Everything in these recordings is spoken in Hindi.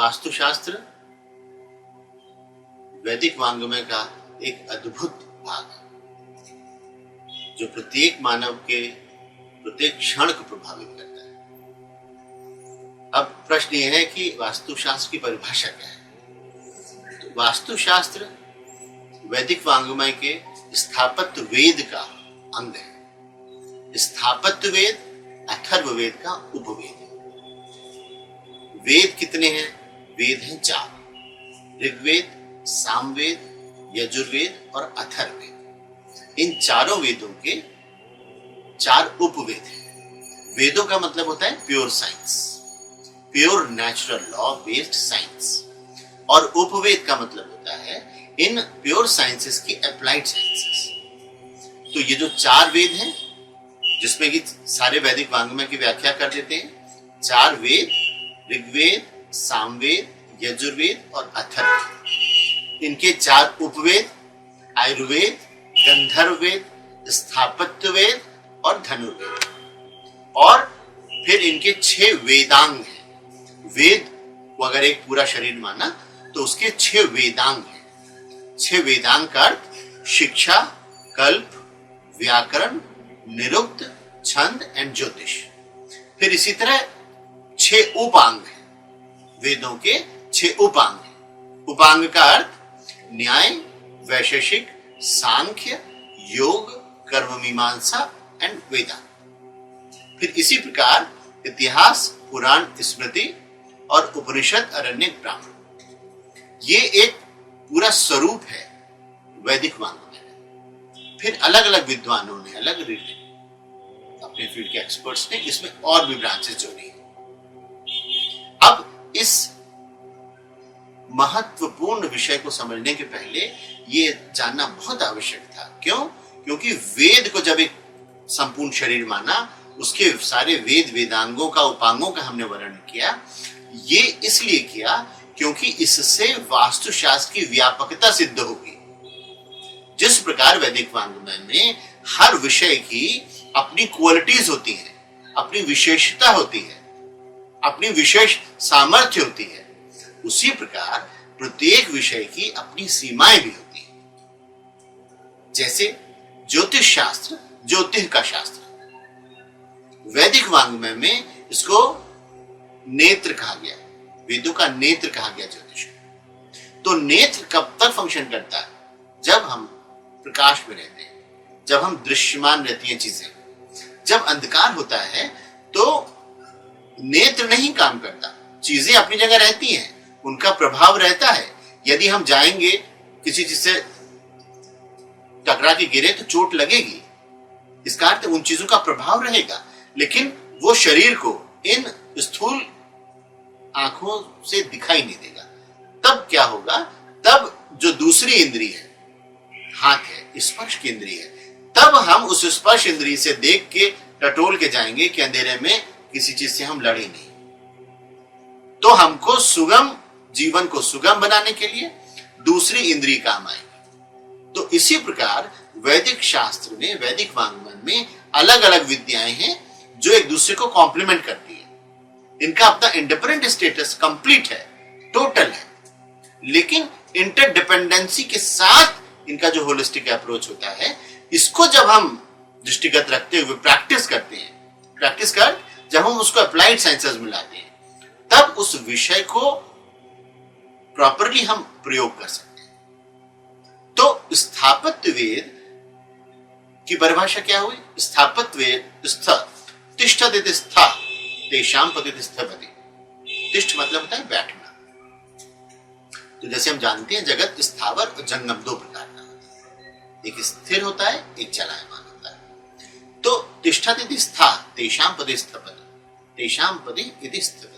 वास्तुशास्त्र वैदिक वांग्मय का एक अद्भुत भाग है जो प्रत्येक मानव के प्रत्येक क्षण को प्रभावित करता है। अब प्रश्न यह है कि वास्तुशास्त्र की परिभाषा क्या है। तो वास्तुशास्त्र वैदिक वांग्मय के स्थापत्य वेद का अंग है। स्थापत्य वेद अथर्ववेद का उपवेद है। वेद कितने हैं? वेद हैं 4, ऋग्वेद, सामवेद, यजुर्वेद और अथर्ववेद। इन चारों वेदों के 4 उपवेद हैं। वेदों का मतलब होता है pure science, pure natural law based science, और उपवेद का मतलब होता है इन प्योर साइंसेस की अप्लाइड साइंसेस। तो ये जो 4 वेद हैं जिसमें कि सारे वैदिक वांग्मय की व्याख्या कर देते हैं, 4 वेद ऋग्वेद, सामवेद, यजुर्वेद और अथर्ववेद। इनके 4 उपवेद आयुर्वेद, गंधर्ववेद, स्थापत्यवेद और धनुर्वेद, और फिर इनके 6 वेदांग हैं। वेद को अगर एक पूरा शरीर माना तो उसके 6 वेदांग हैं। 6 वेदांग का अर्थ शिक्षा, कल्प, व्याकरण, निरुक्त, छंद एंड ज्योतिष। फिर इसी तरह 6 उपांग हैं। वेदों के 6 उपांग हैं। उपांग का अर्थ न्याय, वैशेषिक, सांख्य, योग, कर्म मीमांसा एंड वेदांत। फिर इसी प्रकार इतिहास, पुराण, स्मृति और उपनिषद, अरण्यक, ब्राह्मण। ये एक पूरा स्वरूप है वैदिक वांग्मय में। फिर अलग अलग विद्वानों ने, अलग अपने फील्ड के एक्सपर्ट्स ने इसमें और भी ब्रांचेस जोड़ी हैं। अब इस महत्वपूर्ण विषय को समझने के पहले ये जानना बहुत आवश्यक था। क्यों? क्योंकि वेद को जब एक संपूर्ण शरीर माना, उसके सारे वेद वेदांगों का, उपांगों का हमने वर्णन किया। ये इसलिए किया क्योंकि इससे वास्तुशास्त्र की व्यापकता सिद्ध होगी। जिस प्रकार वैदिक वांग्मय में हर विषय की अपनी क्वालिटीज होती है, अपनी विशेषता होती है, अपनी विशेष सामर्थ्य होती है, उसी प्रकार प्रत्येक विषय की अपनी सीमाएं भी होती हैं। जैसे ज्योतिष शास्त्र ज्योतिष का शास्त्र, वैदिक वांग्मय में इसको नेत्र कहा गया, वेदों का नेत्र कहा गया ज्योतिष। तो नेत्र कब तक फंक्शन करता है? जब हम प्रकाश में रहते हैं, जब हम दृश्यमान रहती हैं चीजें। जब अंधकार होता है तो नेत्र नहीं काम करता, चीजें अपनी जगह रहती हैं, उनका प्रभाव रहता है। यदि हम जाएंगे किसी चीज से टकरा के गिरे तो चोट लगेगी, इसका अर्थ उन चीजों का प्रभाव रहेगा, लेकिन वो शरीर को इन स्थूल आंखों से दिखाई नहीं देगा। तब क्या होगा? तब जो दूसरी इंद्री है, हाथ है, स्पर्श की इंद्री है, तब हम उस स्पर्श इंद्री से देख के टटोल के जाएंगे कि अंधेरे में किसी चीज से हम लड़े नहीं। तो हमको सुगम जीवन को सुगम बनाने के लिए दूसरी इंद्री काम आएगी। तो इसी प्रकार वैदिक शास्त्र में, वैदिक वांग्मय में अलग अलग विद्याएं हैं जो एक दूसरे को कॉम्प्लीमेंट करती है। इनका अपना इंडिपेंडेंट स्टेटस कंप्लीट है, टोटल है, लेकिन इंटरडिपेंडेंसी के साथ इनका जो होलिस्टिक अप्रोच होता है, इसको जब हम दृष्टिगत रखते हुए प्रैक्टिस करते हैं, प्रैक्टिस कर जब हम उसको अप्लाइड साइंसेस में लाते हैं, तब उस विषय को प्रॉपरली हम प्रयोग कर सकते हैं। तो स्थापत्य वेद की परिभाषा क्या हुई? स्थापत्य वेद स्थ तिष्ठति स्था तेषां पतित स्थपति। तिष्ठ मतलब होता है बैठना। तो जैसे हम जानते हैं जगत स्थावर और जंगम 2 प्रकार का होता है, एक स्थिर होता है, एक चलायमान होता है। तो तिष्ठति स्था तेषां पतित स्थपति, तेषां पतित स्थपति।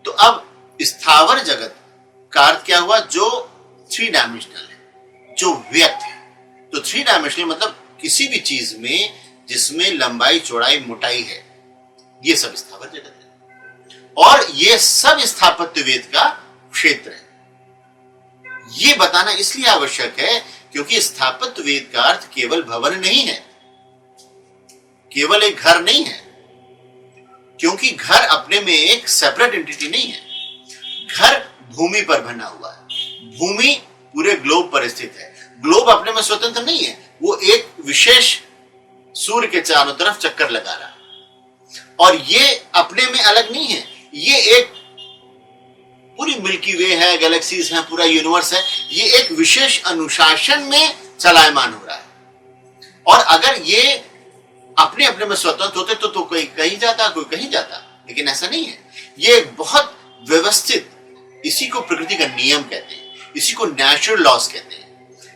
तो अब स्थावर जगत का अर्थ क्या हुआ? जो 3 डायमेंशनल है, जो व्यक्त है। तो 3 डायमेंशनल मतलब किसी भी चीज में जिसमें लंबाई, चौड़ाई, मोटाई है, ये सब स्थावर जगत है। और ये सब स्थापत्य वेद का क्षेत्र है। ये बताना इसलिए आवश्यक है क्योंकि स्थापत्य वेद का अर्थ केवल भवन नहीं है, केवल एक घर नहीं है, क्योंकि घर अपने में एक सेपरेट एंटिटी नहीं है। घर भूमि पर बना हुआ है, भूमि पूरे ग्लोब पर स्थित है। ग्लोब अपने में स्वतंत्र नहीं है, वो एक विशेष सूर्य के चारों तरफ चक्कर लगा रहा है और ये अपने में अलग नहीं है, ये एक पूरी मिल्की वे है, गैलेक्सीज हैं, पूरा यूनिवर्स है, ये एक विशेष अनुशासन में चलायमान हो रहा है। और अगर ये अपने अपने में स्वतंत्र होते तो कोई कहीं जाता, कोई कहीं जाता, लेकिन ऐसा नहीं है। ये बहुत व्यवस्थित, इसी को प्रकृति का नियम कहते हैं, इसी को नेचुरल लॉस कहते हैं।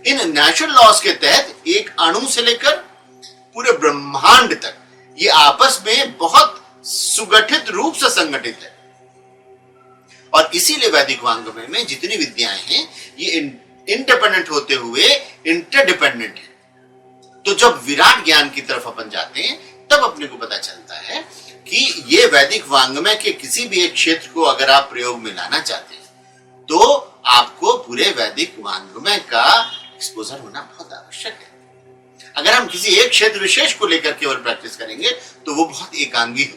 इन नेचुरल लॉस के तहत एक अणु से लेकर पूरे ब्रह्मांड तक ये आपस में बहुत सुगठित रूप से संगठित है। और इसीलिए वैदिक वांग्मय में जितनी विद्याएं हैं ये इंडिपेंडेंट होते हुए इंटरडिपेंडेंट है। तो जब विराट ज्ञान की तरफ अपन जाते हैं तब अपने को पता चलता है कि ये वैदिक वांग्मय के किसी भी एक क्षेत्र को अगर आप प्रयोग में लाना चाहते हैं तो आपको पूरे वैदिक वांग्मय का एक्सपोजर होना बहुत आवश्यक है। अगर हम किसी एक क्षेत्र विशेष को लेकर केवल प्रैक्टिस करेंगे तो वो बहुत एकांगी हो।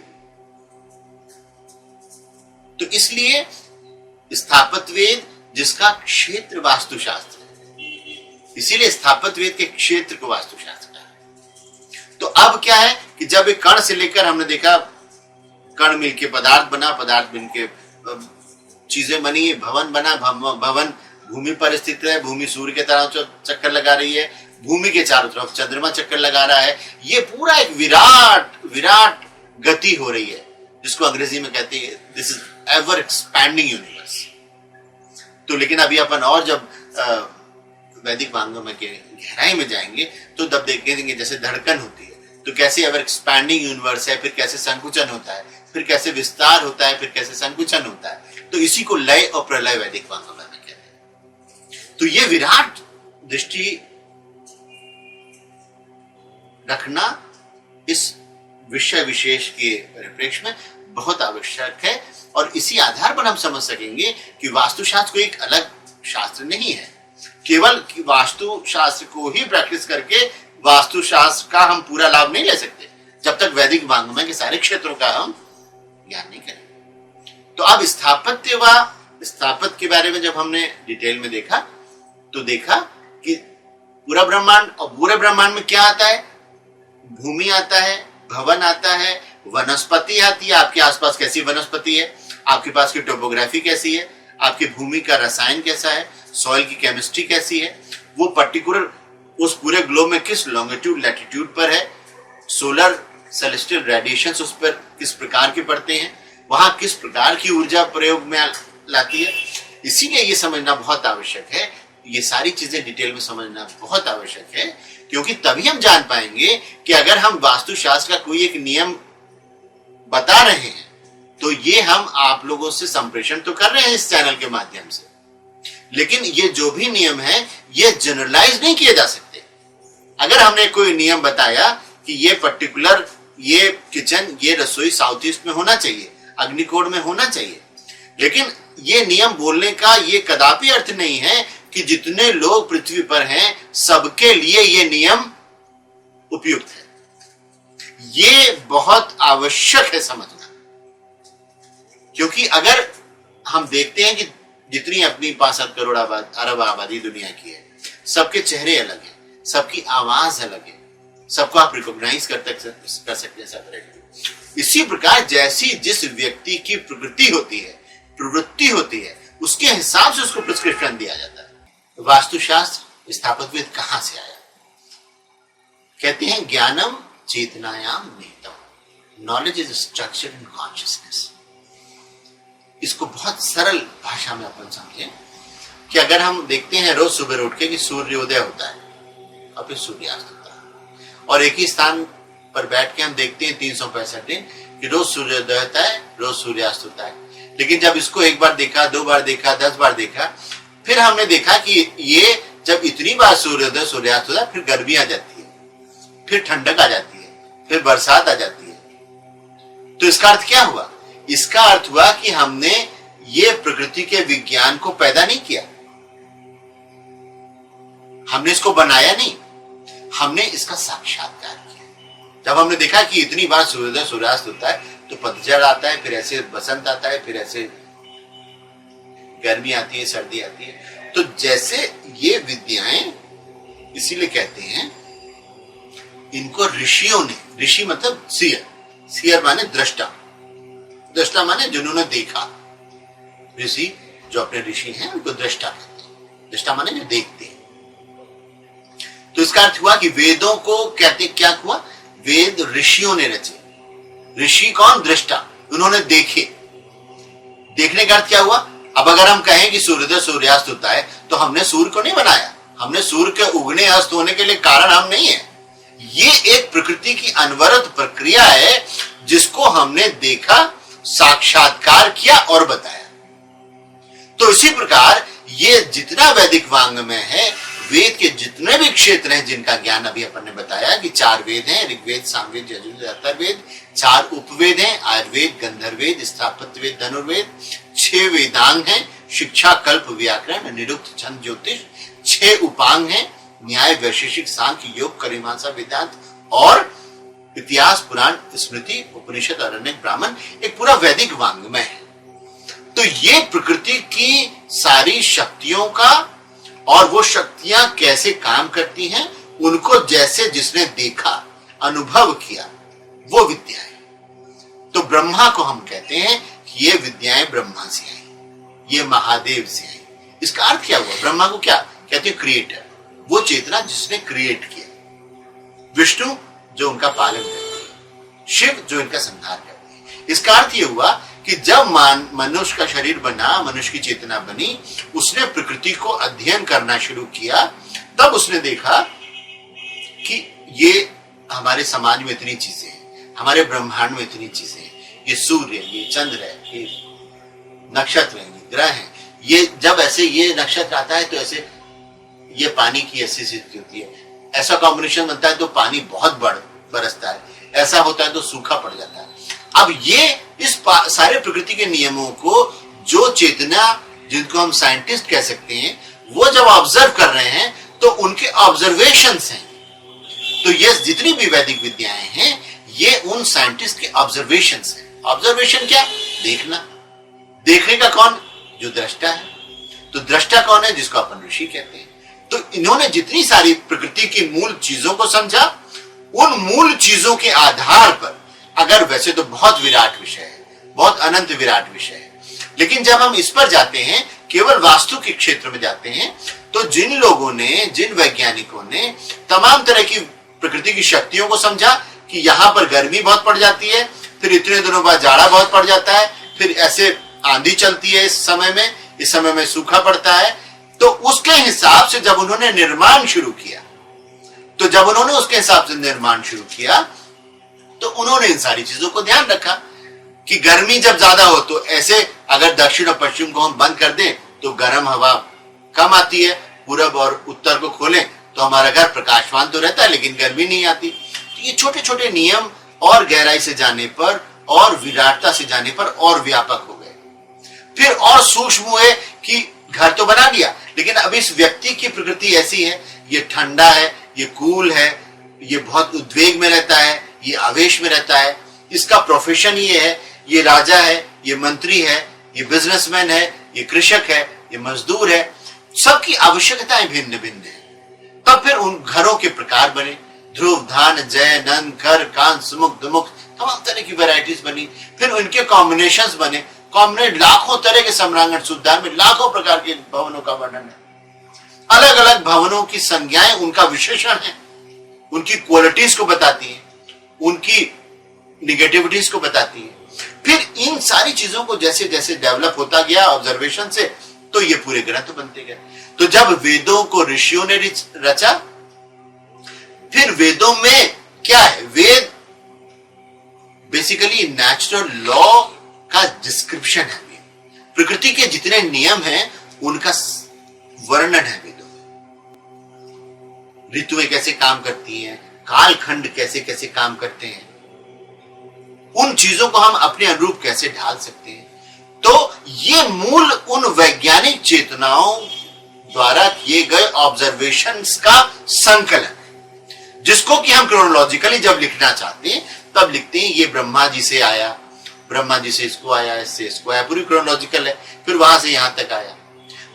तो इसलिए स्थापत्य वेद जिसका क्षेत्र वास्तुशास्त्र है, इसीलिए स्थापत्य वेद के क्षेत्र को वास्तुशास्त्र है। तो अब क्या है कि जब एक कण से लेकर हमने देखा कण मिलके पदार्थ बना, पदार्थ मिलके चीजें बनी, भवन बना, भवन भूमि पर स्थित है, भूमि सूर्य के तरफ चक्कर लगा रही है, भूमि के चारों तरफ चंद्रमा चक्कर लगा रहा है। ये पूरा एक विराट गति हो रही है जिसको अंग्रेजी में कहते हैं this is ever expanding universe. तो लेकिन अभी अपन और जब वैदिक वांग्मय के गहराई में जाएंगे तो तब देखेंगे जैसे धड़कन होती है तो कैसे एवर एक्सपैंडिंग यूनिवर्स है, फिर कैसे संकुचन होता है, फिर कैसे विस्तार होता है, फिर कैसे संकुचन होता है। तो इसी को लय और प्रलय वैदिक वांग्मय में कहते हैं। तो ये विराट दृष्टि रखना इस विषय विशेष के परिप्रेक्ष्य में बहुत आवश्यक है और इसी आधार पर हम समझ सकेंगे कि वास्तुशास्त्र कोई एक अलग शास्त्र नहीं है। केवल वास्तुशास्त्र को ही प्रैक्टिस करके वास्तुशास्त्र का हम पूरा लाभ नहीं ले सकते जब तक वैदिक वांग्मय के सारे क्षेत्रों का हम ज्ञान नहीं करें। तो अब स्थापत्य के बारे में जब हमने डिटेल में देखा तो देखा कि पूरा ब्रह्मांड, और पूरे ब्रह्मांड में क्या आता है, भूमि आता है, भवन आता है, वनस्पति आती है, आपके आसपास कैसी वनस्पति है, आपके पास की टोपोग्राफी कैसी है, आपकी भूमि का रसायन कैसा है, सॉइल की केमिस्ट्री कैसी है, वो पर्टिकुलर उस पूरे ग्लोब में किस लॉन्गिट्यूड लैटिट्यूड पर है, सोलर सेलेस्टियल रेडिएशंस उस पर किस प्रकार के पड़ते हैं, वहां किस प्रकार की ऊर्जा प्रयोग में लाती है। इसीलिए ये समझना बहुत आवश्यक है, ये सारी चीजें डिटेल में समझना बहुत आवश्यक है, क्योंकि तभी हम जान पाएंगे कि अगर हम वास्तुशास्त्र का कोई एक नियम बता रहे हैं तो ये हम आप लोगों से संप्रेषण तो कर रहे हैं इस चैनल के माध्यम से, लेकिन ये जो भी नियम है ये जनरलाइज नहीं किए जा सकते। अगर हमने कोई नियम बताया कि ये पर्टिकुलर ये किचन, ये रसोई साउथ ईस्ट में होना चाहिए, अग्निकोण में होना चाहिए, लेकिन ये नियम बोलने का ये कदापि अर्थ नहीं है कि जितने लोग पृथ्वी पर हैं सबके लिए ये नियम उपयुक्त है। ये बहुत आवश्यक है समझना, क्योंकि अगर हम देखते हैं कि जितनी अपनी 65 करोड़ अरब आबादी दुनिया की है, सबके चेहरे अलग हैं, सबकी आवाज अलग है, सबको आप रिकॉग्नाइज कर सकते हैं सेपरेटली। इसी प्रकार जैसी जिस व्यक्ति की प्रकृति होती है, प्रवृत्ति होती है, उसके हिसाब से उसको प्रिस्क्रिप्शन दिया जाता है। वास्तुशास्त्र स्थापत्यविद कहां से आया? कहते हैं ज्ञानम चेतनायाम निहितम, knowledge is structured in consciousness. इसको बहुत सरल भाषा में अपन समझें कि अगर हम देखते हैं रोज सुबह उठ के कि सूर्योदय होता है और फिर सूर्यास्त होता है, और एक ही स्थान पर बैठ के हम देखते हैं 365 दिन कि रोज सूर्योदय होता है, रोज सूर्यास्त होता है। लेकिन जब इसको एक बार देखा, 2 बार देखा, 10 बार देखा, फिर हमने देखा कि ये जब इतनी बार सूर्योदय सूर्यास्त होता है, फिर गर्मी आ जाती है, फिर ठंडक आ जाती है, फिर बरसात आ जाती है। तो इसका अर्थ क्या हुआ? इसका अर्थ हुआ कि हमने ये प्रकृति के विज्ञान को पैदा नहीं किया, हमने इसको बनाया नहीं, हमने इसका साक्षात्कार किया। जब हमने देखा कि इतनी बार सूर्योदय सूर्यास्त होता है तो पतझड़ आता है, फिर ऐसे बसंत आता है, फिर ऐसे गर्मी आती है, सर्दी आती है। तो जैसे ये विद्याएं, इसीलिए कहते हैं इनको ऋषियों ने, ऋषि मतलब सीयर, सीयर माने दृष्टा, दृष्टा माने जिन्होंने देखा। ऋषि जो अपने ऋषि हैं उनको दृष्टा कहते हैं, दृष्टा माने जो देखते हैं। तो इसका अर्थ हुआ कि वेदों को कहते क्या हुआ, वेद ऋषियों ने रचे। ऋषि कौन, दृष्टा, उन्होंने देखे। देखने का अर्थ क्या हुआ, अब अगर हम कहें कि सूर्योदय सूर्यास्त होता है तो हमने सूर्य को नहीं बनाया, हमने सूर्य के उगने अस्त होने के लिए कारण हम नहीं है। ये एक प्रकृति की अनवरत प्रक्रिया है जिसको हमने देखा, साक्षात्कार किया और बताया। तो इसी प्रकार ये जितना वैदिक वांग्मय है, वेद के जितने भी क्षेत्र हैं जिनका ज्ञान अभी अपन ने बताया कि 4 वेद हैं, ऋग्वेद, सामवेद, यजुर्वेद, अथर्ववेद, 4 उपवेद हैं, आयुर्वेद, गंधर्ववेद, स्थापत्य वेद, धनुर्वेद, 6 वेदांग हैं, शिक्षा, कल्प, व्याकरण, निरुक्त, छंद, ज्योतिष, 6 उपांग हैं, न्याय, वैशेषिक, सांख्य, योग, करिमांसा, वेदांत और इतिहास, पुराण, स्मृति, उपनिषद, अरण्यक, ब्राह्मण, एक पूरा वैदिक वांग्मय है। तो ये प्रकृति की सारी शक्तियों का और वो शक्तियां कैसे काम करती हैं उनको जैसे जिसने देखा, अनुभव किया, वो विद्या है। तो ब्रह्मा को हम कहते हैं कि ये विद्याएं ब्रह्मा से आई, ये महादेव से आई। इसका अर्थ क्या हुआ, ब्रह्मा को क्या कहते हैं, क्रिएटर, वो चेतना जिसने क्रिएट किया। विष्णु जो उनका पालन करते हैं, शिव जो इनका संहार करते हैं। इसका अर्थ ये हुआ कि जब मनुष्य का शरीर बना, मनुष्य की चेतना बनी, उसने प्रकृति को अध्ययन करना शुरू किया, तब उसने देखा कि ये हमारे समाज में इतनी चीजें हैं, हमारे ब्रह्मांड में इतनी चीजें हैं, ये सूर्य है, ये चंद्र है, ये नक्षत्र है, ये ग्रह है। ये जब ऐसे ये नक्षत्र आता है तो ऐसे ये पानी की ऐसी स्थिति होती है, ऐसा कॉम्बिनेशन बनता है तो पानी बहुत बरसता है, ऐसा होता है तो सूखा पड़ जाता है। अब ये इस सारे प्रकृति के नियमों को जो चेतना, जिनको हम साइंटिस्ट कह सकते हैं, वो जब ऑब्जर्व कर रहे हैं तो उनके ऑब्जर्वेशंस हैं। तो ये जितनी भी वैदिक विद्याएं हैं ये उन साइंटिस्ट के ऑब्जर्वेशंस हैं। ऑब्जर्वेशन क्या, देखना। देखने का कौन, जो दृष्टा है। तो दृष्टा कौन है, जिसको अपन ऋषि कहते हैं। तो इन्होंने जितनी सारी प्रकृति की मूल चीजों को समझा, उन मूल चीजों के आधार पर, अगर वैसे तो बहुत विराट विषय है, बहुत अनंत विराट विषय है, लेकिन जब हम इस पर जाते हैं, केवल वास्तु के क्षेत्र में जाते हैं, तो जिन लोगों ने, जिन वैज्ञानिकों ने तमाम तरह की प्रकृति की शक्तियों को समझा कि यहां पर गर्मी बहुत पड़ जाती है, फिर इतने दिनों बाद जाड़ा बहुत पड़ जाता है, फिर ऐसे आंधी चलती है इस समय में सूखा पड़ता है, तो उसके हिसाब से जब उन्होंने निर्माण शुरू किया, तो जब उन्होंने उसके हिसाब से निर्माण शुरू किया तो उन्होंने इन सारी चीजों को ध्यान रखा कि गर्मी जब ज्यादा हो तो ऐसे अगर दक्षिण और पश्चिम को हम बंद कर दें तो गर्म हवा कम आती है, पूरब और उत्तर को खोलें तो हमारा घर प्रकाशवान तो रहता है लेकिन गर्मी नहीं आती। तो ये छोटे छोटे नियम और गहराई से जाने पर और विराटता से जाने पर और व्यापक हो गए। फिर और सूक्ष्म हुए कि घर तो बना लिया, लेकिन अब इस व्यक्ति की प्रकृति ऐसी है, ये ठंडा है, ये कूल है, ये बहुत उद्वेग में रहता है, ये आवेश में रहता है, इसका प्रोफेशन ये है, ये राजा है, ये मंत्री है, ये बिजनेसमैन है, ये कृषक है, ये मजदूर है, सबकी आवश्यकताएं भिन्न भिन्न है। तब फिर उन घरों के प्रकार बने, ध्रुव, धान, जय, नंद, कर, कान, सुमुख, दुमुख, तमाम तरह की वैरायटीज बनी। फिर उनके कॉम्बिनेशंस बने, लाखों तरह के सम्रांगण सुद्धार में लाखों प्रकार के भवनों का वर्णन है। अलग अलग भवनों की संज्ञाएं उनका विशेषण है, उनकी क्वालिटीज को बताती है, उनकी निगेटिविटीज को बताती है। फिर इन सारी चीजों को जैसे जैसे डेवलप होता गया ऑब्जर्वेशन से, तो ये पूरे ग्रंथ बनते गए। तो जब वेदों को ऋषियों ने रचा, फिर वेदों में क्या है, वेद बेसिकली नेचुरल लॉ का डिस्क्रिप्शन है। प्रकृति के जितने नियम हैं उनका वर्णन है वेदों में। ऋतुएं कैसे काम करती हैं, कालखंड कैसे कैसे काम करते हैं, उन चीजों को हम अपने अनुरूप कैसे ढाल सकते हैं। तो ये मूल उन वैज्ञानिक चेतनाओं द्वारा किए गए ऑब्जर्वेशंस का संकलन है, जिसको कि हम क्रोनोलॉजिकली जब लिखना चाहते हैं तब लिखते हैं ये ब्रह्मा जी से आया, ब्रह्मा जी से इसको आया, इससे इसको आया, पूरी क्रोनोलॉजिकल है, फिर वहां से यहां तक आया।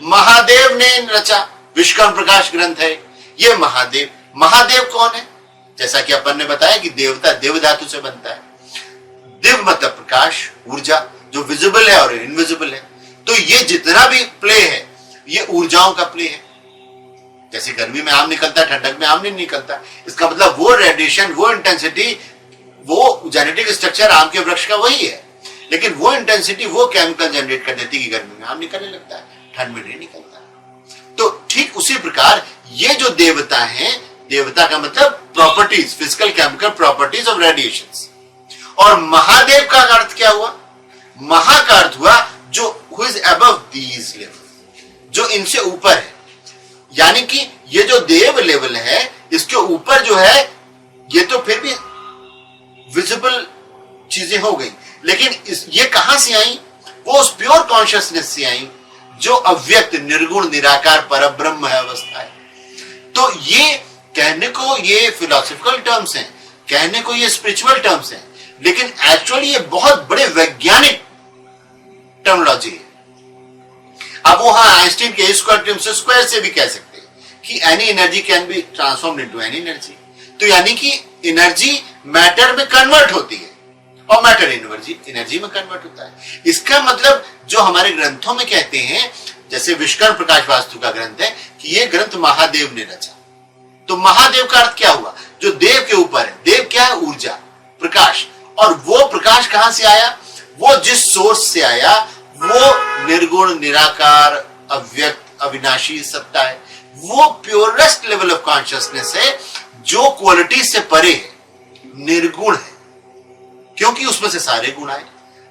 महादेव ने रचा, विश्वकर्म प्रकाश ग्रंथ है ये। महादेव, महादेव कौन है? जैसा कि अपन ने बताया कि देवता देव धातु से बनता है। दिव मतलब प्रकाश, ऊर्जा, जो विजिबल है और इनविजिबल है। तो ये जितना भी प्ले है ये ऊर्जाओं का प्ले है। जैसे गर्मी में आम निकलता है, ठंडक में आम नहीं निकलता। इसका मतलब वो रेडिएशन, वो इंटेंसिटी, वो जेनेटिक स्ट्रक्चर आम के वृक्ष का वही है, लेकिन वो इंटेंसिटी वो केमिकल जनरेट कर देती है कि गर्मी में आम निकलने लगता है, ठंड में नहीं निकलता। तो ठीक उसी प्रकार ये जो देवता हैं, देवता का मतलब properties, physical chemical properties of radiations. और महादेव का अर्थ क्या हुआ? महा का अर्थ हुआ जो who is above these level, जो इनसे ऊपर है। यानी कि ये जो देव लेवल है इसके ऊपर जो है, ये तो फिर भी विजिबल चीजें हो गई, लेकिन ये कहां से आई? वो उस प्योर कॉन्शियसनेस से आई जो अव्यक्त, निर्गुण, निराकार परब्रह्म है, अवस्था है। तो ये कहने को ये फिलोसॉफिकल टर्म्स हैं, कहने को ये स्पिरिचुअल टर्म्स हैं, लेकिन एक्चुअली ये बहुत बड़े वैज्ञानिक टर्मिनोलॉजी है। अब वो हाँ आइंस्टीन के स्क्वायर से भी कह सकते हैं कि any energy can be transformed into any energy. तो यानी कि एनर्जी मैटर में कन्वर्ट होती है और मैटर एनर्जी में कन्वर्ट होता है। इसका मतलब जो हमारे ग्रंथों में कहते हैं, जैसे विश्वकर्म प्रकाश वास्तु का ग्रंथ है कि ये ग्रंथ महादेव ने रचा। तो महादेव का अर्थ क्या हुआ? जो देव के ऊपर है। देव क्या है? ऊर्जा, प्रकाश। और वो प्रकाश कहां से आया? वो जिस सोर्स से आया वो निर्गुण, निराकार, अव्यक्त, अविनाशी सत्ता है। वो प्योरेस्ट लेवल ऑफ कॉन्शियसनेस है जो क्वालिटी से परे है, निर्गुण है, क्योंकि उसमें से सारे गुण आए।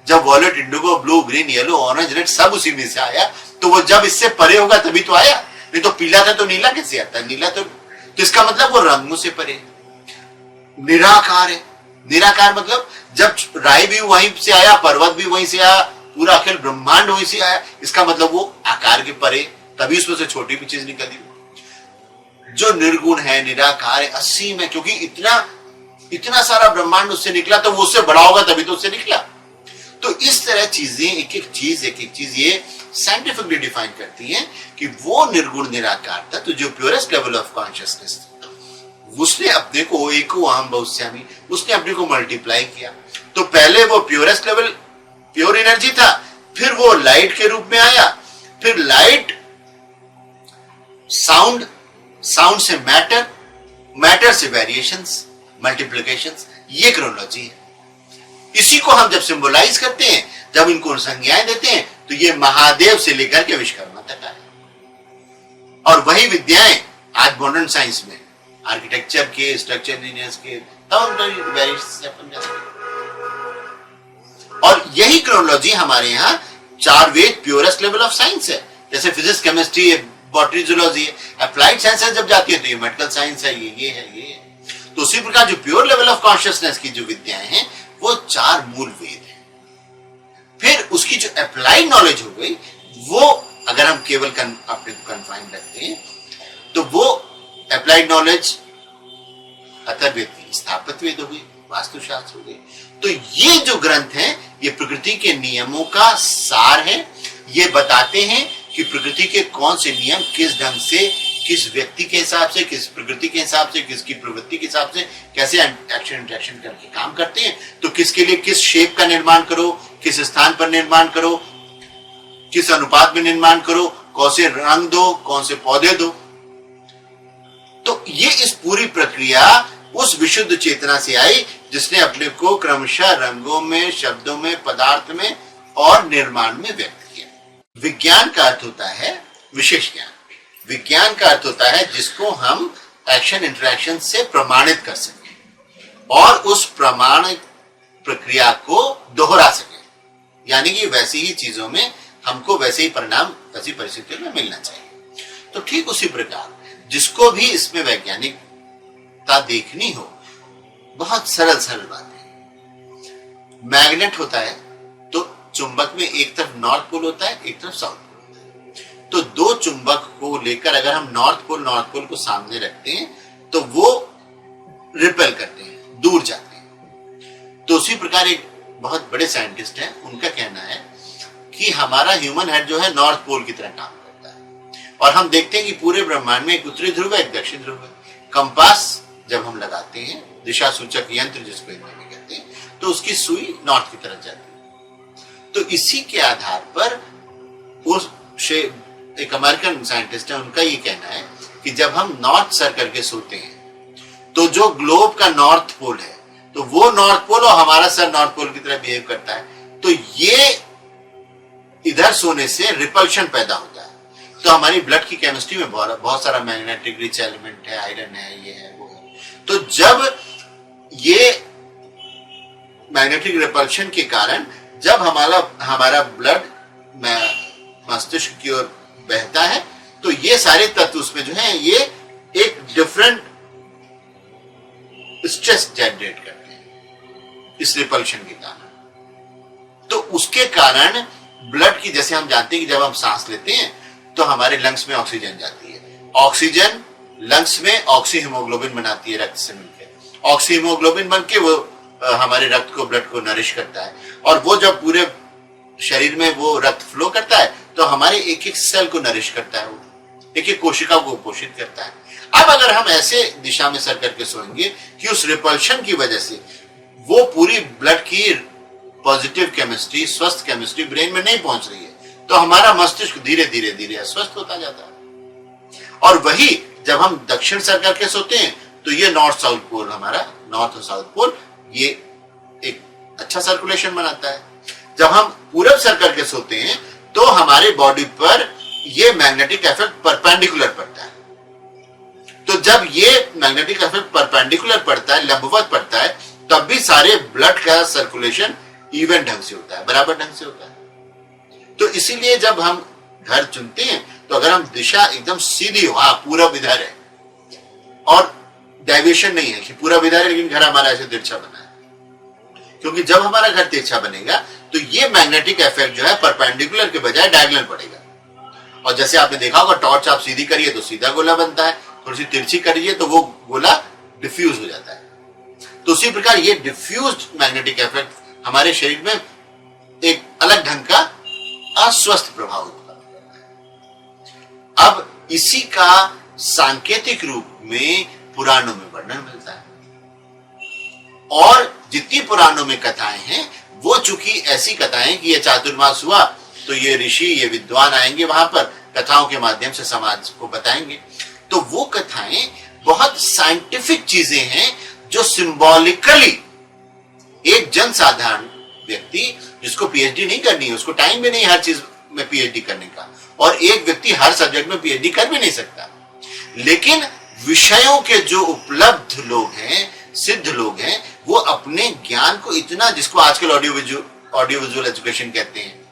जब violet, indigo, blue, green, yellow, orange, red सब उसी में से आया, तो वो जब इससे परे होगा तभी तो आया। नहीं तो पीला था तो नीला कैसे आता? नीला तो इसका मतलब वो रंगों से परे, निराकार है। निराकार मतलब जब राय भी वहीं से आया, पर्वत भी वहीं से आया, पूरा अखिल ब्रह्मांड वहीं से आया, इसका मतलब वो आकार के परे, तभी उसमें से छोटी भी चीज निकली। जो निर्गुण है, निराकार है, असीम है, क्योंकि इतना सारा ब्रह्मांड उससे निकला, तो वो उससे बड़ा होगा तभी तो उससे निकला। तो इस तरह चीजें एक एक चीज ये साइंटिफिकली डिफाइन करती हैं कि वो निर्गुण निराकार था, तो जो प्योरेस्ट लेवल ऑफ कॉन्शियसनेस था, उसने अपने को एको अहम बहुश्यामी, उसने अपने को मल्टीप्लाई किया। तो पहले वो प्योरेस्ट लेवल, प्योर एनर्जी था, फिर वो लाइट के रूप में आया, फिर लाइट, साउंड, साउंड से मैटर, मैटर से वेरिएशंस, मल्टीप्लिकेशंस, ये क्रोनोलॉजी है। इसी को हम जब सिंबलाइज करते हैं, जब इनको संज्ञाएं देते हैं, तो ये महादेव से लेकर के विश्वकर्मा तक आए। और वही विद्याएं आज मॉडर्न साइंस में, आर्किटेक्चर के, स्ट्रक्चर इंजीनियर्स के, और यही क्रोनोलॉजी हमारे यहाँ चार वेद प्योरेस्ट लेवल ऑफ साइंस है। जैसे फिजिक्स, केमिस्ट्री, बॉटनी, जूलॉजी है। अप्लाइड साइंसेस जब जाती है तो ये मेडिकल साइंस है, ये है, ये है। तो उसी प्रकार जो प्योर लेवल ऑफ कॉन्शियसनेस की जो विद्याएं हैं वो चार मूल वेद हैं। फिर उसकी जो अप्लाइड नॉलेज हो गई, वो अगर हम केवल अपने को कन्फाइंड रखते हैं, तो वो अप्लाइड नॉलेज अथर्ववेद की स्थापत्य वेद हो गई, वास्तुशास्त्र हो गई। तो ये जो ग्रंथ हैं ये प्रकृति के नियमों का सार है। ये बताते हैं कि प्रकृति के कौन से नियम किस ढंग से, किस व्यक्ति के हिसाब से, किस प्रकृति के हिसाब से, किसकी प्रवृत्ति के हिसाब से कैसे एक्शन इंटरेक्शन करके काम करते हैं। तो किसके लिए किस शेप का निर्माण करो, किस स्थान पर निर्माण करो, किस अनुपात में निर्माण करो, कौन से रंग दो, कौन से पौधे दो। तो ये इस पूरी प्रक्रिया उस विशुद्ध चेतना से आई जिसने अपने को क्रमशः रंगों में, शब्दों में, पदार्थ में और निर्माण में व्यक्त किया। विज्ञान का अर्थ होता है विशेष ज्ञान। विज्ञान का अर्थ होता है जिसको हम एक्शन इंटरेक्शन से प्रमाणित कर सकें और उस प्रमाणित प्रक्रिया को दोहरा सकें, यानी कि वैसी ही चीजों में हमको वैसे ही परिणाम, वैसी परिस्थितियों में मिलना चाहिए। तो ठीक उसी प्रकार जिसको भी इसमें वैज्ञानिकता देखनी हो, बहुत सरल सरल बात है। मैग्नेट होता है तो चुंबक में एक तरफ नॉर्थ पोल होता है, एक तरफ साउथ पोल होता है। तो दो चुंबक को लेकर अगर हम नॉर्थ पोल को सामने रखते हैं तो वो रिपेल करते हैं, दूर जाते हैं। तो उसी प्रकार एक बहुत बड़े साइंटिस्ट हैं, उनका कहना है कि हमारा ह्यूमन हेड जो है नॉर्थ पोल की तरह काम करता है। और हम देखते हैं कि पूरे ब्रह्मांड में एक उत्तरी ध्रुव है, एक दक्षिण ध्रुव है। कंपास जब हम लगाते हैं, दिशा सूचक यंत्र जिसको हिंदी में कहते हैं, तो उसकी सुई नॉर्थ की तरफ जाती है। तो इसी के आधार पर उस एक अमेरिकन साइंटिस्ट है, उनका ये कहना है कि जब हम नॉर्थ सर करके सोते हैं तो जो ग्लोब का नॉर्थ पोल है, तो वो नॉर्थ पोल और हमारा सर नॉर्थ पोल की तरह बिहेव करता है। तो ये इधर सोने से रिपल्शन पैदा होता है। तो हमारी ब्लड की केमिस्ट्री में बहुत सारा मैग्नेटिक रिच एलिमेंट है, आयरन है, ये है, वो है। तो जब ये मैग्नेटिक रिपल्शन के कारण जब हमारा ब्लड मस्तिष्क की ओर बहता है, तो ये सारे तत्व उसमें जो है ये एक डिफरेंट स्ट्रेस जनरेट करते हैं इस रिपल्शन के कारण। तो उसके कारण ब्लड की, जैसे हम जानते हैं कि जब हम सांस लेते हैं तो हमारे लंग्स में ऑक्सीजन जाती है। ऑक्सीजन लंग्स में ऑक्सी हीमोग्लोबिन बनाती है रक्त से मिलकर। ऑक्सी हीमोग्लोबिन बन के वो हमारे रक्त को, ब्लड को नरिश करता है। और वो जब पूरे शरीर में वो रक्त फ्लो करता है तो हमारे एक एक सेल को नरिश करता है, वो एक एक कोशिका को पोषित करता है। अब अगर हम ऐसे दिशा में सर करके सोएंगे कि उस रिपल्शन की वजह से वो पूरी ब्लड की पॉजिटिव केमिस्ट्री, स्वस्थ केमिस्ट्री ब्रेन में नहीं पहुंच रही है, तो हमारा मस्तिष्क धीरे धीरे धीरे अस्वस्थ होता जाता है। और वही जब हम दक्षिण सर करके सोते हैं तो ये नॉर्थ साउथ पोल, हमारा नॉर्थ और साउथ पोल, ये एक अच्छा सर्कुलेशन बनाता है। जब हम पूरब सर करके सोते हैं तो हमारे बॉडी पर ये मैग्नेटिक इफेक्ट परपेंडिकुलर पड़ता है। तो जब ये मैग्नेटिक इफेक्ट परपेंडिकुलर पड़ता है, लंबवत पड़ता है, तब भी सारे ब्लड का सर्कुलेशन इवन ढंग से होता है, बराबर ढंग से होता है। तो इसीलिए जब हम घर चुनते हैं तो अगर हम दिशा एकदम सीधी हो, हाँ पूरब इधर है और डेविएशन नहीं है कि पूरब इधर है लेकिन घर हमारा ऐसे तिरछा बना है, क्योंकि जब हमारा घर तिरछा बनेगा तो ये मैग्नेटिक इफेक्ट जो है परपेंडिकुलर के बजाय डायगोनल पड़ेगा। और जैसे आपने देखा होगा, टॉर्च आप सीधी करिए तो सीधा गोला बनता है, थोड़ी सी तिरछी करिए तो वो गोला डिफ्यूज हो जाता है। तो उसी प्रकार ये डिफ्यूज्ड मैग्नेटिक इफेक्ट हमारे शरीर में एक अलग ढंग का अस्वस्थ प्रभाव उत्पन्न करता है। अब इसी का सांकेतिक रूप में पुराणों में वर्णन मिलता है। और जितनी पुराणों में कथाएं हैं वो चूंकि ऐसी कथाएं कि ये चातुर्मास हुआ तो ये ऋषि, ये विद्वान आएंगे वहां पर, कथाओं के माध्यम से समाज को बताएंगे। तो वो कथाएं बहुत साइंटिफिक चीजें हैं जो सिंबॉलिकली एक जन साधारण व्यक्ति जिसको पीएचडी नहीं करनी है, उसको टाइम भी नहीं हर चीज में पीएचडी करने का, और एक व्यक्ति हर सब्जेक्ट में पीएचडी कर भी नहीं सकता, लेकिन विषयों के जो उपलब्ध लोग हैं, सिद्ध लोग हैं, वो अपने ज्ञान को इतना, जिसको आजकल ऑडियो विजुअल एजुकेशन कहते हैं,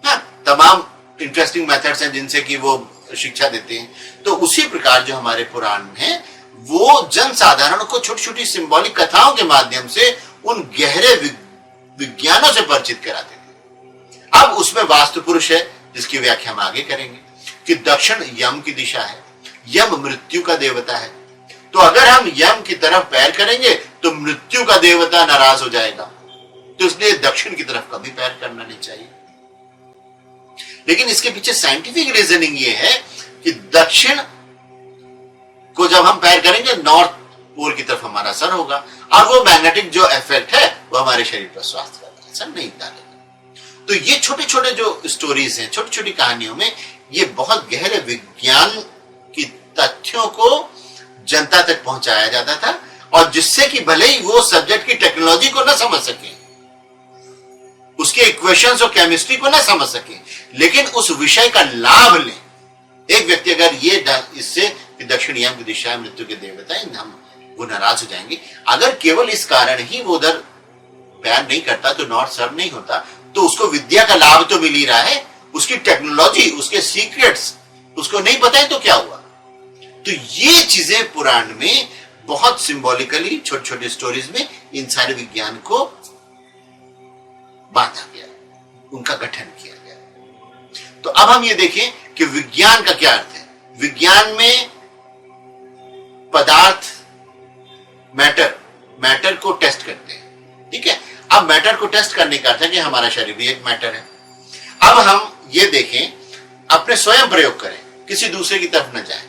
हाँ, तमाम इंटरेस्टिंग मेथड्स हैं जिनसे कि वो शिक्षा देते हैं। तो उसी प्रकार जो हमारे पुराण हैं वो जन साधारण को छोटी छोटी सिंबॉलिक कथाओं के माध्यम से उन गहरे विज्ञानों से परिचित कराते थे। अब उसमें वास्तु पुरुष है जिसकी व्याख्या हम आगे करेंगे कि दक्षिण यम की दिशा है, यम मृत्यु का देवता है। तो अगर हम यम की तरफ पैर करेंगे तो मृत्यु का देवता नाराज हो जाएगा, तो इसलिए दक्षिण की तरफ कभी पैर करना नहीं चाहिए। लेकिन इसके पीछे साइंटिफिक रीजनिंग ये है कि दक्षिण को जब हम पैर करेंगे नॉर्थ पोल की तरफ हमारा सर होगा, और वो मैग्नेटिक जो इफेक्ट है वो हमारे शरीर पर स्वास्थ्य का असर नहीं डालेगा। तो ये छोटे छोटे जो स्टोरीज हैं, छोटी छोटी कहानियों में ये बहुत गहरे विज्ञान की तथ्यों को जनता तक पहुंचाया जाता था, और जिससे कि भले ही वो सब्जेक्ट की टेक्नोलॉजी को ना समझ सके, उसके इक्वेशंस और केमिस्ट्री को ना समझ सके, लेकिन उस विषय का लाभ लें। एक व्यक्ति अगर ये इससे कि दक्षिण यम की दिशा मृत्यु के देवता है, हम वो नाराज हो जाएंगे, अगर केवल इस कारण ही वो उधर पैर नहीं करता तो नॉर्थ सर्व नहीं होता, तो उसको विद्या का लाभ तो मिल ही रहा है, उसकी टेक्नोलॉजी, उसके सीक्रेट्स उसको नहीं पता है तो क्या हुआ। तो ये चीजें पुराण में बहुत सिंबॉलिकली छोटे छोटे स्टोरीज में इन सारे विज्ञान को बांटा गया, उनका गठन किया गया। तो अब हम ये देखें कि विज्ञान का क्या अर्थ है। विज्ञान में पदार्थ मैटर को टेस्ट करते हैं, ठीक है। अब अब मैटर को टेस्ट करने का अर्थ है कि हमारा शरीर भी एक मैटर है। अब हम ये देखें, अपने स्वयं प्रयोग करें, किसी दूसरे की तरफ न जाएं।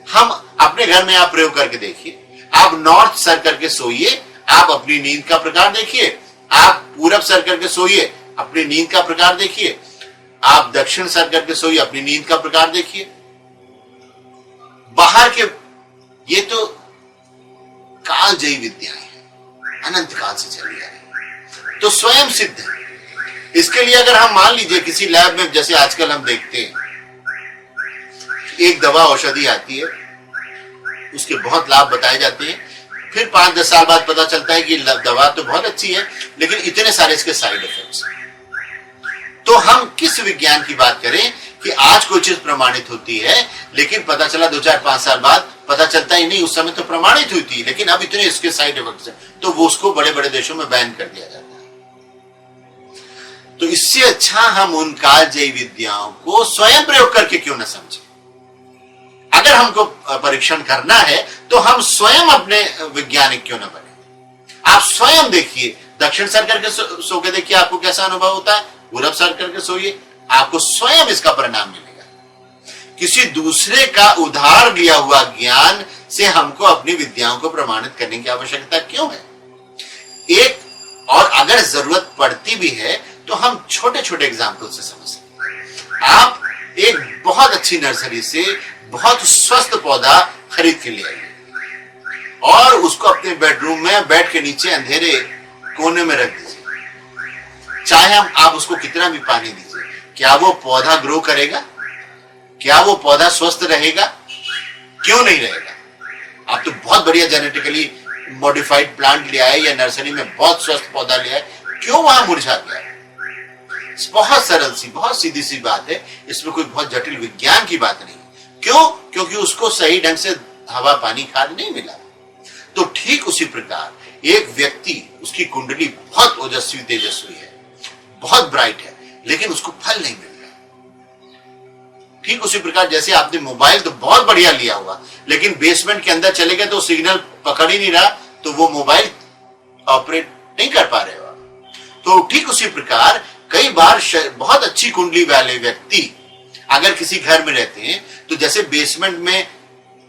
हम अपने घर में आप प्रयोग करके देखिए, आप नॉर्थ सर करके सोइए, आप अपनी नींद का प्रकार देखिए। आप पूरब सर करके सोइए, अपनी नींद का प्रकार देखिए। आप दक्षिण सर करके सोइए, अपनी नींद का प्रकार देखिए। बाहर के ये तो कालजयी विद्याएं हैं, अनंत काल से चली आ रही, तो स्वयं सिद्ध है। इसके लिए अगर हम मान लीजिए किसी लैब में, जैसे आजकल हम देखते हैं, एक दवा औषधि आती है, उसके बहुत लाभ बताए जाते हैं, फिर 5-10 साल बाद पता चलता है कि दवा तो बहुत अच्छी है, लेकिन इतने सारे इसके साइड इफेक्ट्स। तो हम किस विज्ञान की बात करें कि आज कोई चीज प्रमाणित होती है, लेकिन पता चला 2-4-5 साल बाद पता चलता ही नहीं, उस समय तो प्रमाणित हुई थी, लेकिन अब इतने इसके साइड इफेक्ट्स हैं, तो वो उसको बड़े बड़े देशों में बैन कर दिया जाता है। तो इससे अच्छा हम उन कालजयी विद्याओं को स्वयं प्रयोग करके क्यों न समझें। अगर हमको परीक्षण करना है तो हम स्वयं अपने वैज्ञानिक क्यों न बने। आप स्वयं देखिए, दक्षिण सर करके सो के देखिए, आपको कैसा अनुभव होता है। पूरब सर करके सोइए, आपको स्वयं इसका परिणाम मिलेगा। किसी दूसरे का उधार लिया हुआ ज्ञान से हमको अपनी विद्याओं को प्रमाणित करने की आवश्यकता क्यों है। एक और अगर जरूरत पड़ती भी है तो हम छोटे छोटे एग्जाम्पल से समझ सकते हैं। आप एक बहुत अच्छी नर्सरी से बहुत स्वस्थ पौधा खरीद के ले आइए और उसको अपने बेडरूम में बेड के नीचे अंधेरे कोने में रख दीजिए। चाहे आप उसको कितना भी पानी दीजिए, क्या वो पौधा ग्रो करेगा? क्या वो पौधा स्वस्थ रहेगा? क्यों नहीं रहेगा। आप तो बहुत बढ़िया जेनेटिकली मॉडिफाइड प्लांट ले आए या नर्सरी में बहुत स्वस्थ पौधा ले आए, क्यों वहां मुरझा गया? बहुत सरल सी, बहुत सीधी सी बात है, इसमें कोई बहुत जटिल विज्ञान की बात नहीं। क्यों? क्योंकि उसको सही ढंग से हवा पानी खाद नहीं मिला। तो ठीक उसी प्रकार एक व्यक्ति, उसकी कुंडली बहुत ओजस्वी तेजस्वी है, बहुत ब्राइट है, लेकिन उसको फल नहीं मिल रहा। ठीक उसी प्रकार जैसे आपने मोबाइल तो बहुत बढ़िया लिया हुआ, लेकिन बेसमेंट के अंदर चले गए तो सिग्नल पकड़ ही नहीं रहा, तो वो मोबाइल ऑपरेट नहीं कर पा रहे हो। तो ठीक उसी प्रकार कई बार बहुत अच्छी कुंडली वाले व्यक्ति अगर किसी घर में रहते हैं, तो जैसे बेसमेंट में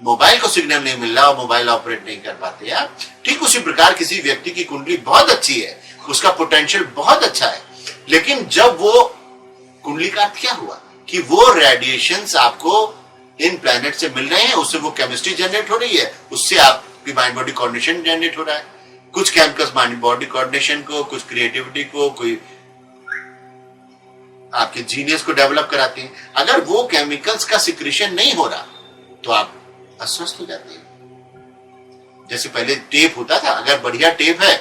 मोबाइल को सिग्नल नहीं मिल रहा और मोबाइल ऑपरेट नहीं कर पाते आप, ठीक उसी प्रकार किसी व्यक्ति की कुंडली बहुत अच्छी है, उसका पोटेंशियल बहुत अच्छा है, लेकिन जब वो कुंडली का क्या हुआ कि वो रेडिएशंस आपको इन प्लैनेट से मिल रहे हैं, उससे वो केमिस्ट्री जनरेट हो रही है, उससे आपकी माइंड बॉडी कोऑर्डिनेशन जनरेट हो रहा है। कुछ केमिकल्स माइंड बॉडी कोऑर्डिनेशन को, कुछ क्रिएटिविटी को, कोई आपके जीनियस को डेवलप कराते हैं। अगर वो केमिकल्स का सिक्रेशन नहीं हो रहा तो आप अस्वस्थ हो जाते हैं। जैसे पहले टेप होता था, अगर बढ़िया टेप है,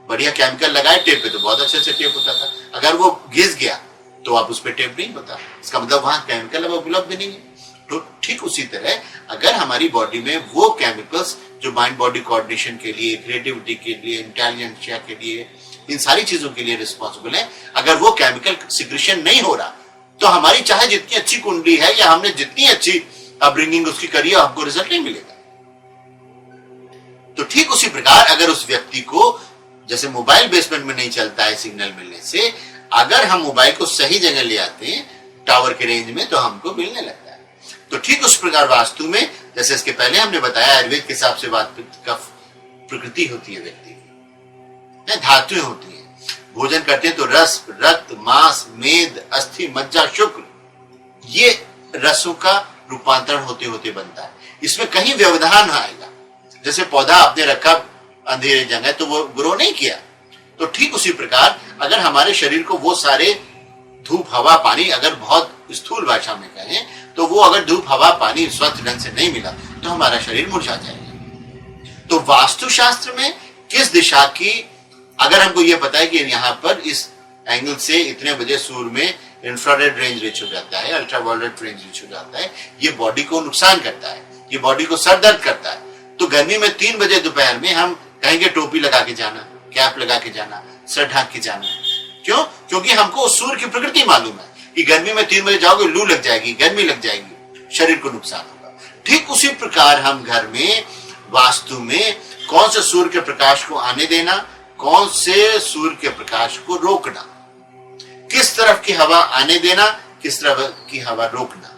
बढ़िया केमिकल लगाए टेप पे तो बहुत अच्छे से टेप होता था। अगर वो घिस गया तो आप उस पर टेप नहीं होता, इसका मतलब वहां केमिकल अब उपलब्ध नहीं है। तो ठीक उसी तरह अगर हमारी बॉडी में वो केमिकल्स जो माइंड बॉडी कोऑर्डिनेशन के लिए, क्रिएटिविटी के लिए, इंटेलिजेंसिया के लिए, इन सारी चीजों के लिए रिस्पॉन्सिबल है, अगर वो केमिकल सिक्रेशन नहीं हो रहा तो हमारी चाहे जितनी अच्छी कुंडली है या हमने जितनी अच्छी अपब्रिंगिंग उसकी करी है, हमको रिजल्ट नहीं मिलेगा। तो ठीक उसी प्रकार अगर उस व्यक्ति को, जैसे मोबाइल बेसमेंट में नहीं चलता है सिग्नल मिलने से, अगर हम मोबाइल को सही जगह ले आते हैं टावर के रेंज में, तो हमको मिलने लगता है। तो ठीक उस प्रकार वास्तु में, जैसे इसके पहले हमने बताया, आयुर्वेद के हिसाब से वास्तु का प्रकृति होती है व्यक्ति की, धातुएं होती हैं। भोजन करते हैं तो रस, रक्त, मांस, मेद, अस्थि, मज्जा, शुक्र, ये रसों का रूपांतरण होते होते बनता है। इसमें कहीं व्यवधान आएगा। जैसे पौधा आपने रखा अंधेरे जगह तो वो ग्रो नहीं किया, तो ठीक उसी प्रकार अगर हमारे शरीर को वो सारे धूप, हवा, पानी, अगर बहुत स्थूल भाषा में कहें तो वो अगर धूप, हवा, पानी स्वच्छ ढंग से नहीं मिला तो हमारा शरीर मुरझा जाएगा। तो वास्तुशास्त्र में किस दिशा की, अगर हमको ये पता है कि यहाँ पर इस एंगल से इतने बजे सूर्य में इंफ्रारेड रेंज रीच हो जाता है, अल्ट्रावायलेट रेंज रीच हो जाता है, ये बॉडी को नुकसान करता है, ये बॉडी को सर दर्द करता है, तो गर्मी में 3 बजे दोपहर में हम कहेंगे टोपी लगा के जाना, कैप लगा के जाना, सर ढक के जाना। क्यों? क्योंकि हमको सूर्य की प्रकृति मालूम है कि गर्मी में 3 बजे जाओगे लू लग जाएगी, गर्मी लग जाएगी, शरीर को नुकसान होगा। ठीक उसी प्रकार हम घर में वास्तु में कौन से सूर्य के प्रकाश को आने देना, कौन से सूर्य के प्रकाश को रोकना, किस तरफ की हवा आने देना, किस तरफ की हवा रोकना,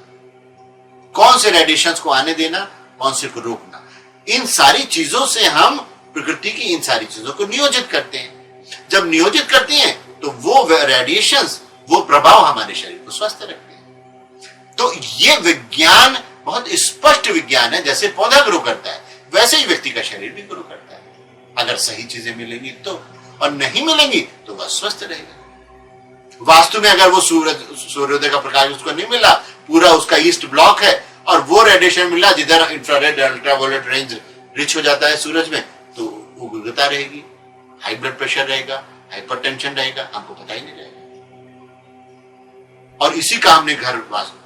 कौन से रेडिएशंस को आने देना, कौन से को रोकना। इन सारी चीजों से हम प्रकृति की इन सारी चीजों को नियोजित करते हैं। जब नियोजित करते हैं तो वो रेडिएशंस, वो प्रभाव हमारे शरीर को स्वस्थ रखते हैं। तो ये विज्ञान बहुत स्पष्ट विज्ञान है। जैसे पौधा ग्रो करता है वैसे ही व्यक्ति का शरीर भी ग्रो करता है। अगर सही चीजें मिलेंगी तो, और नहीं मिलेंगी तो वह स्वस्थ रहेगा। वास्तु में अगर वो सूर्योदय का प्रकाश उसको नहीं मिला, पूरा उसका ईस्ट ब्लॉक है और वो रेडिएशन मिला जिधर इंफ्रारेड अल्ट्रावायलेट रेंज रिच हो जाता है सूरज में, तो उग्रता रहेगी, हाई ब्लड प्रेशर रहेगा, हाइपरटेंशन रहेगा, हमको पता ही नहीं रहेगा। और इसी का हमने घर वास्तु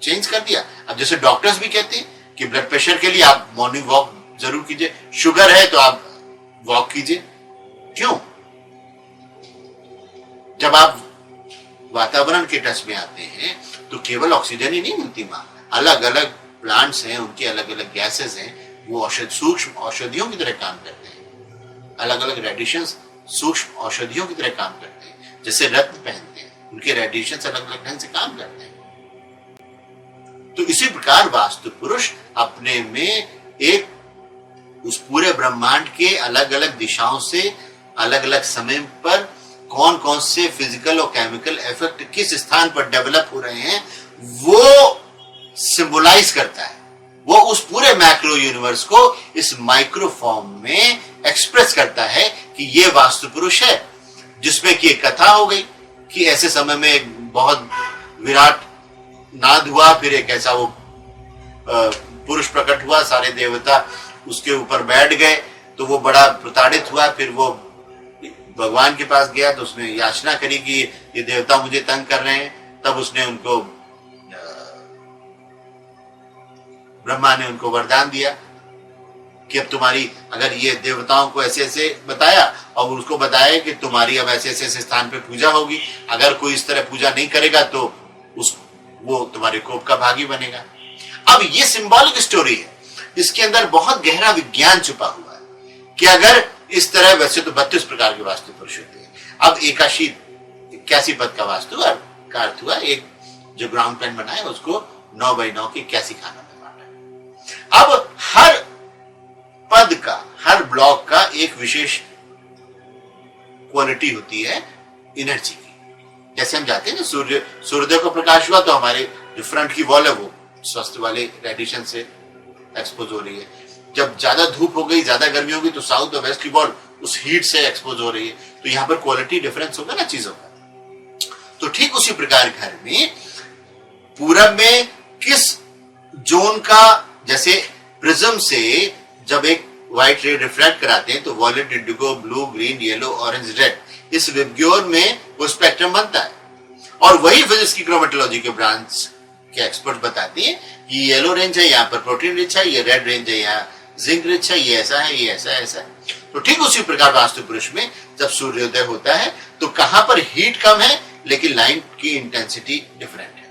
चेंज कर दिया। अब जैसे डॉक्टर्स भी कहते हैं कि ब्लड प्रेशर के लिए आप मॉर्निंग वॉक जरूर कीजिए, शुगर है तो आप वॉक कीजिए। क्यों? जब आप वातावरण के टच में आते हैं तो केवल ऑक्सीजन ही नहीं मिलती वहां, अलग अलग प्लांट्स हैं, उनके अलग अलग गैसेस हैं, वो सूक्ष्म औषधियों की तरह काम करते हैं। अलग अलग रेडिएशंस सूक्ष्म औषधियों की तरह काम करते हैं। जैसे रत्न पहनते हैं, उनके रेडिएशंस अलग अलग ढंग से काम करते हैं। तो इसी प्रकार वास्तु पुरुष अपने में एक उस पूरे ब्रह्मांड के अलग अलग दिशाओं से अलग अलग समय पर कौन कौन से फिजिकल और केमिकल इफेक्ट किस स्थान पर डेवलप हो रहे हैं वो सिंबलाइज करता है। वो उस पूरे मैक्रो यूनिवर्स को इस माइक्रो फॉर्म में एक्सप्रेस करता है कि ये वास्तु पुरुष है। जिसमें कि एक कथा हो गई कि ऐसे समय में एक बहुत विराट नाद हुआ, फिर एक ऐसा वो पुरुष प्रकट हुआ, सारे देवता उसके ऊपर बैठ गए, तो वो बड़ा प्रताड़ित हुआ। फिर वो भगवान के पास गया तो उसने याचना करी कि ये देवता मुझे तंग कर रहे हैं। तब उसने उनको, ब्रह्मा ने उनको वरदान दिया कि अब तुम्हारी, अगर ये देवताओं को ऐसे ऐसे बताया और उसको बताया कि तुम्हारी अब ऐसे ऐसे स्थान पे पूजा होगी, अगर कोई इस तरह पूजा नहीं करेगा तो वो तुम्हारे कोप का भागी बनेगा। अब ये सिंबॉलिक स्टोरी है, इसके अंदर बहुत गहरा विज्ञान छुपा हुआ है कि अगर इस तरह, वैसे तो 32 प्रकार के वास्तु पुरुष होते हैं। अब 81 पद का वास्तु का अर्थ हुआ एक जो ग्राउंड प्लान बना है उसको 9 बाई 9 के 81 खानों में बांटा। अब हर पद का, हर ब्लॉक का एक विशेष क्वालिटी होती है एनर्जी की। जैसे हम जाते हैं ना, सूर्योदय को प्रकाश हुआ तो हमारे जो फ्रंट की वॉल है वो स्वस्थ वाले रेडिएशन से एक्सपोज हो रही है। जब ज्यादा धूप हो गई, ज्यादा गर्मी होगी तो साउथ और वेस्ट की वॉल उस हीट से एक्सपोज हो रही है। तो यहां पर क्वालिटी डिफरेंस होगा ना चीजों का। तो ठीक उसी प्रकार घर में पूरब में किस जोन का, जैसे प्रिज्म से जब एक व्हाइट रे रिफ्लेक्ट कराते हैं तो violet, indigo, blue, green, yellow, orange, red, इस विबग्योर में वो स्पेक्ट्रम बनता है। और वही फिजिक्स की क्रोमेटोलॉजी के ब्रांच के एक्सपर्ट बताते हैं कि येलो रेंज है, यहाँ पर प्रोटीन रिच है, ये रेड रेंज है, यहाँ जिंक रिच है, ये ऐसा है, ये ऐसा है, ऐसा है। तो ठीक उसी प्रकार वास्तु पुरुष में जब सूर्योदय होता है तो कहां पर हीट कम है लेकिन लाइट की इंटेंसिटी डिफरेंट है।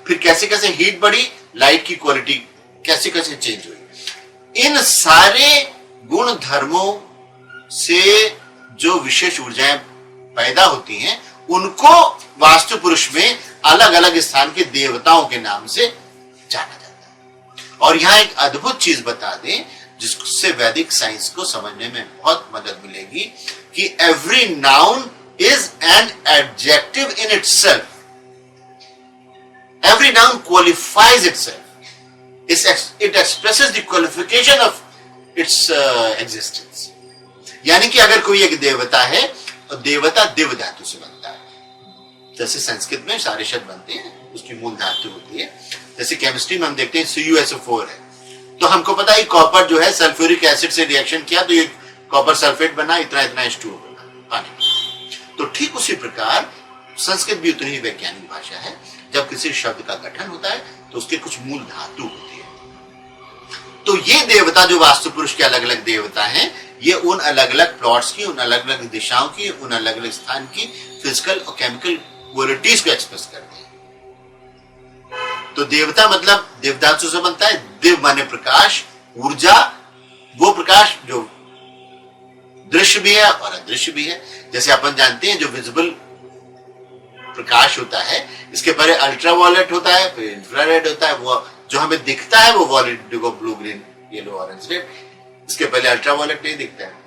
फिर कैसे कैसे हीट बढ़ी, लाइट की क्वालिटी कैसे कैसे चेंज हुई। इन सारे गुण धर्मों से जो विशेष ऊर्जाएं पैदा होती हैं उनको वास्तु पुरुष में अलग अलग स्थान के देवताओं के नाम से जाना जाता है। और यहां एक अद्भुत चीज बता दें जिससे वैदिक साइंस को समझने में बहुत मदद मिलेगी कि every noun is an adjective in itself. Every noun qualifies itself, it expresses the qualification of its existence. यानी कि अगर कोई एक देवता है तो देवता दिव्य धातु से बनता है। जैसे संस्कृत में सारे शब्द बनते हैं, उसकी मूल धातु होती है। जैसे केमिस्ट्री में हम देखते हैं CuSO4 है, तो हमको पता है कॉपर जो है सल्फ्यूरिक एसिड से रिएक्शन किया तो ये कॉपर सल्फेट बना, इतना इतना H2O बना पानी। तो ठीक उसी प्रकार संस्कृत भी उतनी ही वैज्ञानिक भाषा है। जब किसी शब्द का गठन होता है तो उसके कुछ मूल धातु होती है। तो ये देवता जो वास्तु पुरुष के अलग अलग देवता हैं, ये उन अलग अलग प्लॉट्स की, उन अलग अलग दिशाओं की, उन अलग अलग स्थान की फिजिकल और केमिकल क्वालिटीज को एक्सप्रेस करते हैं। तो देवता मतलब देवधातु से बनता है। देव माने प्रकाश, ऊर्जा, वो प्रकाश जो दृश्य भी है और अदृश्य भी है। जैसे अपन जानते हैं जो विजिबल प्रकाश होता है, इसके पहले अल्ट्रावायलेट होता है, फिर इंफ्रारेड होता है। वो जो हमें दिखता है वो वॉयलेट, देखो blue, green, yellow, orange, red, इसके पहले अल्ट्रावायलेट नहीं दिखता है।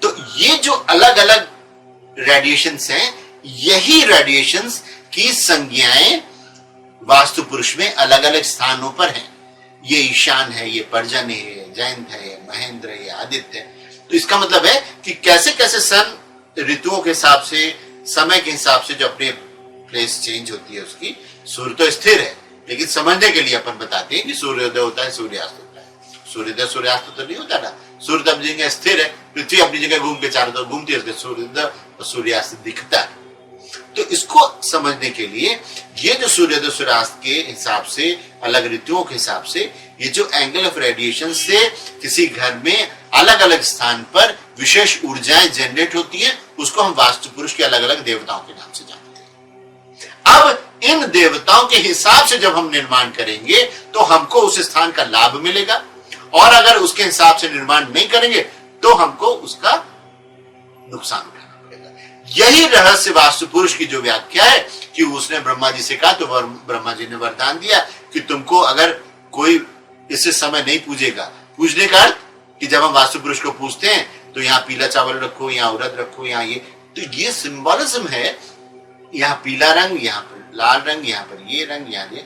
तो ये जो अलग अलग रेडिएशंस हैं, यही रेडिएशंस की संज्ञाएं वास्तु पुरुष में अलग अलग स्थानों पर हैं। ये ईशान है, ये पर्जन्य है, जयंत है, महेंद्र है, ये आदित्य है। तो इसका मतलब है कि कैसे कैसे सन ऋतुओं के हिसाब से, समय के हिसाब से जो अपने प्लेस चेंज होती है उसकी। सूर्य तो स्थिर है, लेकिन समझने के लिए अपन बताते हैं कि सूर्योदय होता है, सूर्यास्त होता है। सूर्योदय सूर्यास्त तो नहीं होता ना, सूर्य तो अपनी जगह स्थिर है, पृथ्वी अपनी जगह घूम के चारों तरफ घूमती है, सूर्योदय और सूर्यास्त दिखता है। तो इसको समझने के लिए ये जो सूर्योदय सूर्यास्त के हिसाब से, अलग ऋतुओं के हिसाब से, ये जो एंगल ऑफ रेडिएशन से किसी घर में अलग अलग स्थान पर विशेष ऊर्जाएं जनरेट होती है, उसको हम वास्तु पुरुष के अलग अलग देवताओं के नाम से जानते हैं। अब इन देवताओं के हिसाब से जब हम निर्माण करेंगे तो हमको उस स्थान का लाभ मिलेगा, और अगर उसके हिसाब से निर्माण नहीं करेंगे तो हमको उसका नुकसान उठाना पड़ेगा। यही रहस्य वास्तु पुरुष की जो व्याख्या है कि उसने ब्रह्मा जी से कहा, तो ब्रह्मा जी ने वरदान दिया कि तुमको अगर कोई इससे समय नहीं पूजेगा, पूजने का अर्थ कि जब हम वास्तु पुरुष को पूछते हैं तो यहाँ पीला चावल रखो, यहाँ उड़द रखो, यहाँ ये, तो ये सिंबॉलिज्म है। यहाँ पीला रंग, यहाँ पर लाल रंग, यहाँ पर ये रंग, यहाँ ये,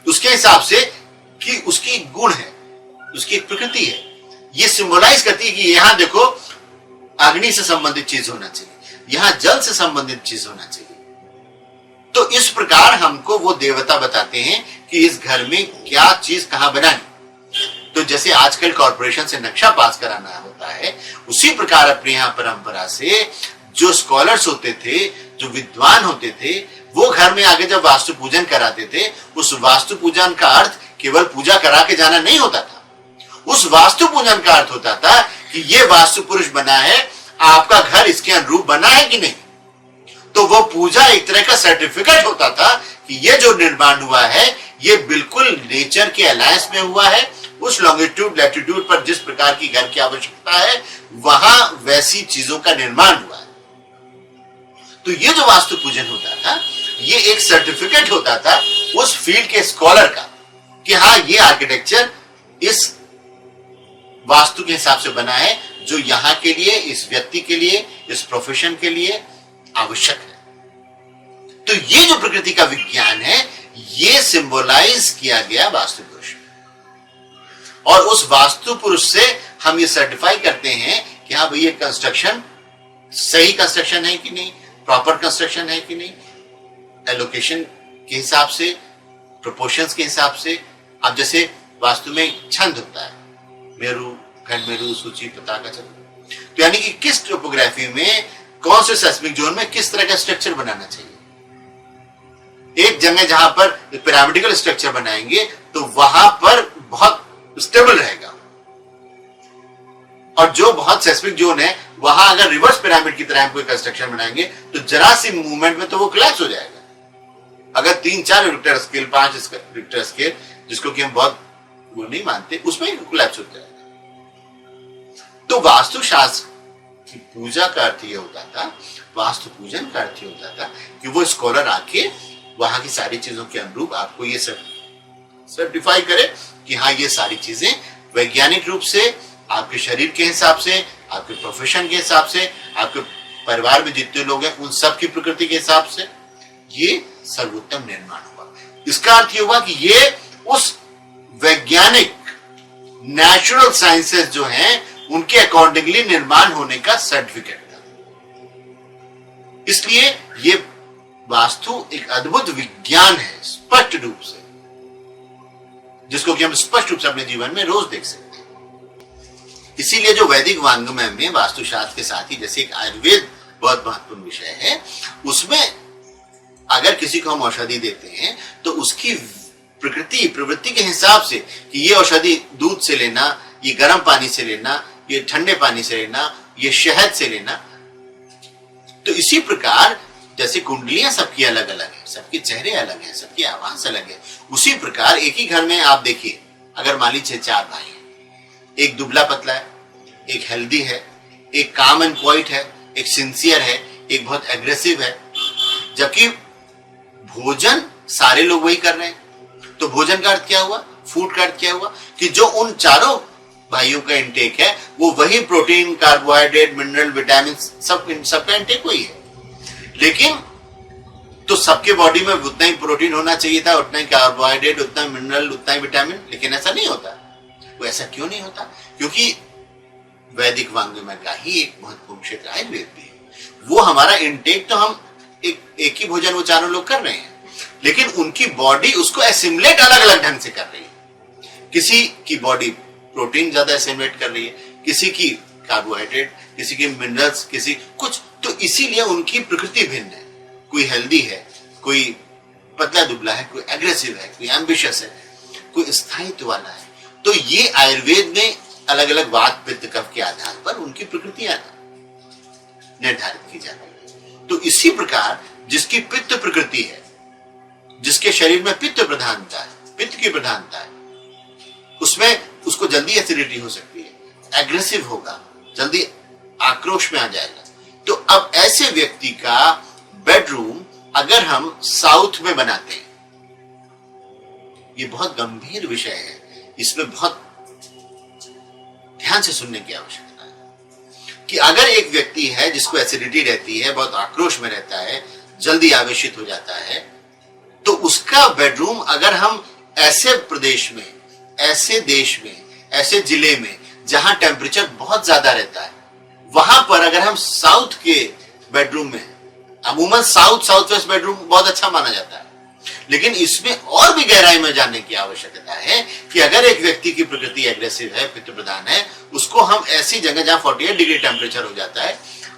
उसके हिसाब से कि उसकी गुण है, उसकी एक प्रकृति है। ये सिंबलाइज करती है कि यहां देखो अग्नि से संबंधित चीज होना चाहिए, यहां जल से संबंधित चीज होना चाहिए। तो इस प्रकार हमको वो देवता बताते हैं कि इस घर में क्या चीज कहां बनानी। तो जैसे आजकल कॉर्पोरेशन से नक्शा पास कराना होता है, उसी प्रकार अपने यहां परंपरा से जो स्कॉलर्स होते थे, जो विद्वान होते थे, वो घर में आगे जब वास्तु पूजन कराते थे, उस वास्तु पूजन का अर्थ केवल पूजा करा के जाना नहीं होता था। उस वास्तु पूजन का अर्थ होता था कि ये वास्तु पुरुष बना है, आपका घर इसके अनुरूप बना है कि नहीं। तो वो पूजा एक तरह का सर्टिफिकेट होता था कि ये जो निर्माण हुआ है ये बिल्कुल नेचर के अलायंस में हुआ है, उस लॉन्गिट्यूड लैटिट्यूड पर जिस प्रकार की घर की आवश्यकता है वहां वैसी चीजों का निर्माण हुआ है। तो ये जो वास्तु पूजन होता था ये एक सर्टिफिकेट होता था उस फील्ड के स्कॉलर का कि हाँ ये आर्किटेक्चर इस वास्तु के हिसाब से बना है जो यहां के लिए, इस व्यक्ति के लिए, इस प्रोफेशन के लिए आवश्यक है। तो ये जो प्रकृति का विज्ञान है ये सिंबलाइज किया गया वास्तु पुरुष में। और उस वास्तु पुरुष से हम ये सर्टिफाई करते हैं कि हाँ भाई ये कंस्ट्रक्शन सही कंस्ट्रक्शन है कि नहीं, प्रॉपर कंस्ट्रक्शन है कि नहीं, एलोकेशन के हिसाब से, प्रोपोर्शंस के हिसाब से। अब जैसे वास्तु में छंद होता है, मेरु, खंड मेरु, सूची, पताका, चंद्र, तो यानी कि किस टोपोग्राफी में कौन से सेस्मिक जोन में किस तरह का स्ट्रक्चर बनाना चाहिए। एक जगह जहां पर पिरामिडिकल स्ट्रक्चर बनाएंगे तो वहां पर बहुत स्टेबल रहेगा, और जो बहुत सेस्मिक जोन है वहां अगर रिवर्स पिरामिड की तरह कोई कंस्ट्रक्शन बनाएंगे तो जरा सी मूवमेंट में तो वो कोलैप्स हो जाएगा। अगर 3-4 रिक्टर स्केल, 5 रिक्टर स्केल, जिसको कि हम बहुत वो नहीं मानते, उसमें ही कोलैप्स हो जाएगा। तो वास्तुशास्त्र की पूजा का अर्थ ये होता था, वास्तु पूजन का अर्थ ये होता था कि वो स्कॉलर आके वहां की सारी चीजों के अनुरूप आपको ये सर्टिफाई करे कि हाँ ये सारी चीजें वैज्ञानिक रूप से, आपके शरीर के हिसाब से, आपके प्रोफेशन के हिसाब से, आपके परिवार में जितने लोग हैं उन सब की प्रकृति के हिसाब से ये सर्वोत्तम निर्माण हुआ। इसका अर्थ ये हुआ कि ये उस वैज्ञानिक नेचुरल साइंसेस जो हैं उनके अकॉर्डिंगली निर्माण होने का सर्टिफिकेट था। इसलिए ये वास्तु एक अद्भुत विज्ञान है, स्पष्ट रूप से, जिसको कि हम स्पष्ट रूप से अपने जीवन में रोज देख सकते हैं। इसीलिए जो वैदिक वांग्मय में वास्तुशास्त्र के साथ ही जैसे एक आयुर्वेद बहुत महत्वपूर्ण विषय है, उसमें अगर किसी को हम औषधि देते हैं तो उसकी प्रकृति प्रवृत्ति के हिसाब से कि ये औषधि दूध से लेना, ये गर्म पानी से लेना, ये ठंडे पानी से लेना, ये शहद से लेना। तो इसी प्रकार जैसे कुंडलियां सबकी अलग अलग है, सबके चेहरे अलग हैं, सबकी आवाज अलग है, उसी प्रकार एक ही घर में आप देखिए, अगर मान लीजिए 4 भाई हैं, एक दुबला पतला है, एक हेल्दी है, एक काम एंड क्वाइट है, एक सिंसियर है, एक बहुत एग्रेसिव है। जबकि भोजन सारे लोग वही कर रहे हैं। तो भोजन का अर्थ क्या हुआ, फूड का अर्थ क्या हुआ कि जो उन चारों भाइयों का इंटेक है वो वही प्रोटीन, कार्बोहाइड्रेट, मिनरल, विटामिन सबका इंटेक वही है। लेकिन तो सबके बॉडी में उतना ही प्रोटीन होना चाहिए था, उतना ही कार्बोहाइड्रेट, उतना मिनरल, उतना ही विटामिन, लेकिन ऐसा नहीं होता। वो ऐसा क्यों नहीं होता? क्योंकि वैदिक वांग्मय का ही एक महत्वपूर्ण क्षेत्र आयुर्वेद भी है। वो हमारा इंटेक तो हम एक ही भोजन वो चारों लोग कर रहे हैं, लेकिन उनकी बॉडी उसको एसिमुलेट अलग अलग ढंग से कर रही है। किसी की बॉडी प्रोटीन ज्यादा एसिमुलेट कर रही है, किसी की कार्बोहाइड्रेट, किसी की मिनरल्स, किसी कुछ। तो इसीलिए उनकी प्रकृति भिन्न है। कोई हेल्दी है, कोई पतला दुबला है, कोई एग्रेसिव है, कोई एम्बिशियस है, कोई स्थायित्व वाला है। तो ये आयुर्वेद में अलग अलग वात, पित्त, कफ के आधार पर उनकी प्रकृतियां निर्धारित की जाती है। तो इसी प्रकार जिसकी पित्त प्रकृति है, जिसके शरीर में पित्त प्रधानता है, पित्त की प्रधानता है, उसमें उसको जल्दी एसिडिटी हो सकती है, एग्रेसिव होगा, जल्दी आक्रोश में आ जाएगा। तो अब ऐसे व्यक्ति का बेडरूम अगर हम साउथ में बनाते हैं, ये बहुत गंभीर विषय है, इसमें बहुत ध्यान से सुनने की आवश्यकता है कि अगर एक व्यक्ति है जिसको एसिडिटी रहती है, बहुत आक्रोश में रहता है, जल्दी आवेशित हो जाता है, तो उसका बेडरूम अगर हम ऐसे प्रदेश में, ऐसे देश में, ऐसे जिले में जहां टेम्परेचर बहुत ज्यादा रहता है, वहां पर अगर हम साउथ के बेडरूम में, अमूमन साउथ वेस्ट बेडरूम बहुत अच्छा माना जाता है, लेकिन इसमें और भी गहराई में जानने की आवश्यकता है कि अगर एक व्यक्ति की प्रकृति एग्रेसिव है, पित्त प्रधान है, उसको हम ऐसी जगह जहां 48 डिग्री टेम्परेचर हो जाता है,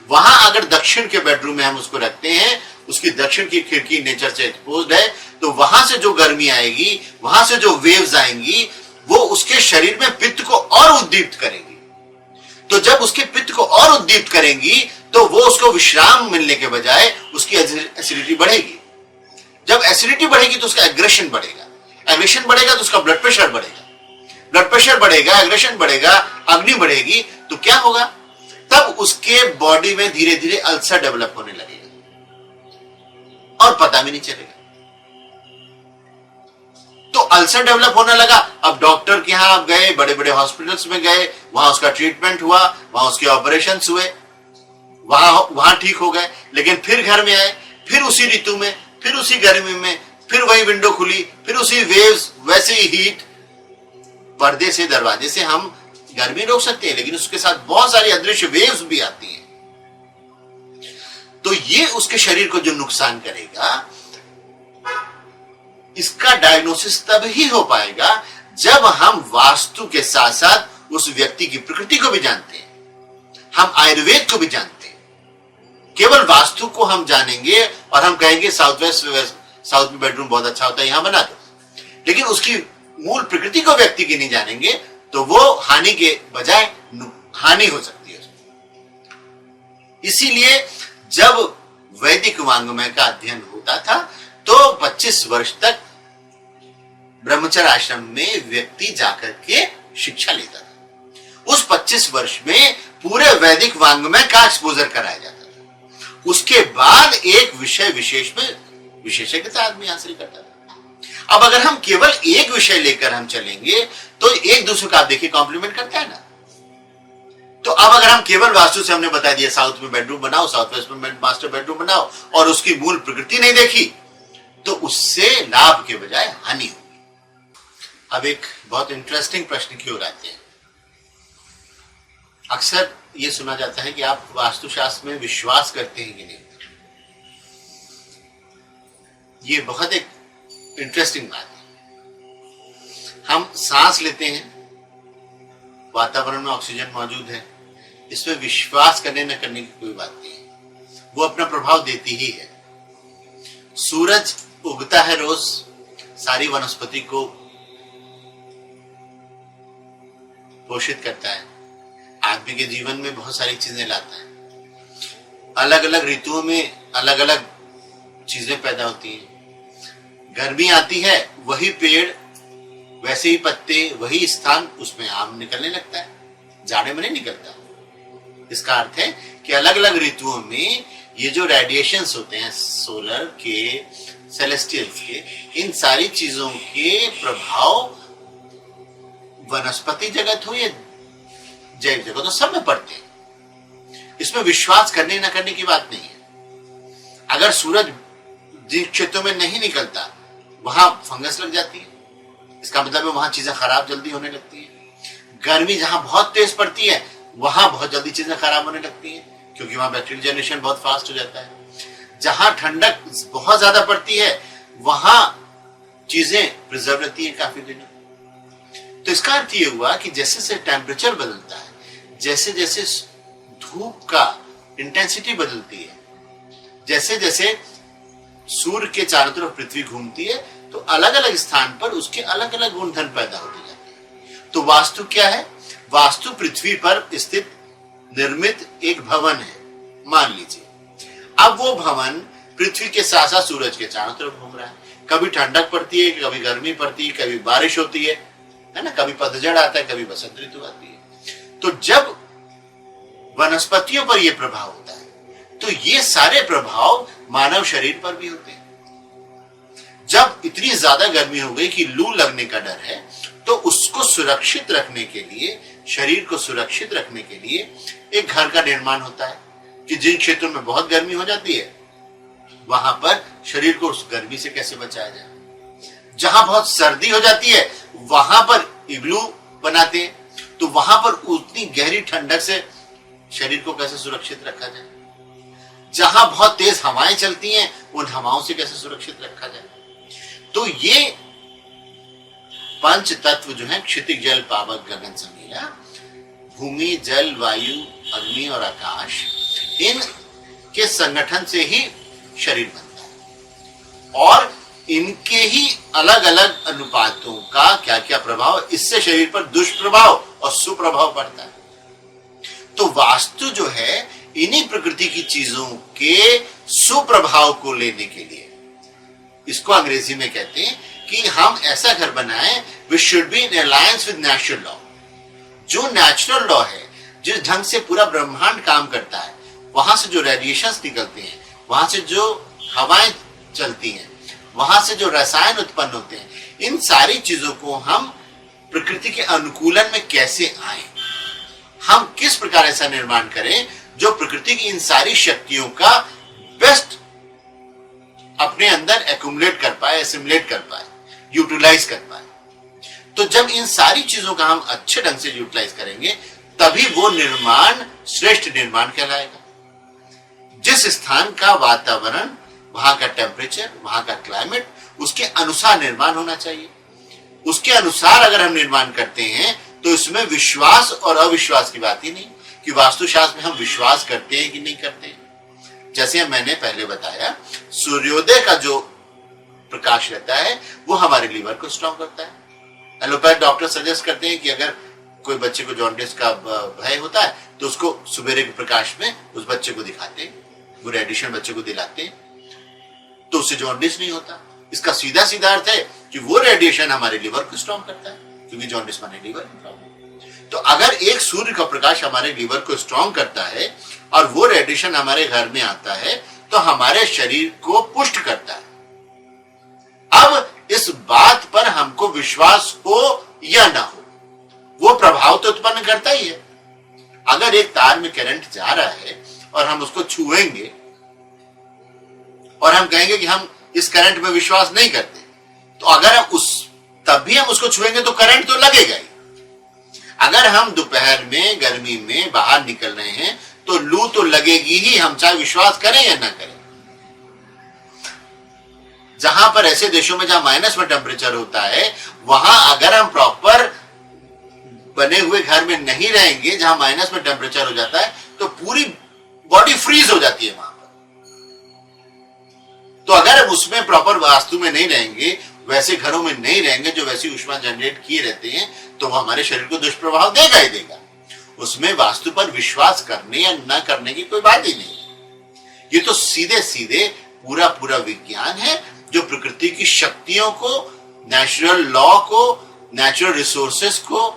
वहां अगर दक्षिण के बेडरूम में हम उसको रखते हैं, उसकी दक्षिण की खिड़की नेचर से एक्सपोज्ड है, तो वहां से जो गर्मी आएगी, वहां से जो वेव्स आएंगी, वो उसके शरीर में पित्त को और उद्दीप्त करेंगी। तो जब उसके पित्त को और उद्दीप्त करेंगी तो वो उसको विश्राम मिलने के बजाय उसकी एसिडिटी बढ़ेगी। जब एसिडिटी बढ़ेगी तो उसका एग्रेशन बढ़ेगा, एग्रेशन बढ़ेगा तो उसका ब्लड प्रेशर बढ़ेगा, ब्लड प्रेशर बढ़ेगा, एग्रेशन बढ़ेगा, अग्नि बढ़ेगी, तो क्या होगा? तब उसके बॉडी में धीरे धीरे अल्सर डेवलप होने लगेगा और पता भी नहीं चलेगा। तो अल्सर डेवलप होने लगा। अब डॉक्टर के यहां आप गए, बड़े बड़े हॉस्पिटल्स में गए, वहां उसका ट्रीटमेंट हुआ, वहां उसके ऑपरेशंस हुए, वहां ठीक हो गए, लेकिन फिर घर में आए, फिर उसी ऋतु में, फिर उसी गर्मी में, फिर वही विंडो खुली, फिर उसी वेव्स, वैसे ही हीट। पर्दे से, दरवाजे से हम गर्मी रोक सकते हैं, लेकिन उसके साथ बहुत सारी अदृश्य वेव्स भी आती हैं। तो ये उसके शरीर को जो नुकसान करेगा, इसका डायग्नोसिस तब ही हो पाएगा जब हम वास्तु के साथ साथ उस व्यक्ति की प्रकृति को भी जानते हैं, हम आयुर्वेद को भी जानते हैं। केवल वास्तु को हम जानेंगे और हम कहेंगे साउथ में बेडरूम बहुत अच्छा होता है, यहां बना दो, लेकिन उसकी मूल प्रकृति को व्यक्ति की नहीं जानेंगे तो वो हानि के बजाय हानि हो सकती है। इसीलिए जब वैदिक वांग्मय का अध्ययन होता था तो 25 वर्ष तक ब्रह्मचर्य आश्रम में व्यक्ति जाकर के शिक्षा लेता था। उस 25 वर्ष में पूरे वैदिक वांग्मय का एक्सपोजर कराया जाता था। उसके बाद एक विषय विशेष में विशेषज्ञता आदमी हासिल करता था। अब अगर हम केवल एक विषय लेकर हम चलेंगे तो एक दूसरे का आप देखिए कॉम्प्लीमेंट करता है ना। तो अब अगर हम केवल वास्तु से हमने बता दिया साउथ में बेडरूम बनाओ, साउथ वेस्ट में मास्टर बेडरूम बनाओ, और उसकी मूल प्रकृति नहीं देखी, तो उससे लाभ के बजाय हानि होगी। अब एक बहुत इंटरेस्टिंग प्रश्न की ओर आते हैं। अक्सर यह सुना जाता है कि आप वास्तुशास्त्र में विश्वास करते हैं कि नहीं। ये बहुत एक इंटरेस्टिंग बात है। हम सांस लेते हैं, वातावरण में ऑक्सीजन मौजूद है, इसमें विश्वास करने न करने की कोई बात नहीं है, वो अपना प्रभाव देती ही है। सूरज उगता है रोज, सारी वनस्पति को पोषित करता है, आदमी के जीवन में बहुत सारी चीजें लाता है। अलग अलग ऋतुओं में अलग अलग चीजें पैदा होती हैं। गर्मी आती है, वही पेड़, वैसे ही पत्ते, वही स्थान, उसमें आम निकलने लगता है, जाड़े में नहीं निकलता। इसका अर्थ है कि अलग अलग ऋतुओं में ये जो रेडिएशंस होते हैं सोलर के, सेलेस्टियल्स के, इन सारी चीजों के प्रभाव वनस्पति जगत हो या जैव जगत हो, सब में पड़ते हैं। इसमें विश्वास करने ना करने की बात नहीं है। अगर सूरज जिन क्षेत्रों में नहीं निकलता वहां फंगस लग जाती है, इसका मतलब है वहां चीजें खराब जल्दी होने लगती है। गर्मी जहां बहुत तेज पड़ती है वहां बहुत जल्दी चीजें खराब होने लगती हैं, क्योंकि वहां बैक्टीरियल जनरेशन बहुत फास्ट हो जाता है। जहां ठंडक बहुत ज्यादा पड़ती है वहां चीजें प्रिजर्व रहती है काफी दिनों। तो इसका अर्थ ये हुआ कि जैसे जैसे टेम्परेचर बदलता है, जैसे जैसे धूप का इंटेंसिटी बदलती है, जैसे जैसे सूर्य के चारों तरफ पृथ्वी घूमती है, तो अलग अलग स्थान पर उसके अलग अलग गुणधर्म पैदा होते जाते हैं। तो वास्तु क्या है? वास्तु पृथ्वी पर स्थित निर्मित एक भवन है, मान लीजिए। अब वो भवन पृथ्वी के साथ साथ सूरज के चारों तरफ घूम रहा है। कभी ठंडक पड़ती है, कभी गर्मी पड़ती है, कभी बारिश होती है ना, कभी पतझड़ आता है, कभी बसंत ऋतु आती है। तो जब वनस्पतियों पर यह प्रभाव होता है तो ये सारे प्रभाव मानव शरीर पर भी होते हैं। जब इतनी ज्यादा गर्मी हो गई कि लू लगने का डर है, तो उसको सुरक्षित रखने के लिए, शरीर को सुरक्षित रखने के लिए एक घर का निर्माण होता है कि जिन क्षेत्रों में बहुत गर्मी हो जाती है वहां पर शरीर को उस गर्मी से कैसे बचाया जाए। जहां बहुत सर्दी हो जाती है वहां पर इग्लू बनाते हैं, तो वहां पर उतनी गहरी ठंडक से शरीर को कैसे सुरक्षित रखा जाए। जहां बहुत तेज हवाएं चलती हैं उन हवाओं से कैसे सुरक्षित रखा जाए। तो ये पंच तत्व जो है, क्षितिज जल पावक गगन समीला, भूमि जल वायु अग्नि और आकाश, इन के संगठन से ही शरीर बनता है और इनके ही अलग अलग अनुपातों का क्या क्या प्रभाव, इससे शरीर पर दुष्प्रभाव और सुप्रभाव पड़ता है। तो वास्तु जो है इन्हीं प्रकृति की चीजों के सुप्रभाव को लेने के लिए, इसको अंग्रेजी में कहते हैं कि हम ऐसा घर बनाएं which should be in alliance with natural law. जो नेचुरल लॉ है, जिस ढंग से पूरा ब्रह्मांड काम करता है, वहां से जो रेडिएशंस निकलते हैं, वहां से जो हवाएं चलती हैं, वहां से जो रसायन उत्पन्न होते हैं, इन सारी चीजों को हम प्रकृति के अनुकूलन में कैसे आए, हम किस प्रकार ऐसा निर्माण करें जो प्रकृति की इन सारी शक्तियों का बेस्ट अपने अंदर एक्युमुलेट कर पाए, एसिमुलेट कर पाए, यूटिलाइज कर पाए। तो जब इन सारी चीजों का हम अच्छे ढंग से यूटिलाइज करेंगे तभी वो निर्माण श्रेष्ठ निर्माण कहलाएगा। जिस स्थान का वातावरण, वहां का टेम्परेचर, वहां का क्लाइमेट, उसके अनुसार निर्माण होना चाहिए। उसके अनुसार अगर हम निर्माण करते हैं तो इसमें विश्वास और अविश्वास की बात ही नहीं कि वास्तुशास्त्र में हम विश्वास करते हैं कि नहीं करते हैं। जैसे मैंने पहले बताया, सूर्योदय का जो प्रकाश रहता है वो हमारे लीवर को स्ट्रॉन्ग करता है। एलोपैथ डॉक्टर सजेस्ट करते हैं कि अगर कोई बच्चे को जॉन्डिस का भय होता है तो उसको सुबेरे के प्रकाश में उस बच्चे को दिखाते हैं, वो रेडिएशन बच्चे को दिलाते हैं, तो उससे जॉन्डिस नहीं होता। इसका सीधा सीधा अर्थ है कि वो रेडिएशन हमारे लीवर को स्ट्रॉन्ग करता है, क्योंकि जॉन्डिस माने लीवर की प्रॉब्लम। तो अगर एक सूर्य का प्रकाश हमारे लीवर को स्ट्रॉन्ग करता है और वो रेडिएशन हमारे घर में आता है तो हमारे शरीर को पुष्ट करता है। अब इस बात पर हमको विश्वास हो या ना हो, वो प्रभाव तो उत्पन्न करता ही है। अगर एक तार में करंट जा रहा है और हम उसको छुएंगे और हम कहेंगे कि हम इस करंट में विश्वास नहीं करते, तो अगर हम तब भी हम उसको छुएंगे तो करंट तो लगेगा ही। अगर हम दोपहर में गर्मी में बाहर निकल रहे हैं तो लू तो लगेगी ही, हम चाहे विश्वास करें या ना करें। जहां पर ऐसे देशों में जहां माइनस में टेम्परेचर होता है, वहां अगर हम प्रॉपर बने हुए घर में नहीं रहेंगे, जहां माइनस में टेम्परेचर हो जाता है, तो पूरी बॉडी फ्रीज हो जाती है वहां पर। तो अगर हम उसमें प्रॉपर वास्तु में नहीं रहेंगे, वैसे घरों में नहीं रहेंगे जो वैसी ऊष्मा जनरेट किए रहते हैं, तो वो हमारे शरीर को दुष्प्रभाव देगा ही देगा। उसमें वास्तु पर विश्वास करने या न करने की कोई बात ही नहीं। ये तो सीधे सीधे पूरा पूरा विज्ञान है जो प्रकृति की शक्तियों को, नेचुरल लॉ को, नेचुरल रिसोर्सेस को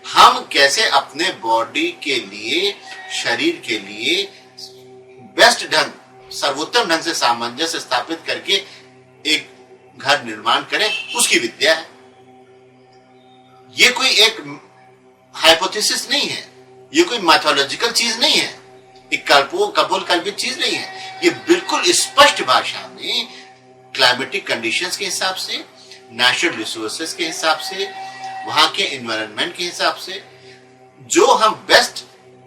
हम कैसे अपने बॉडी के लिए, शरीर के लिए बेस्ट ढंग, सर्वोत्तम ढंग से सामंजस्य स्थापित करके एक घर निर्माण करें, उसकी विद्या है। ये कोई एक हाइपोथेसिस नहीं है, ये कोई मैथोलॉजिकल चीज नहीं है, एक कपोल कल्पित चीज नहीं है। ये बिल्कुल स्पष्ट भाषा में क्लाइमेटिक कंडीशंस के हिसाब से, नेचुरल रिसोर्सेस के हिसाब से, वहां के एनवायरनमेंट के हिसाब से जो हम बेस्ट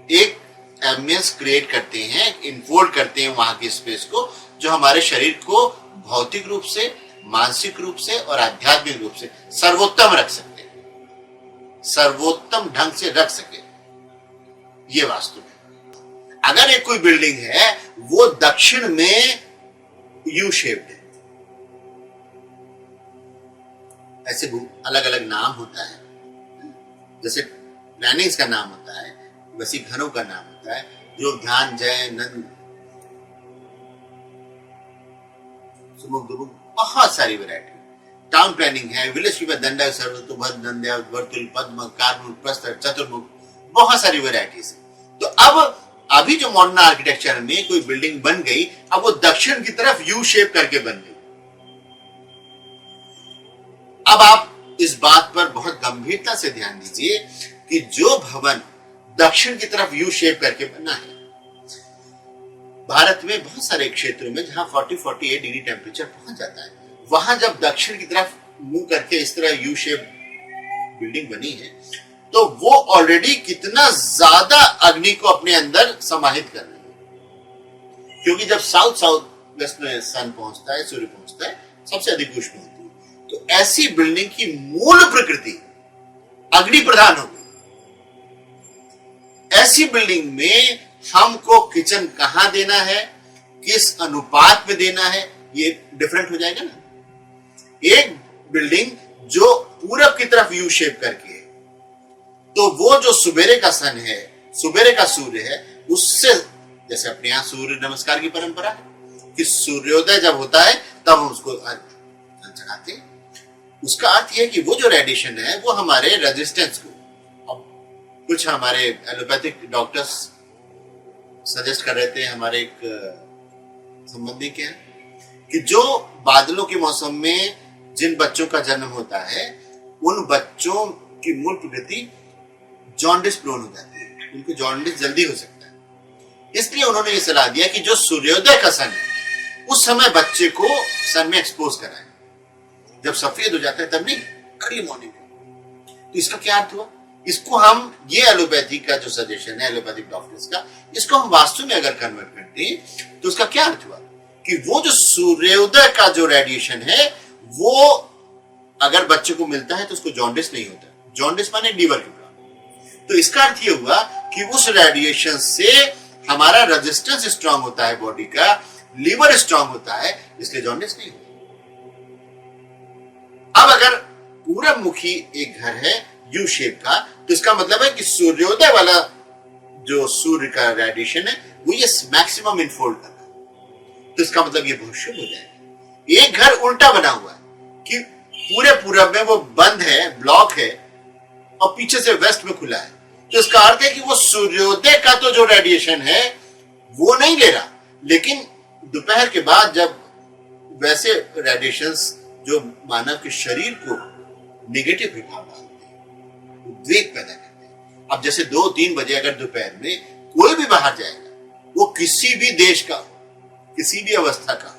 एक एम्बियंस क्रिएट करते हैं, इनफोल्ड करते हैं वहां की स्पेस को, जो हमारे शरीर को भौतिक रूप से, मानसिक रूप से और आध्यात्मिक रूप से सर्वोत्तम रख सकते हैं, सर्वोत्तम ढंग से रख सके। ये वास्तु है। अगर एक कोई बिल्डिंग है वो दक्षिण में यू शेप्ड है, ऐसे अलग अलग नाम होता है, जैसे प्लानिंग्स का नाम होता है, वैसे घरों का नाम होता है, ध्रुव, ध्यान, जय, नंद, सुमुख, दुमुख, बहुत सारी वैरायटी। टाउन प्लानिंग है, विलेज की दंडा, सर्वतोभद्र, नंद्या, वर्तुल, पद्म, कारमुख, प्रस्तर, चतुर्मुख, बहुत सारी वैरायटीज है। तो अब अभी जो मॉडर्न आर्किटेक्चर में कोई बिल्डिंग बन गई, अब वो दक्षिण की तरफ यू शेप करके बन गई। अब आप इस बात पर बहुत गंभीरता से ध्यान दीजिए कि जो भवन दक्षिण की तरफ यू शेप करके बना है, भारत में बहुत सारे क्षेत्रों में जहां 40-48 डिग्री टेम्परेचर पहुंच जाता है, वहां जब दक्षिण की तरफ मुंह करके इस तरह यू शेप बिल्डिंग बनी है, तो वो ऑलरेडी कितना ज्यादा अग्नि को अपने अंदर समाहित कर रही है। क्योंकि जब साउथ वेस्ट में सन पहुंचता है, सूर्य पहुंचता है, सबसे अधिक उष्ण होती है। तो ऐसी बिल्डिंग की मूल प्रकृति अग्नि प्रधान होगी। ऐसी बिल्डिंग में हमको किचन कहां देना है, किस अनुपात में देना है, ये डिफरेंट हो जाएगा ना। एक बिल्डिंग जो पूरब की तरफ यू शेप करके है, तो वो जो सुबेरे का सन है, सुबेरे का सूर्य है, उससे, जैसे अपने यहां सूर्य नमस्कार की परंपरा है कि सूर्योदय जब होता है तब हम उसको चढ़ाते हैं। उसका अर्थ यह कि वो जो रेडिएशन है वो हमारे रेजिस्टेंस को, अब कुछ हमारे एलोपैथिक डॉक्टर्स सजेस्ट कर रहे थे, हमारे एक संबंधी के हैं, कि जो बादलों के मौसम में जिन बच्चों का जन्म होता है, उन बच्चों की मूल प्रकृति जॉन्डिस प्रोन हो जाती है, उनको जॉन्डिस जल्दी हो सकता है। इसलिए उन्होंने ये सलाह दिया कि जो सूर्योदय का सन है उस समय बच्चे को सन में एक्सपोज कराएं। जब सफेद हो जाता है तब नहीं, अर्ली मॉर्निंग। तो इसका क्या अर्थ हुआ? इसको हम, ये एलोपैथी का जो सजेशन है एलोपैथिक डॉक्टर्स का, इसको हम वास्तु में अगर कन्वर्ट करते हैं तो उसका क्या अर्थ हुआ कि वो जो सूर्योदय का जो रेडिएशन है वो अगर बच्चे को मिलता है तो उसको जॉन्डिस नहीं होता। जॉन्डिस माने लीवर की प्रॉब्लम। तो इसका अर्थ ये हुआ कि उस रेडिएशन से हमारा रेजिस्टेंस स्ट्रांग होता है, बॉडी का लीवर स्ट्रांग होता है, इसलिए जॉन्डिस नहीं होता। अब अगर पूरब मुखी एक घर है यू शेप का, तो इसका मतलब है कि सूर्योदय वाला जो सूर्य का रेडिएशन है वो ये मैक्सिमम इनफोल्ड कर रहा है। तो इसका मतलब ये बहुत शुभ हो जाएगा। एक घर उल्टा बना हुआ है कि पूरे पूरब में वो बंद है, ब्लॉक है, और पीछे से वेस्ट में खुला है, तो इसका अर्थ है कि वो सूर्योदय का तो जो रेडिएशन है वो नहीं ले रहा, लेकिन दोपहर के बाद जब वैसे रेडिएशंस जो मानव के शरीर को नेगेटिव प्रभाव डालते हैं, उद्वेग पैदा करते हैं। अब जैसे 2-3 बजे अगर दोपहर में कोई भी बाहर जाएगा, वो किसी भी देश का, किसी भी अवस्था का,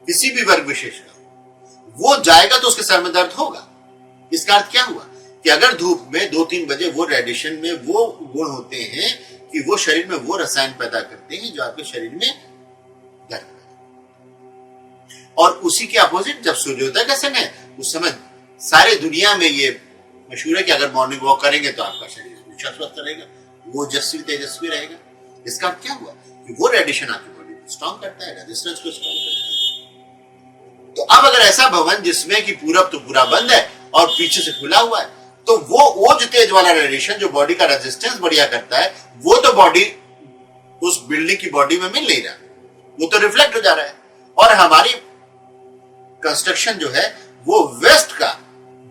किसी भी वर्ग विशेष का, वो जाएगा तो उसके सर में दर्द होगा। इसका अर्थ क्या हुआ कि अगर धूप में 2-3 बजे वो रेडिएशन में वो गुण होते हैं कि वो शरीर में वो रसायन पैदा करते हैं जो आपके शरीर में दर्द पैदा। और उसी के अपोजिट जब सूर्योदय का समय है, उस समय सारे दुनिया में ये मशहूर है कि अगर मॉर्निंग वॉक करेंगे तो आपका शरीर हमेशा स्वस्थ रहेगा, वो जस्वी तेजस्वी रहेगा। इसका क्या हुआ कि वो रेडिएशन आपकी बॉडी को स्ट्रांग करता है, रेजिस्टेंस को स्ट्रांग करता है। तो अब अगर ऐसा भवन जिसमें कि पूरब तो पूरा बंद है और पीछे से खुला हुआ है, तो वो ओज तेज वाला रेडिएशन जो बॉडी का रेजिस्टेंस बढ़िया करता है, वो तो बॉडी उस बिल्डिंग की बॉडी में मिल नहीं रहा, वो तो रिफ्लेक्ट हो जा रहा है। और हमारी कंस्ट्रक्शन जो है वो वेस्ट का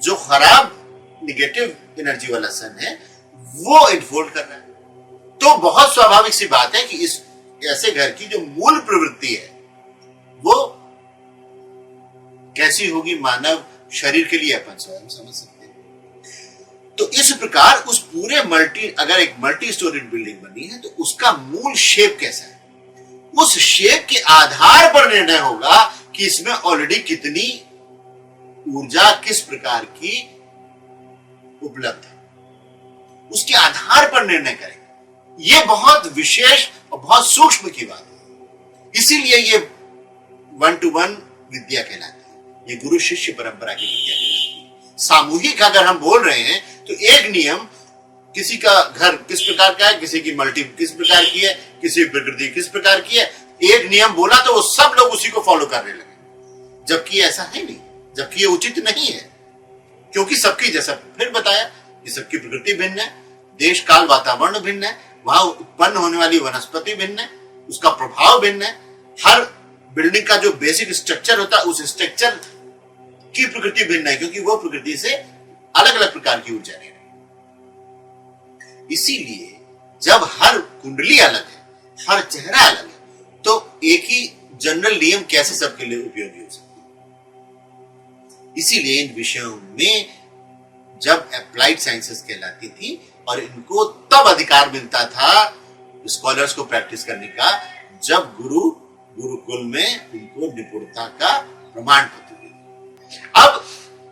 जो खराब निगेटिव एनर्जी वाला सन है वो इनफोल्ड कर रहा है। तो बहुत स्वाभाविक सी बात है कि इस ऐसे घर की जो मूल प्रवृत्ति है वो कैसी होगी, मानव शरीर के लिए अपन स्वयं समझ सकते हैं। तो इस प्रकार उस पूरे अगर एक मल्टी स्टोरीड बिल्डिंग बनी है तो उसका मूल शेप कैसा है, उस शेप के आधार पर निर्णय होगा कि इसमें ऑलरेडी कितनी ऊर्जा किस प्रकार की उपलब्ध है, उसके आधार पर निर्णय करेंगे। यह बहुत विशेष और बहुत सूक्ष्म की बात है, इसीलिए ये 1-to-1 विद्या कहलाती है, ये गुरु शिष्य परंपरा की विद्या कहलाती है। सामूहिक अगर हम बोल रहे हैं तो एक नियम, किसी का घर किस प्रकार का है, किसी की मल्टी किस प्रकार की है, किसी की प्रकृति किस प्रकार की है, एक नियम बोला तो वो सब लोग उसी को फॉलो करने लगे, जबकि ऐसा है नहीं, जबकि ये उचित नहीं है। क्योंकि सबकी, जैसा फिर बताया कि सबकी प्रकृति भिन्न है, देश काल वातावरण भिन्न है, वहां उत्पन्न होने वाली वनस्पति भिन्न है, उसका प्रभाव भिन्न है, हर बिल्डिंग का जो बेसिक स्ट्रक्चर होता है उस स्ट्रक्चर की प्रकृति भिन्न है, क्योंकि वो प्रकृति से अलग अलग प्रकार की ऊर्जा ले रही है। इसीलिए जब हर कुंडली अलग है, हर चेहरा अलग है, तो एक ही जनरल नियम कैसे सबके लिए उपयोगी हो सकता है। इसीलिए इन विषयों में जब अप्लाइड साइंसेस कहलाती थी और इनको तब अधिकार मिलता था स्कॉलर्स को प्रैक्टिस करने का, जब गुरुकुल में उनको निपुणता का प्रमाण पत्र मिला। अब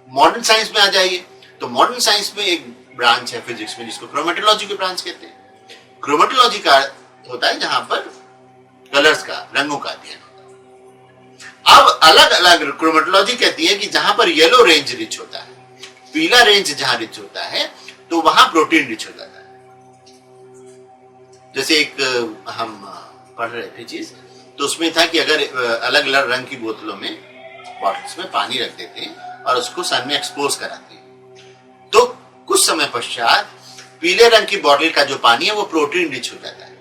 मॉडर्न साइंस में आ जाइए, तो मॉडर्न साइंस में एक ब्रांच है फिजिक्स में जिसको क्रोमेटोलॉजी की ब्रांच कहते हैं। क्रोमेटोलॉजी का होता है जहां पर कलर्स का, रंगों का अध्ययन होता है। अब अलग अलग क्रोमेटोलॉजी कहती है कि जहां पर येलो रेंज रिच होता है, पीला रेंज जहां रिच होता है, तो वहां प्रोटीन रिच हो जाता है। जैसे एक हम पढ़ रहे थे चीज, तो उसमें था कि अगर अलग अलग रंग की बोतलों में, बॉटल्स में पानी रख देते हैं और उसको सन में एक्सपोज कराते हैं, तो कुछ समय पश्चात पीले रंग की बॉटल का जो पानी है वो प्रोटीन रिच हो जाता है।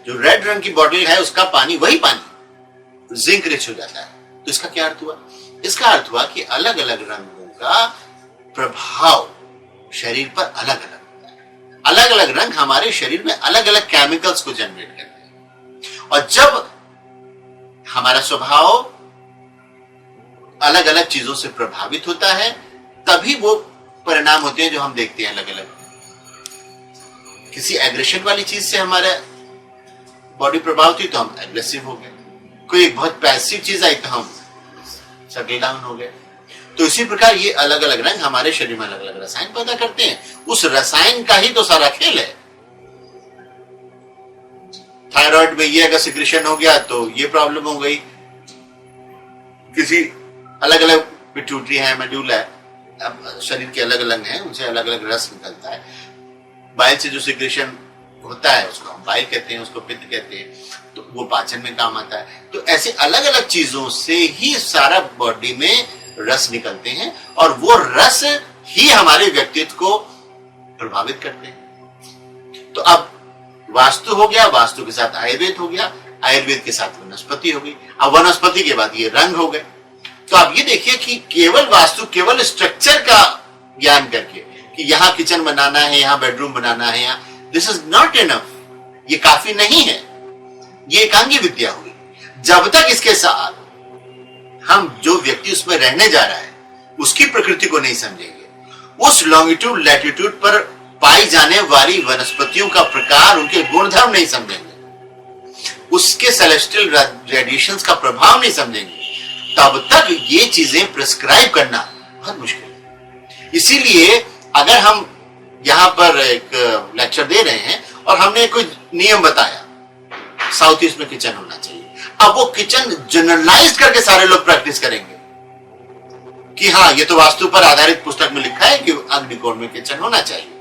जो रेड रंग की बॉटल है उसका पानी, वही पानी जिंक रिच हो जाता है। तो इसका क्या अर्थ हुआ? इसका अर्थ हुआ कि अलग अलग रंगों का प्रभाव शरीर पर अलग अलग होता है। अलग अलग रंग हमारे शरीर में अलग अलग केमिकल्स को जनरेट करते हैं, और जब हमारा स्वभाव अलग अलग चीजों से प्रभावित होता है तभी वो परिणाम होते हैं जो हम देखते हैं अलग अलग। किसी एग्रेशन वाली चीज से हमारा बॉडी प्रभावित हुई तो हम एग्रेसिव हो गए, कोई एक बहुत पैसिव चीज आई तो हम सेटल डाउन हो गए। तो इसी प्रकार ये अलग अलग रंग हमारे शरीर में अलग अलग रसायन पैदा करते हैं। उस रसायन का ही तो सारा खेल है। थायराइड में ये अगर सिक्रेशन हो गया तो ये प्रॉब्लम हो गई, किसी अलग अलग पिट्यूटरी है, मेड्यूला है, अब शरीर के अलग अलग हैं, उनसे अलग अलग रस निकलता है। बाइल से जो सिक्रेशन होता है उसको हम बाइल कहते हैं, उसको पित्त कहते हैं, तो वो पाचन में काम आता है। तो ऐसे अलग अलग चीजों से ही सारा बॉडी में रस निकलते हैं और वो रस ही हमारे व्यक्तित्व को प्रभावित करते हैं। तो अब वास्तु हो गया, वास्तु के साथ आयुर्वेद हो गया, आयुर्वेद के साथ वनस्पति हो गई, अब वनस्पति के बाद ये रंग हो गए। तो आप ये देखिए कि केवल वास्तु, केवल स्ट्रक्चर का ज्ञान करके कि यहां किचन बनाना है, यहां बेडरूम बनाना है, यहां, दिस इज नॉट इनफ, ये काफी नहीं है। ये एकांगी विद्या हुई। जब तक इसके साथ हम जो व्यक्ति उसमें रहने जा रहा है उसकी प्रकृति को नहीं समझेंगे, उस लॉन्गिट्यूड लैटिट्यूड पर पाई जाने वाली वनस्पतियों का प्रकार, उनके गुणधर्म नहीं समझेंगे, उसके सेलेस्टियल रेडिएशंस का प्रभाव नहीं समझेंगे, तब तक ये चीजें प्रिस्क्राइब करना बहुत मुश्किल है। इसीलिए अगर हम यहां पर एक लेक्चर दे रहे हैं और हमने कोई नियम बताया, साउथ ईस्ट में किचन होना चाहिए, अब वो किचन जनरलाइज करके सारे लोग प्रैक्टिस करेंगे कि हाँ ये तो वास्तु पर आधारित पुस्तक में लिखा है कि अग्निकोण में किचन होना चाहिए,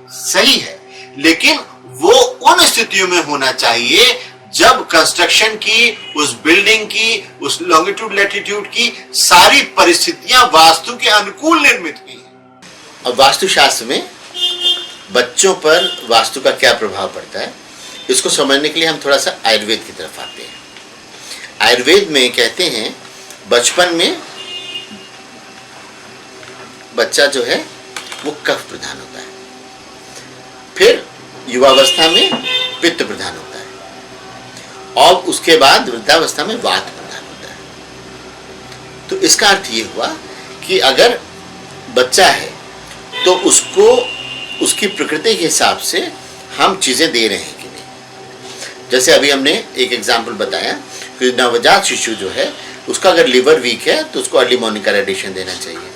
सही है, लेकिन वो उन स्थितियों में होना चाहिए जब कंस्ट्रक्शन की, उस बिल्डिंग की, उस लॉन्गिट्यूड लैटिट्यूड की सारी परिस्थितियां वास्तु के अनुकूल निर्मित हुई हैं। अब वास्तुशास्त्र में बच्चों पर वास्तु का क्या प्रभाव पड़ता है, इसको समझने के लिए हम थोड़ा सा आयुर्वेद की तरफ आते हैं। आयुर्वेद में कहते हैं बच्चा जो है वो कफ प्रधान होता है, फिर युवावस्था में पित्त प्रधान होता है, और उसके बाद वृद्धावस्था में वात प्रधान होता है। तो इसका अर्थ ये हुआ कि अगर बच्चा है तो उसको उसकी प्रकृति के हिसाब से हम चीजें दे रहे हैं कि नहीं। जैसे अभी हमने एक एग्जाम्पल बताया कि नवजात शिशु जो है उसका अगर लिवर वीक है तो उसको अर्ली मॉर्निंग का रेडिएशन देना चाहिए,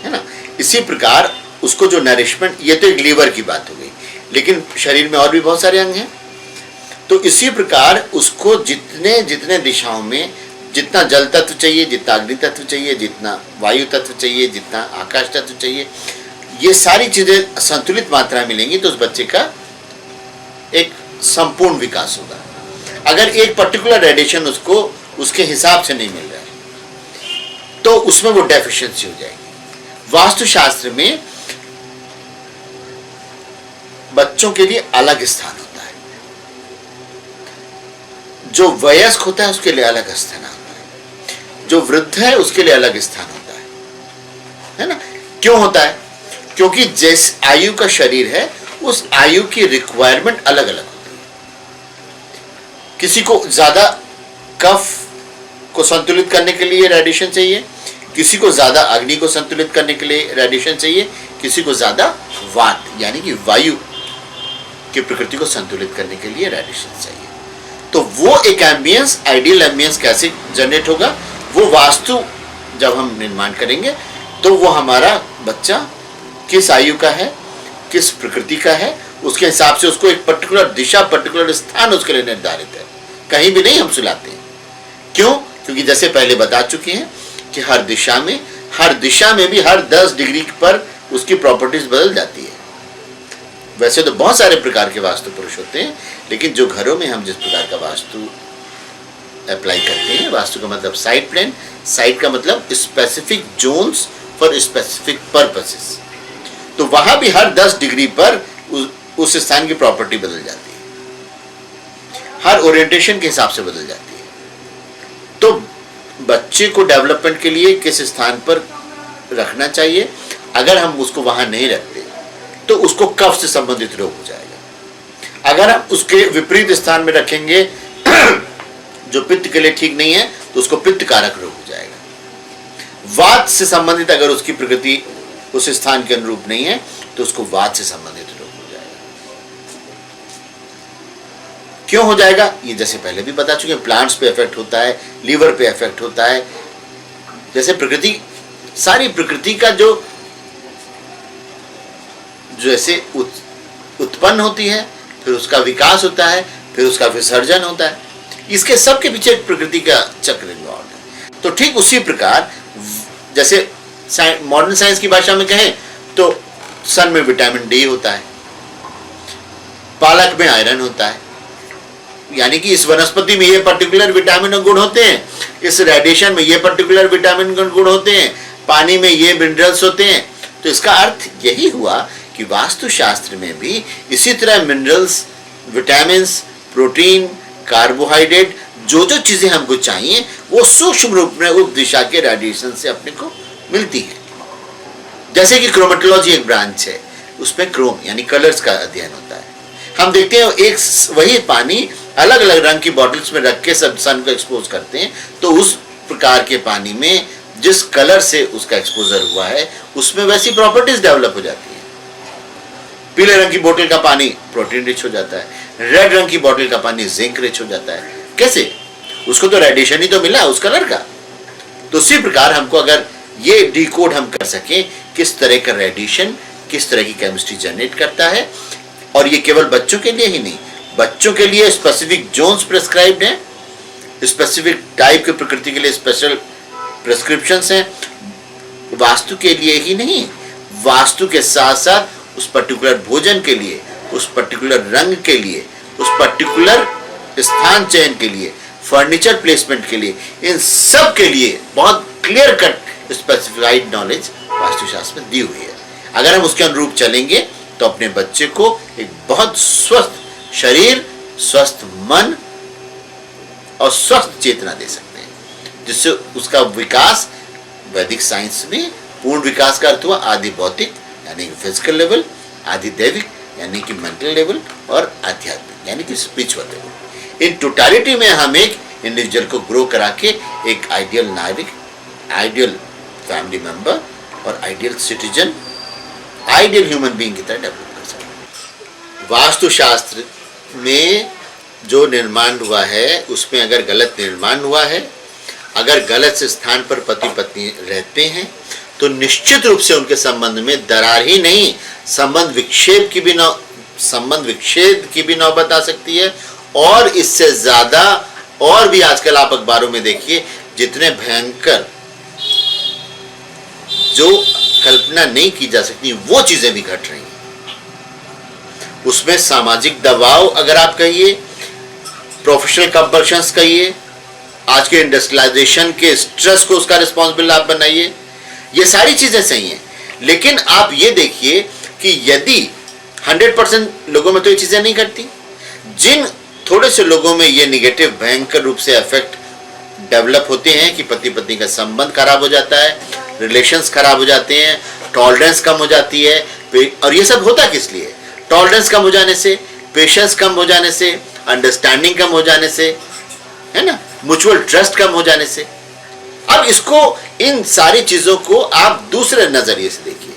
है ना। इसी प्रकार उसको जो नरिशमेंट, ये तो एक लीवर की बात हो गई, लेकिन शरीर में और भी बहुत सारे अंग हैं। तो इसी प्रकार उसको जितने जितने दिशाओं में जितना जल तत्व चाहिए, जितना अग्नि तत्व चाहिए, जितना वायु तत्व चाहिए, जितना आकाश तत्व चाहिए, ये सारी चीजें संतुलित मात्रा में मिलेंगी तो उस बच्चे का एक संपूर्ण विकास होगा। अगर एक पर्टिकुलर रेडिएशन उसको उसके हिसाब से नहीं मिल रहा है तो उसमें वो डेफिशिएंसी हो जाएगी। वास्तुशास्त्र में बच्चों के लिए अलग स्थान होता है, जो वयस्क होता है उसके लिए अलग स्थान होता है, जो वृद्ध है उसके लिए अलग स्थान होता है ना। क्यों होता है? क्योंकि जिस आयु का शरीर है उस आयु की रिक्वायरमेंट अलग अलग होती है। किसी को ज्यादा कफ को संतुलित करने के लिए रेडिएशन चाहिए, किसी को ज्यादा अग्नि को संतुलित करने के लिए रेडिएशन चाहिए, किसी को ज्यादा वात यानी कि वायु की प्रकृति को संतुलित करने के लिए रेडिएशन चाहिए। तो वो एक एम्बियंस, आइडियल एम्बियंस कैसे जनरेट होगा, वो वास्तु जब हम निर्माण करेंगे तो वो हमारा बच्चा किस आयु का है, किस प्रकृति का है, उसके हिसाब से उसको एक पर्टिकुलर दिशा, पर्टिकुलर स्थान उसके लिए निर्धारित है। कहीं भी नहीं हम सुलाते हैं। क्यों? क्योंकि जैसे पहले बता चुके हैं कि हर दिशा में भी हर 10 डिग्री पर उसकी प्रॉपर्टीज बदल जाती है। वैसे तो बहुत सारे प्रकार के वास्तु पुरुष होते हैं, लेकिन जो घरों में हम जिस प्रकार का वास्तु अप्लाई करते हैं, वास्तु का मतलब साइड प्लान, साइड का मतलब specific Jones for specific purposes, तो वहां भी हर 10 डिग्री पर उस स्थान की प्रॉपर्टी बदल जाती है, हर ओरिएंटेशन के हिसाब से बदल जाती है। तो बच्चे को डेवलपमेंट के लिए किस स्थान पर रखना चाहिए, अगर हम उसको वहां नहीं रखते तो उसको कफ से संबंधित रोग हो जाएगा। अगर हम उसके विपरीत स्थान में रखेंगे जो पित्त के लिए ठीक नहीं है तो उसको पित्त कारक रोग हो जाएगा। वात से संबंधित अगर उसकी प्रकृति उस स्थान के अनुरूप नहीं है तो उसको वात से संबंधित रोग हो जाएगा। क्यों हो जाएगा? ये जैसे पहले भी बता चुके हैं, प्लांट्स पे इफेक्ट होता है, लीवर पे इफेक्ट होता है। जैसे प्रकृति, सारी प्रकृति का जो जैसे उत्पन्न होती है, फिर उसका विकास होता है, फिर उसका विसर्जन होता है, इसके सब के पीछे एक प्रकृति का चक्र इन्वॉल्व है। तो ठीक उसी प्रकार जैसे मॉडर्न साइंस की भाषा में कहें तो सन में विटामिन डी होता है, पालक में आयरन होता है, यानी कि इस वनस्पति में ये पर्टिकुलर विटामिन गुण होते हैं, इस रेडिएशन में ये पर्टिकुलर विटामिन गुण होते हैं, पानी में ये मिनरल्स होते हैं। तो इसका अर्थ यही हुआ कि वास्तुशास्त्र में भी इसी तरह मिनरल्स, विटामिन्स, प्रोटीन, कार्बोहाइड्रेट, जो जो चीजें हमको चाहिए वो सूक्ष्म रूप में उस दिशा के रेडिएशन से अपने को मिलती है। जैसे कि क्रोमेटोलॉजी एक ब्रांच है, उसमें क्रोम यानी कलर्स का अध्ययन होता है। हम देखते हैं एक वही पानी अलग अलग रंग की बॉटल्स में रख के सब सन को एक्सपोज करते हैं, तो उस प्रकार के पानी में जिस कलर से उसका एक्सपोजर हुआ है उसमें वैसी प्रॉपर्टीज डेवलप हो जाती है। पीले रंग की बोतल का पानी प्रोटीन रिच हो जाता है, रेड रंग की बोतल का पानी जिंक रिच हो जाता है। कैसे? उसको तो रेडिएशन ही तो मिला उस कलर का। तो उसी प्रकार हमको अगर ये डिकोड हम कर सकें किस तरह का रेडिएशन किस तरह की केमिस्ट्री जनरेट करता है, और ये केवल बच्चों के लिए ही नहीं, बच्चों के लिए स्पेसिफिक जोन्स प्रेस्क्राइब्ड हैं, स्पेसिफिक टाइप के प्रकृति के लिए स्पेशल प्रेस्क्रिप्शंस हैं। वास्तु के लिए ही नहीं, वास्तु के साथ साथ उस पर्टिकुलर भोजन के लिए, उस पर्टिकुलर रंग के लिए, उस पर्टिकुलर स्थान चयन के लिए, फर्नीचर प्लेसमेंट के लिए, इन सब के लिए बहुत क्लियर कट स्पेसिफाइड नॉलेज वास्तुशास्त्र में दी हुई है। अगर हम उसके अनुरूप चलेंगे तो अपने बच्चे को एक बहुत स्वस्थ शरीर, स्वस्थ मन और स्वस्थ चेतना दे सकते हैं, जिससे उसका विकास वैदिक साइंस में पूर्ण विकास का अर्थ हुआ आदि भौतिक यानी कि फिजिकल लेवल, आदि दैविक यानी कि मेंटल लेवल, और आध्यात्मिक यानी कि स्पिरिचुअल लेवल। इन टोटालिटी में हम एक इंडिविजुअल को ग्रो करा के एक आइडियल नागरिक, आइडियल फैमिली मेंबर और ideal citizen, ideal human being की तरह डेवलप कर सकते हैं। वास्तुशास्त्र में जो निर्माण हुआ है उसमें अगर गलत निर्माण हुआ है, अगर गलत स्थान पर पति पत्नी रहते हैं, तो निश्चित रूप से उनके संबंध में दरार ही नहीं, संबंध विक्षेप की भी नौबत आ सकती है। और इससे ज्यादा और भी आजकल आप अखबारों में देखिए जितने भयंकर, जो कल्पना नहीं की जा सकती वो चीजें भी घट रही हैं। उसमें सामाजिक दबाव अगर आप कहिए, प्रोफेशनल कंपल्शंस कहिए, आज के इंडस्ट्रियलाइजेशन के स्ट्रेस को उसका रिस्पॉन्सिबल आप बनाइए, ये सारी चीजें सही हैं। लेकिन आप ये देखिए कि यदि 100% लोगों में तो ये चीजें नहीं घटती, जिन थोड़े से लोगों में ये निगेटिव भयंकर रूप से इफेक्ट डेवलप होते हैं कि पति पत्नी का संबंध खराब हो जाता है, रिलेशंस खराब हो जाते हैं, टॉलरेंस कम हो जाती है। और ये सब होता किस लिए? टॉलरेंस कम हो जाने से, पेशेंस कम हो जाने से, अंडरस्टैंडिंग कम हो जाने से, है ना, म्यूचुअल ट्रस्ट कम हो जाने से। अब इसको, इन सारी चीजों को आप दूसरे नजरिए से देखिए।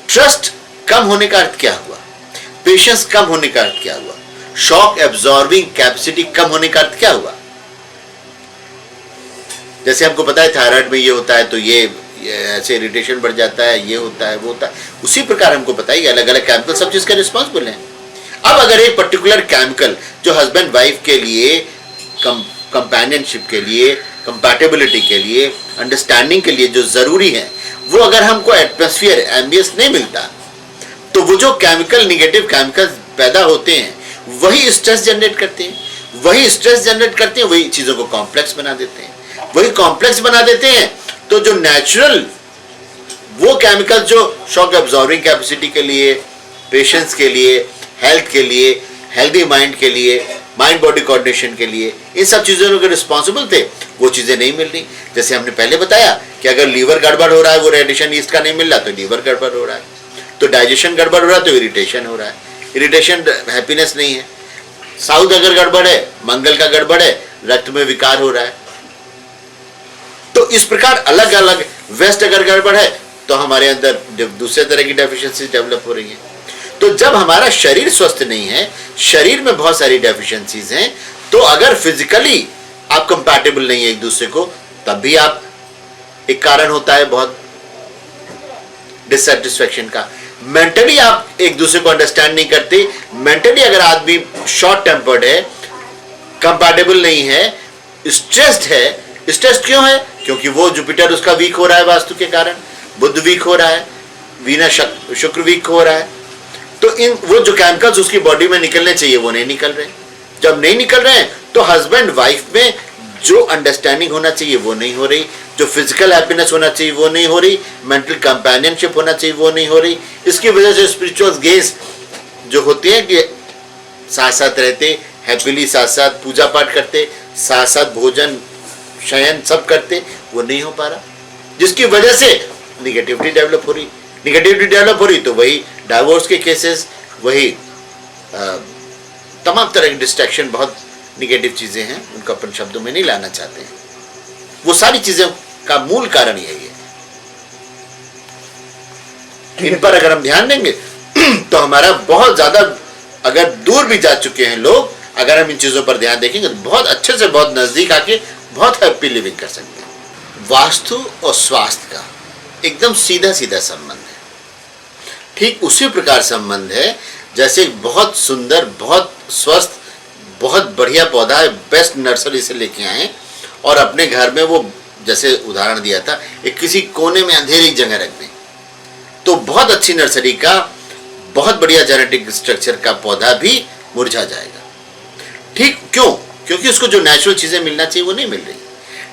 ट्रस्ट कम होने का अर्थ क्या हुआ? पेशेंस कम होने का अर्थ क्या हुआ? शॉक एब्जॉर्बिंग कैपेसिटी कम होने का अर्थ क्या हुआ? जैसे हमको पता है थायराइड में ये होता है तो ये ऐसे इरिटेशन बढ़ जाता है, ये होता है, वो होता है। उसी प्रकार हमको पता है अलग अलग केमिकल सब चीज का रिस्पॉन्सिबल है। अब अगर एक पर्टिकुलर केमिकल जो हस्बैंड वाइफ के लिए, कंपेनियनशिप के लिए, कंपैटिबिलिटी के लिए, अंडरस्टैंडिंग के लिए जो जरूरी है, वो अगर हमको एटमॉस्फेयर, एम्बियंस नहीं मिलता, तो वो जो केमिकल, निगेटिव केमिकल पैदा होते हैं वही स्ट्रेस जनरेट करते हैं, वही चीजों को कॉम्प्लेक्स बना देते हैं, वही कॉम्प्लेक्स बना देते हैं। तो जो नेचुरल वो केमिकल जो शॉक एब्जॉर्बिंग कैपेसिटी के लिए, पेशेंस के लिए, हेल्थ के लिए, हेल्दी माइंड के लिए, माइंड बॉडी कोऑर्डिनेशन के लिए, इन सब चीजों के रिस्पॉन्सिबल थे, वो चीजें नहीं मिल रही। जैसे हमने पहले बताया कि अगर लीवर गड़बड़ हो रहा है, वो रेडिएशन ईस्ट का नहीं मिल रहा तो लीवर गड़बड़ हो रहा है, तो डाइजेशन गड़बड़ हो रहा है तो इरिटेशन हो रहा है, इरिटेशन हैप्पीनेस नहीं है। साउथ अगर गड़बड़ है, मंगल का गड़बड़ है, रक्त में विकार हो रहा है। तो इस प्रकार अलग अलग, वेस्ट अगर गड़बड़ है तो हमारे अंदर दूसरे तरह की डेफिशिएंसी डेवलप हो रही है। तो जब हमारा शरीर स्वस्थ नहीं है, शरीर में बहुत सारी डेफिशिएंसीज हैं, तो अगर फिजिकली आप कंपैटिबल नहीं है एक दूसरे को, तब भी आप एक कारण होता है बहुत डिससैटिस्फैक्शन का। मेंटली आप एक दूसरे को अंडरस्टैंड नहीं करते, मेंटली अगर आदमी शॉर्ट टेम्पर्ड है, कंपैटिबल नहीं है, स्ट्रेस्ड है। स्ट्रेस्ड क्यों है? क्योंकि वो जुपिटर उसका वीक हो रहा है वास्तु के कारण, बुध वीक हो रहा है, वीनस शुक्र वीक हो रहा है। तो इन वो जो केमिकल्स उसकी बॉडी में निकलने चाहिए वो नहीं निकल रहे। जब नहीं निकल रहे हैं तो हस्बैंड वाइफ में जो अंडरस्टैंडिंग होना चाहिए वो नहीं हो रही, जो फिजिकल हैप्पीनेस होना चाहिए वो नहीं हो रही, मेंटल कंपेनियनशिप होना चाहिए वो नहीं हो रही। इसकी वजह से स्पिरिचुअल गेम्स जो होते हैं कि साथ साथ रहते, हैप्पीली साथ साथ पूजा पाठ करते, साथ साथ भोजन शयन सब करते, वो नहीं हो पा रहा, जिसकी वजह से निगेटिविटी डेवलप हो रही। तो वही डाइवोर्स के केसेस, वही तमाम तरह की डिस्ट्रैक्शन, बहुत निगेटिव चीजें हैं, उनका अपन शब्दों में नहीं लाना चाहते हैं। वो सारी चीजें का मूल कारण यही है। इन पर अगर हम ध्यान देंगे तो हमारा बहुत ज्यादा, अगर दूर भी जा चुके हैं लोग, अगर हम इन चीजों पर ध्यान देखेंगे तो बहुत अच्छे से बहुत नजदीक आके बहुत हैप्पी लिविंग कर सकते हैं। वास्तु और स्वास्थ्य का एकदम सीधा सीधा संबंध है। ठीक उसी प्रकार संबंध है जैसे बहुत सुंदर, बहुत स्वस्थ, बहुत बढ़िया पौधा है, बेस्ट नर्सरी से लेके आए और अपने घर में वो, जैसे उदाहरण दिया था, एक किसी कोने में अंधेरी जगह रख दें तो बहुत अच्छी नर्सरी का, बहुत बढ़िया जेनेटिक स्ट्रक्चर का पौधा भी मुरझा जाएगा। ठीक क्यों? क्योंकि उसको जो नेचुरल चीजें मिलना चाहिए वो नहीं मिल रही।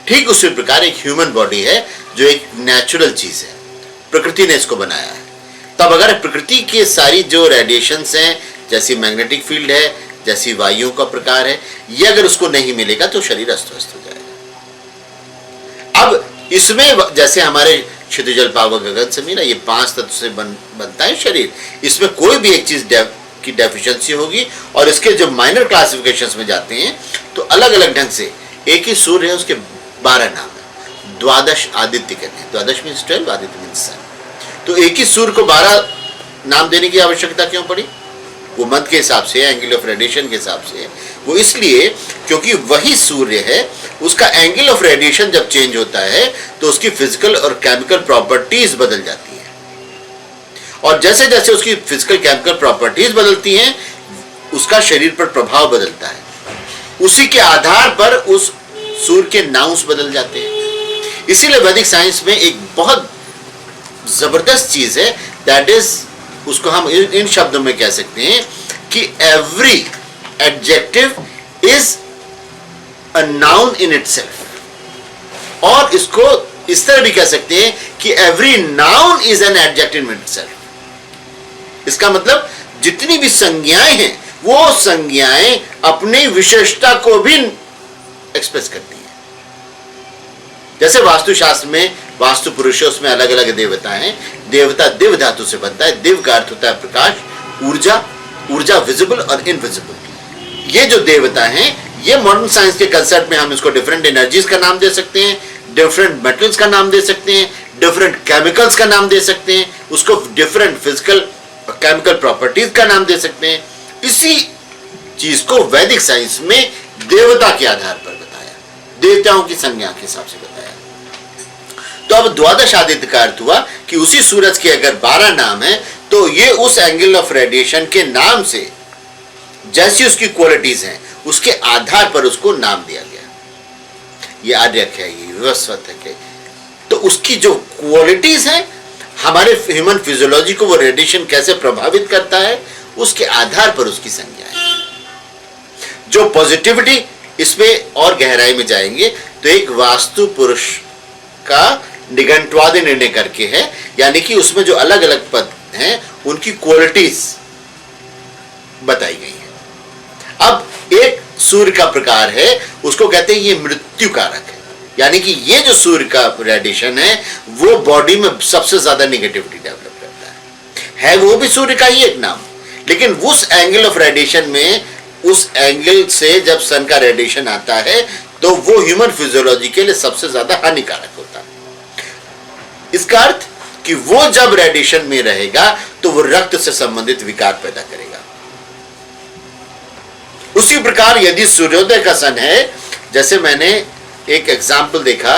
ठीक उसी प्रकार एक ह्यूमन बॉडी है जो एक नेचुरल चीज है, प्रकृति ने इसको बनाया है। तब अगर प्रकृति की सारी जो रेडिएशंस हैं, जैसी मैग्नेटिक फील्ड है, जैसी वायुओं का प्रकार है, ये अगर उसको नहीं मिलेगा तो शरीर अस्त व्यस्त हो जाएगा। अब इसमें जैसे हमारे क्षितिजल पावक गगन समीरा, ये 5 तत्व से बनता है शरीर। इसमें कोई भी एक चीज की डेफिशिएंसी होगी और इसके जो माइनर क्लासिफिकेशंस में जाते हैं तो अलग अलग ढंग से, एक ही सूर्य है उसके 12 नाम है, द्वादश आदित्य कहते हैं, द्वादश मीन्स 12, आदित्य मीन्स सन। तो एक ही सूर्य को 12 नाम देने की आवश्यकता क्यों पड़ी? वो मत के हिसाब से, एंगल ऑफ रेडिएशन के हिसाब से, वो इसलिए क्योंकि वही सूर्य है, उसका एंगल ऑफ रेडिएशन जब चेंज होता है तो उसकी फिजिकल और केमिकल प्रॉपर्टीज बदल जाती है, और जैसे जैसे उसकी फिजिकल केमिकल प्रॉपर्टीज बदलती हैं उसका शरीर पर प्रभाव बदलता है। उसी के आधार पर उस सूर्य के नाउंस बदल जाते हैं। इसीलिए वैदिक साइंस में एक बहुत जबरदस्त चीज है, दैट इज, उसको हम इन शब्दों में कह सकते हैं कि every adjective is a noun in itself, और इसको इस तरह भी कह सकते हैं कि every noun is an adjective in itself. इसका मतलब जितनी भी संज्ञाएं हैं वो संज्ञाएं अपनी विशेषता को भी एक्सप्रेस करती हैं। जैसे वास्तुशास्त्र में वास्तु पुरुषों, उसमें अलग अलग देवता हैं। देवता दिव धातु से बनता है। दिव का अर्थ होता है प्रकाश, ऊर्जा, ऊर्जा विजिबल और इनविजिबल। ये जो देवता हैं, ये मॉडर्न साइंस के कंसेप्ट में हम इसको डिफरेंट एनर्जीज का नाम दे सकते हैं, डिफरेंट मेटल्स का नाम दे सकते हैं, डिफरेंट केमिकल्स का नाम दे सकते हैं, उसको डिफरेंट फिजिकल और केमिकल प्रॉपर्टीज का नाम दे सकते हैं। इसी चीज को वैदिक साइंस में देवता के आधार पर बताया, देवताओं की संज्ञा के हिसाब से बताया। तो अब द्वादश आदित्य का अर्थ हुआ कि उसी सूरज के अगर 12 नाम है तो ये उस एंगल ऑफ रेडिएशन के नाम से, जैसी उसकी क्वालिटीज हैं उसके आधार पर उसको नाम दिया गया। ये आर्यक है, ये विवस्वत है। तो उसकी जो क्वालिटीज हैं, हमारे ह्यूमन फिजियोलॉजी को वो रेडिएशन कैसे प्रभावित करता है, उसके आधार पर उसकी संज्ञा है। जो पॉजिटिविटी, इसमें और गहराई में जाएंगे तो एक वास्तु पुरुष का निघंटवादी निर्णय करके है, यानी कि उसमें जो अलग अलग पद हैं उनकी क्वालिटीज बताई गई है। अब एक सूर्य का प्रकार है, उसको कहते हैं ये मृत्यु कारक है, यानी कि ये जो सूर्य का रेडिएशन है वो बॉडी में सबसे ज्यादा निगेटिविटी डेवलप करता है वो भी सूर्य का ही एक नाम, लेकिन उस एंगल ऑफ रेडिएशन में, उस एंगल से जब सन का रेडिएशन आता है तो वो ह्यूमन फिजियोलॉजी के लिए सबसे ज्यादा हानिकारक होता है। इसका अर्थ कि वो जब रेडिएशन में रहेगा तो वो रक्त से संबंधित विकार पैदा करेगा। उसी प्रकार यदि सूर्योदय का सन है, जैसे मैंने एक एग्जाम्पल देखा,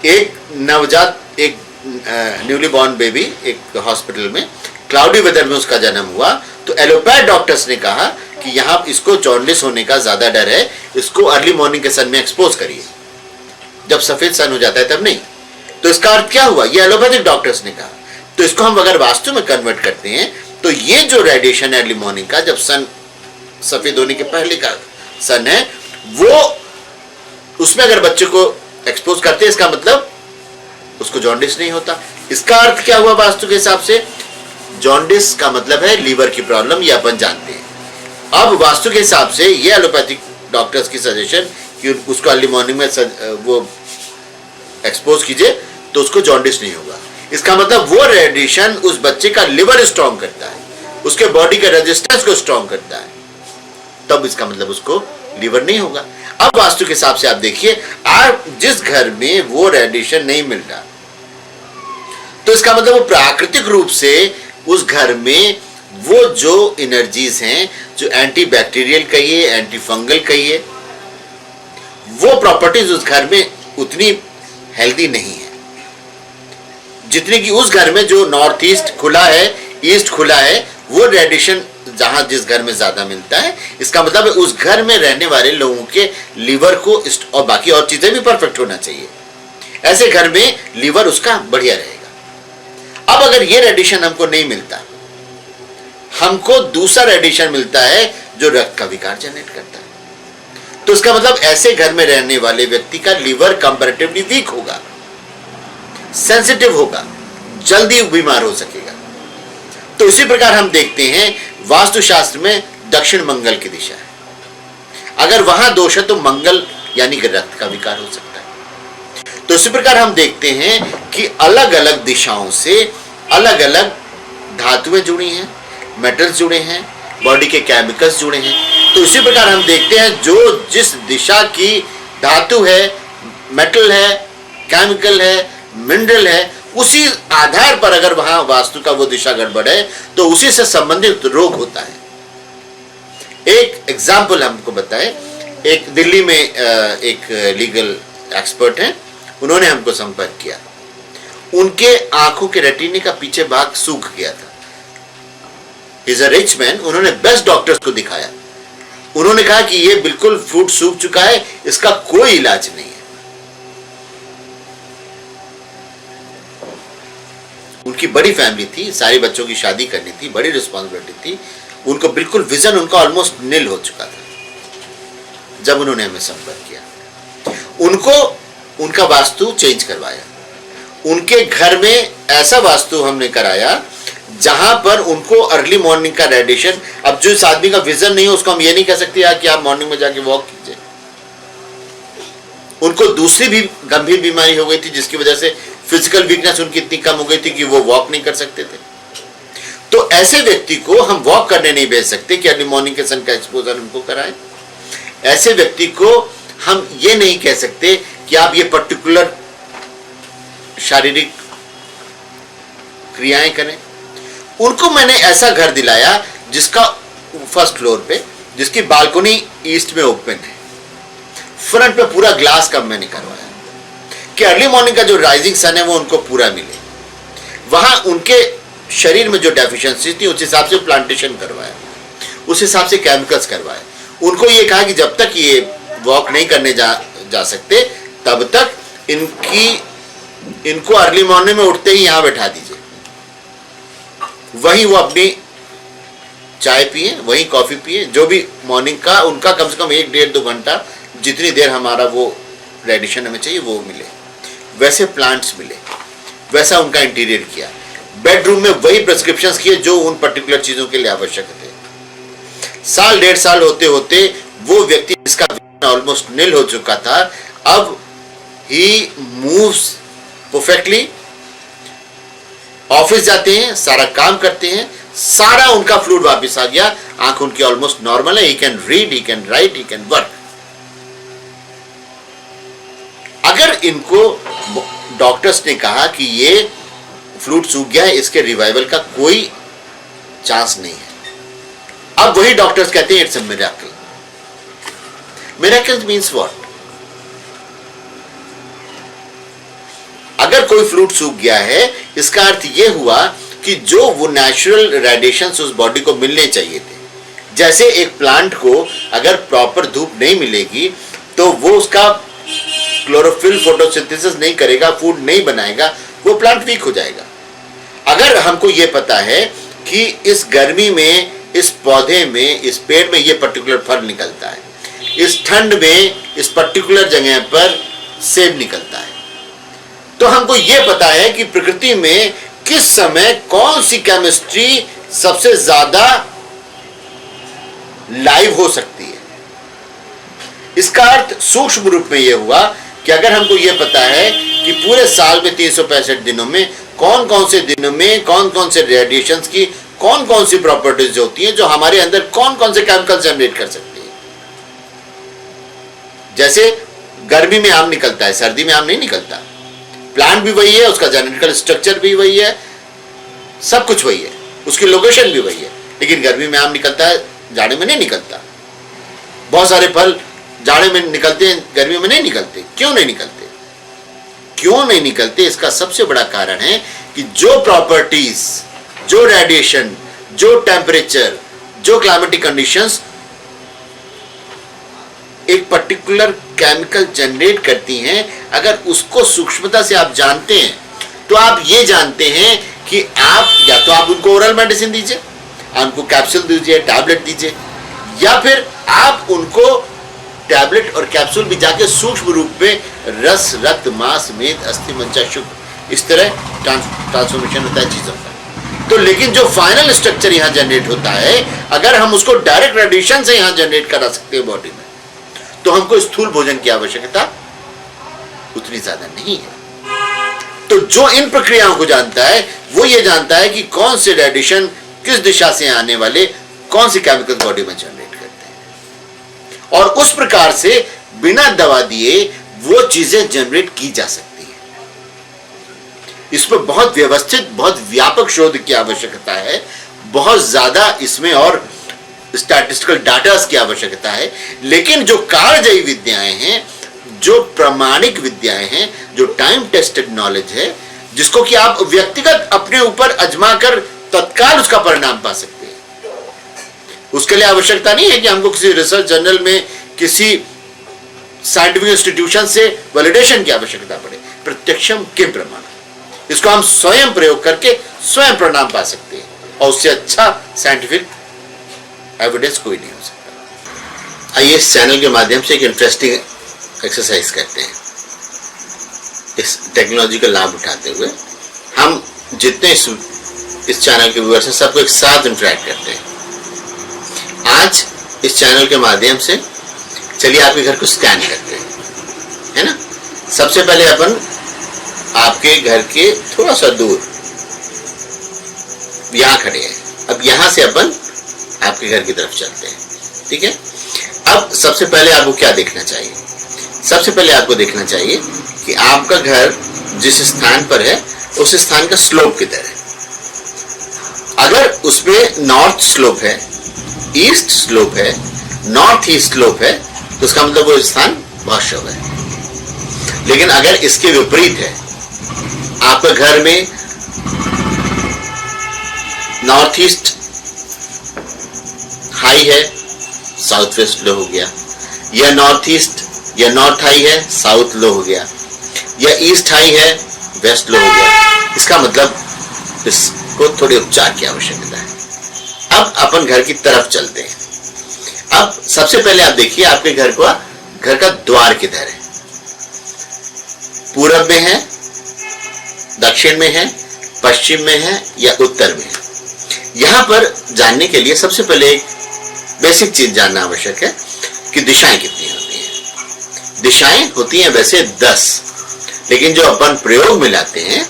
एक नवजात, एक न्यूली बॉर्न बेबी एक हॉस्पिटल में, क्लाउडी वेदर में उसका जन्म हुआ, तो एलोपैथ डॉक्टर्स ने कहा कि यहां इसको जॉन्डिस होने का ज्यादा डर है, इसको अर्ली मॉर्निंग के सन में एक्सपोज करिए, जब सफेद सन हो जाता है तब नहीं। तो इसका अर्थ क्या हुआ, ये एलोपैथिक डॉक्टर्स ने कहा। तो इसको हम अगर वास्तु में कन्वर्ट करते हैं तो ये जो रेडिएशन अर्ली मॉर्निंग का, जब सन सफेद होने के पहले का सन है, वो उसमें अगर बच्चे को एक्सपोज करते हैं, इसका मतलब उसको जॉन्डिस नहीं होता। इसका अर्थ क्या हुआ वास्तु के हिसाब से, जॉन्डिस का मतलब है लीवर की प्रॉब्लम, ये अपन जानते हैं। अब वास्तु के हिसाब से ये एलोपैथिक डॉक्टर्स की सजेशन कि उसको अर्ली मॉर्निंग में वो एक्सपोज कीजिए तो उसको जॉन्डिस नहीं होगा। इसका मतलब वो रेडिएशन उस बच्चे का लिवर स्ट्रॉन्ग करता है, उसके बॉडी के रेजिस्टेंस को स्ट्रॉन्ग करता है, तब इसका मतलब उसको लीवर नहीं होगा। अब वास्तु के हिसाब से आप देखिए, आप जिस घर में वो रेडिएशन नहीं मिल रहा, तो इसका मतलब वो प्राकृतिक रूप से उस घर में वो जो एनर्जीज हैं, जो एंटी बैक्टीरियल कहिए, एंटी फंगल कहिए, वो प्रॉपर्टीज उस घर में उतनी हेल्दी नहीं है जितनी कि उस घर में जो नॉर्थ ईस्ट खुला है, ईस्ट खुला है, वो रेडिएशन जहां जिस घर में ज्यादा मिलता है। इसका मतलब है उस घर में रहने वाले लोगों के लीवर को और बाकी और चीजें भी परफेक्ट होना चाहिए, ऐसे घर में लीवर उसका बढ़िया रहेगा। अब अगर ये रेडिएशन हमको नहीं मिलता, हमको दूसरा रेडिएशन मिलता है जो रक्त का विकार जनरेट करता है, तो इसका मतलब ऐसे घर में रहने वाले व्यक्ति का लीवर कंपैरेटिवली वीक होगा, सेंसिटिव होगा, जल्दी बीमार हो सकेगा। तो इसी प्रकार हम देखते हैं वास्तुशास्त्र में दक्षिण मंगल की दिशा है, अगर वहां दोष है तो मंगल यानी कि रक्त का विकार हो सकता है। तो इसी प्रकार हम देखते हैं कि अलग अलग दिशाओं से अलग अलग धातुएं जुड़ी हैं, मेटल्स जुड़े हैं, बॉडी के केमिकल्स जुड़े हैं। तो इसी प्रकार हम देखते हैं जो जिस दिशा की धातु है, मेटल है, केमिकल है, मिनरल है, उसी आधार पर अगर वहां वास्तु का वो दिशा गड़बड़ है तो उसी से संबंधित रोग होता है। एक एग्जाम्पल हमको बताएं, एक दिल्ली में एक लीगल एक्सपर्ट हैं, उन्होंने हमको संपर्क किया। उनके आंखों के रेटिने का पीछे भाग सूख गया था। इज अ रिच मैन, उन्होंने बेस्ट डॉक्टर्स को दिखाया। उन्होंने कहा कि ये बिल्कुल फ्रूट सूख चुका है, इसका कोई इलाज नहीं है। उनकी बड़ी फैमिली थी, सारे बच्चों की शादी करनी थी, बड़ी रिस्पॉन्सिबिलिटी थी, उनको बिल्कुल विजन उनका ऑलमोस्ट निल हो चुका था। जब उन्होंने हमें संपर्क किया, उनको उनका वास्तु चेंज करवाया। उनके घर में ऐसा वास्तु हमने कराया जहां पर उनको अर्ली मॉर्निंग का रेडिएशन, अब जो इस आदमी का विजन नहीं है उसको हम ये नहीं कह सकते यार कि आप मॉर्निंग में जाके वॉक कीजिए। उनको दूसरी भी गंभीर बीमारी हो गई थी जिसकी वजह से फिजिकल वीकनेस उनकी इतनी कम हो गई थी कि वो वॉक नहीं कर सकते थे। तो ऐसे व्यक्ति को हम वॉक करने नहीं भेज सकते कि अर्ली मॉर्निंग के सन का एक्सपोजर उनको कराएं। ऐसे व्यक्ति को हम ये नहीं कह सकते कि आप ये पर्टिकुलर शारीरिक क्रियाएं करें। उनको मैंने ऐसा घर दिलाया जिसका फर्स्ट फ्लोर पे, जिसकी बालकनी ईस्ट में ओपन है, फ्रंट पे पूरा ग्लास का मैंने करवाया कि अर्ली मॉर्निंग का जो राइजिंग सन है वो उनको पूरा मिले। वहां उनके शरीर में जो डेफिशिएंसी थी उस हिसाब से प्लांटेशन करवाया, उस हिसाब से केमिकल्स करवाए। उनको ये कहा कि जब तक ये वॉक नहीं करने जा सकते तब तक इनको अर्ली मॉर्निंग में उठते ही यहां बैठा दीजिए, वहीं वो अपनी चाय पिए, वहीं कॉफी पिए, जो भी मॉर्निंग का उनका कम से कम 1-1.5-2 घंटा जितनी देर हमारा वो रेडिएशन हमें चाहिए वो मिले, वैसे प्लांट्स मिले, वैसा उनका इंटीरियर किया। बेडरूम में वही प्रिस्क्रिप्शंस किए जो उन पर्टिकुलर चीजों के लिए आवश्यक थे। 1-1.5 साल होते होते वो व्यक्ति जिसका ऑलमोस्ट निल हो चुका था, अब ही मूव्स परफेक्टली, ऑफिस जाते हैं, सारा काम करते हैं, सारा उनका फ्लूइड वापस आ गया, आंख उनकी ऑलमोस्ट नॉर्मल है, he can read, he can write, he can work. अगर इनको डॉक्टर्स ने कहा कि ये फ्लूइड सूख गया है, इसके रिवाइवल का कोई चांस नहीं है, अब वही डॉक्टर्स कहते हैं it's a miracle. Miracle means what? अगर कोई फ्लूइड सूख गया है इसका अर्थ यह हुआ कि जो वो नेचुरल रेडिएशंस उस बॉडी को मिलने चाहिए थे, जैसे एक प्लांट को अगर प्रॉपर धूप नहीं मिलेगी तो वो उसका क्लोरोफिल फोटोसिंथेसिस नहीं करेगा, फूड नहीं बनाएगा, वो प्लांट वीक हो जाएगा। अगर हमको ये पता है कि इस गर्मी में इस पौधे में, इस पेड़ में ये पर्टिकुलर फल निकलता है, इस ठंड में इस पर्टिकुलर जगह पर सेब निकलता है, तो हमको ये पता है कि प्रकृति में किस समय कौन सी केमिस्ट्री सबसे ज्यादा लाइव हो सकती है। इसका अर्थ सूक्ष्म रूप में यह हुआ कि अगर हमको यह पता है कि पूरे साल में 365 दिनों में कौन कौन से दिनों में कौन कौन से रेडिएशंस की कौन कौन सी प्रॉपर्टीज होती हैं जो हमारे अंदर कौन कौन से केमिकल जनरेट कर सकती है। जैसे गर्मी में आम निकलता है, सर्दी में आम नहीं निकलता, प्लांट भी वही है, उसका जेनेटिकल स्ट्रक्चर भी वही है, सब कुछ वही है, उसकी लोकेशन भी वही है, लेकिन गर्मी में आम निकलता है, जाड़े में नहीं निकलता। बहुत सारे फल जाड़े में निकलते हैं, गर्मी में नहीं निकलते। क्यों नहीं निकलते? क्यों नहीं निकलते? इसका सबसे बड़ा कारण है कि जो प्रॉपर्टीज, जो रेडिएशन, जो टेम्परेचर, जो क्लाइमेटिक कंडीशंस एक पर्टिकुलर केमिकल जनरेट करती हैं, अगर उसको सूक्ष्मता से आप जानते हैं तो आप ये जानते हैं कि आप या तो आप उनको ओरल मेडिसिन दीजिए, उनको कैप्सूल दीजिए, टैबलेट दीजिए, या फिर आप उनको टैबलेट और कैप्सूल भी जाके सूक्ष्म रूप में रस, रक्त, मांस, मेद, अस्थि, मंचा, शुक्र, इस तरह ट्रांसफॉर्मेशन होता है चीजों का। तो लेकिन जो फाइनल स्ट्रक्चर यहाँ जनरेट होता है, अगर हम उसको डायरेक्ट रेडिएशन से यहाँ जनरेट करा सकते हैं बॉडी में, तो हमको स्थूल भोजन की आवश्यकता उतनी ज्यादा नहीं है। तो जो इन प्रक्रियाओं को जानता है वो ये जानता है कि कौन से रेडिएशन किस दिशा से आने वाले कौन सी केमिकल बॉडी में जनरेट करते हैं, और उस प्रकार से बिना दवा दिए वो चीजें जनरेट की जा सकती हैं। इस पर बहुत व्यवस्थित, बहुत व्यापक शोध की आवश्यकता है, बहुत ज्यादा इसमें और स्टैटिस्टिकल डाटा की आवश्यकता है। लेकिन जो कार्यजयी विद्याएं हैं, जो प्रामाणिक विद्याएं हैं, जो टाइम टेस्टेड नॉलेज है, जिसको कि आप व्यक्तिगत अपने ऊपर आजमा कर तत्काल उसका परिणाम पा सकते हैं, उसके लिए आवश्यकता नहीं है कि हमको किसी रिसर्च जर्नल में, किसी साइंटिफिक इंस्टीट्यूशन से वैलिडेशन की आवश्यकता पड़े। प्रत्यक्षम किम प्रमाण, इसको हम स्वयं प्रयोग करके स्वयं परिणाम पा सकते हैं, और उससे अच्छा साइंटिफिक एविडेंस कोई नहीं हो सकता। आइए इस चैनल के माध्यम से एक इंटरेस्टिंग एक्सरसाइज करते हैं। इस टेक्नोलॉजी का लाभ उठाते हुए हम जितने इस चैनल के व्यूअर्स हैं सबको एक साथ इंटरेक्ट करते हैं। आज इस चैनल के माध्यम से चलिए आपके घर को स्कैन करते हैं, है ना। सबसे पहले अपन आपके घर के थोड़ा सा दूर यहां खड़े हैं, अब यहां से अपन आपके घर की तरफ चलते हैं, ठीक है। अब सबसे पहले आपको क्या देखना चाहिए? सबसे पहले आपको देखना चाहिए कि आपका घर जिस स्थान पर है उस स्थान का स्लोप किधर है। अगर उसमें नॉर्थ स्लोप है, ईस्ट स्लोप है, नॉर्थ ईस्ट स्लोप है, तो उसका मतलब वो स्थान बहुत शुभ है। लेकिन अगर इसके विपरीत है, आपका घर में नॉर्थ ईस्ट हाई है, साउथ वेस्ट लो हो गया, या नॉर्थ ईस्ट या नॉर्थ हाई है, साउथ लो हो गया, या ईस्ट हाई है, वेस्ट लो हो गया, इसका मतलब इसको थोड़े उपचार की आवश्यकता है। अब अपन घर की तरफ चलते हैं। अब सबसे पहले आप देखिए आपके घर का द्वार किधर है। पूरब में है, दक्षिण में है, पश्चिम में है, या उत्तर में है। यहां पर जानने के लिए सबसे पहले एक बेसिक चीज जानना आवश्यक है कि दिशाएं कितनी होती हैं। दिशाएं होती हैं वैसे 10, लेकिन जो अपन प्रयोग में लाते हैं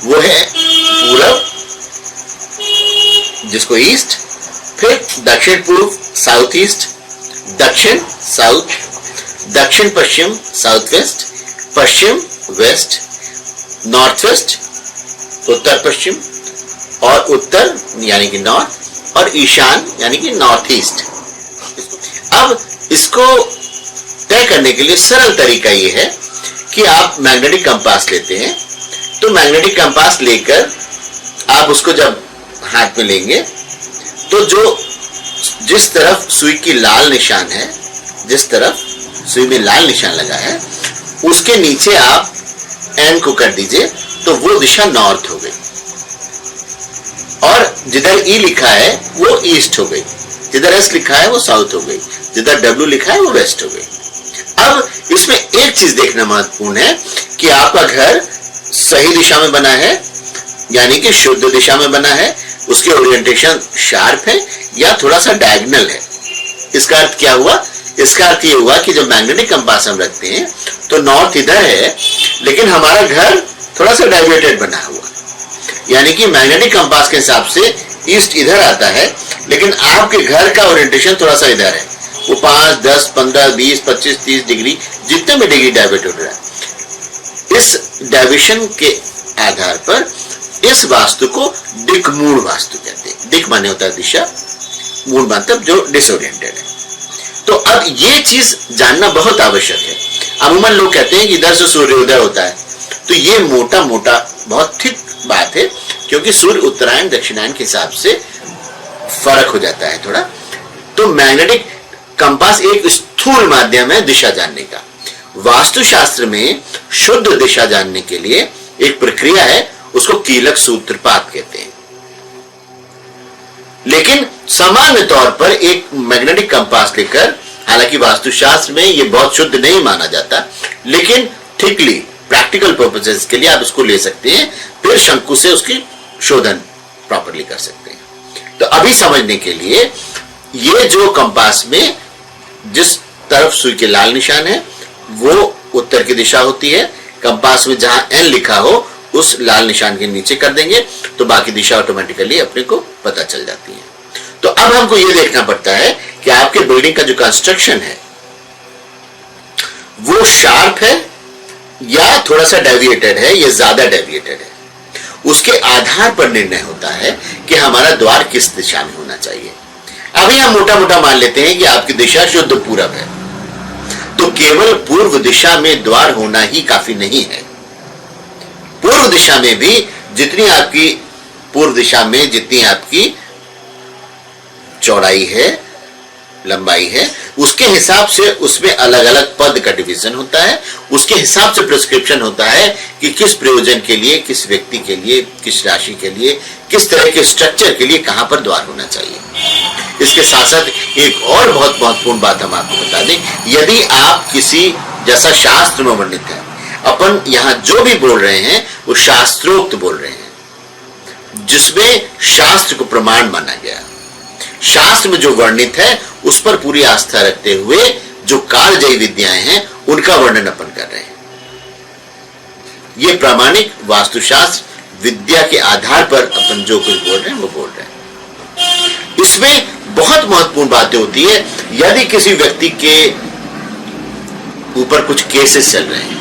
वो है पूरब, जिसको ईस्ट, फिर दक्षिण पूर्व साउथ ईस्ट, दक्षिण साउथ, दक्षिण पश्चिम साउथ वेस्ट, पश्चिम वेस्ट, नॉर्थ वेस्ट उत्तर पश्चिम, और उत्तर यानी कि नॉर्थ, और ईशान यानी कि नॉर्थ ईस्ट। अब इसको तय करने के लिए सरल तरीका यह है कि आप मैग्नेटिक कंपास लेते हैं। तो मैग्नेटिक कंपास लेकर आप उसको जब हाथ में लेंगे तो जिस तरफ सुई की लाल निशान है, जिस तरफ सुई में लाल निशान लगा है, उसके नीचे आप एन को कर दीजिए, तो वो दिशा नॉर्थ हो गई, और जिधर ई लिखा है वो ईस्ट हो गई, जिधर एस लिखा है वो साउथ हो गई, जिधर डब्ल्यू लिखा है वो वेस्ट हो गई। अब इसमें एक चीज देखना महत्वपूर्ण है कि आपका घर सही दिशा में बना है, यानी कि शुद्ध दिशा में बना है, उसके ओरिएंटेशन शार्प है, या थोड़ा सा डायगोनल है। इसका अर्थ क्या हुआ? इसका अर्थ ये हुआ कि जब मैग्नेटिक कंपास हम रखते हैं तो नॉर्थ इधर है, लेकिन हमारा घर थोड़ा सा डाइवर्टेड बना हुआ, यानी कि मैग्नेटिक कंपास के हिसाब से ईस्ट इधर आता है, लेकिन आपके घर का ओरिएंटेशन थोड़ा सा इधर है, वो 5, 10, 15, 20, 25, 30 डिग्री, जितने भी डिग्री डाइवर्ट हो रहा है। इस डाइवर्शन के आधार पर इस वास्तु को दिक्मूढ़ वास्तु कहते हैं। दिक माने होता है दिशा, मूढ़ मतलब जो डिसोरिएंटेड है। तो अब ये चीज जानना बहुत आवश्यक है। अमूमन लोग कहते हैं कि इधर से सूर्योदय होता है, तो ये मोटा मोटा बहुत थिक बात है, क्योंकि सूर्य उत्तरायण दक्षिणायन के हिसाब से फर्क हो जाता है थोड़ा। तो मैग्नेटिक कंपास एक स्थूल माध्यम है दिशा जानने का। वास्तुशास्त्र में शुद्ध दिशा जानने के लिए एक प्रक्रिया है, उसको कीलक सूत्रपात कहते हैं। लेकिन सामान्य तौर पर एक मैग्नेटिक कंपास लेकर, हालांकि वास्तुशास्त्र में यह बहुत शुद्ध नहीं माना जाता, लेकिन थिकली प्रैक्टिकल पर्पसेस के लिए आप इसको ले सकते हैं, फिर शंकु से उसकी शोधन प्रॉपर्ली कर सकते हैं। तो अभी समझने के लिए, ये जो कंपास में जिस तरफ सुई के लाल निशान है वो उत्तर की दिशा होती है, कंपास में जहां एन लिखा हो उस लाल निशान के नीचे कर देंगे तो बाकी दिशा ऑटोमेटिकली अपने को पता चल जाती है। तो अब हमको यह देखना पड़ता है कि आपके बिल्डिंग का जो कंस्ट्रक्शन है वो शार्प है या थोड़ा सा डेविएटेड है या ज्यादा डेविएटेड है। उसके आधार पर निर्णय होता है कि हमारा द्वार किस दिशा में होना चाहिए। अभी हम मोटा मोटा मान लेते हैं कि आपकी दिशा शुद्ध पूरब है, तो केवल पूर्व दिशा में द्वार होना ही काफी नहीं है। पूर्व दिशा में भी जितनी आपकी चौड़ाई है, लंबाई है, उसके हिसाब से उसमें अलग अलग पद का डिवीजन होता है। उसके हिसाब से प्रिस्क्रिप्शन होता है कि किस प्रयोजन के लिए, किस व्यक्ति के लिए, किस राशि के लिए, किस तरह के स्ट्रक्चर के लिए कहां पर द्वार होना चाहिए। इसके साथ साथ एक और बहुत महत्वपूर्ण बात हम आपको बता दें, यदि आप किसी जैसा शास्त्र में वर्णित है, अपन यहां जो भी बोल रहे हैं वो शास्त्रोक्त बोल रहे हैं, जिसमें शास्त्र को प्रमाण माना गया, शास्त्र में जो वर्णित है उस पर पूरी आस्था रखते हुए जो कालजयी विद्याएं हैं उनका वर्णन अपन कर रहे हैं। ये प्रामाणिक वास्तुशास्त्र विद्या के आधार पर अपन जो कुछ बोल रहे हैं वो बोल रहे हैं। इसमें बहुत महत्वपूर्ण बातें होती है। यदि किसी व्यक्ति के ऊपर कुछ केसेस चल रहे हैं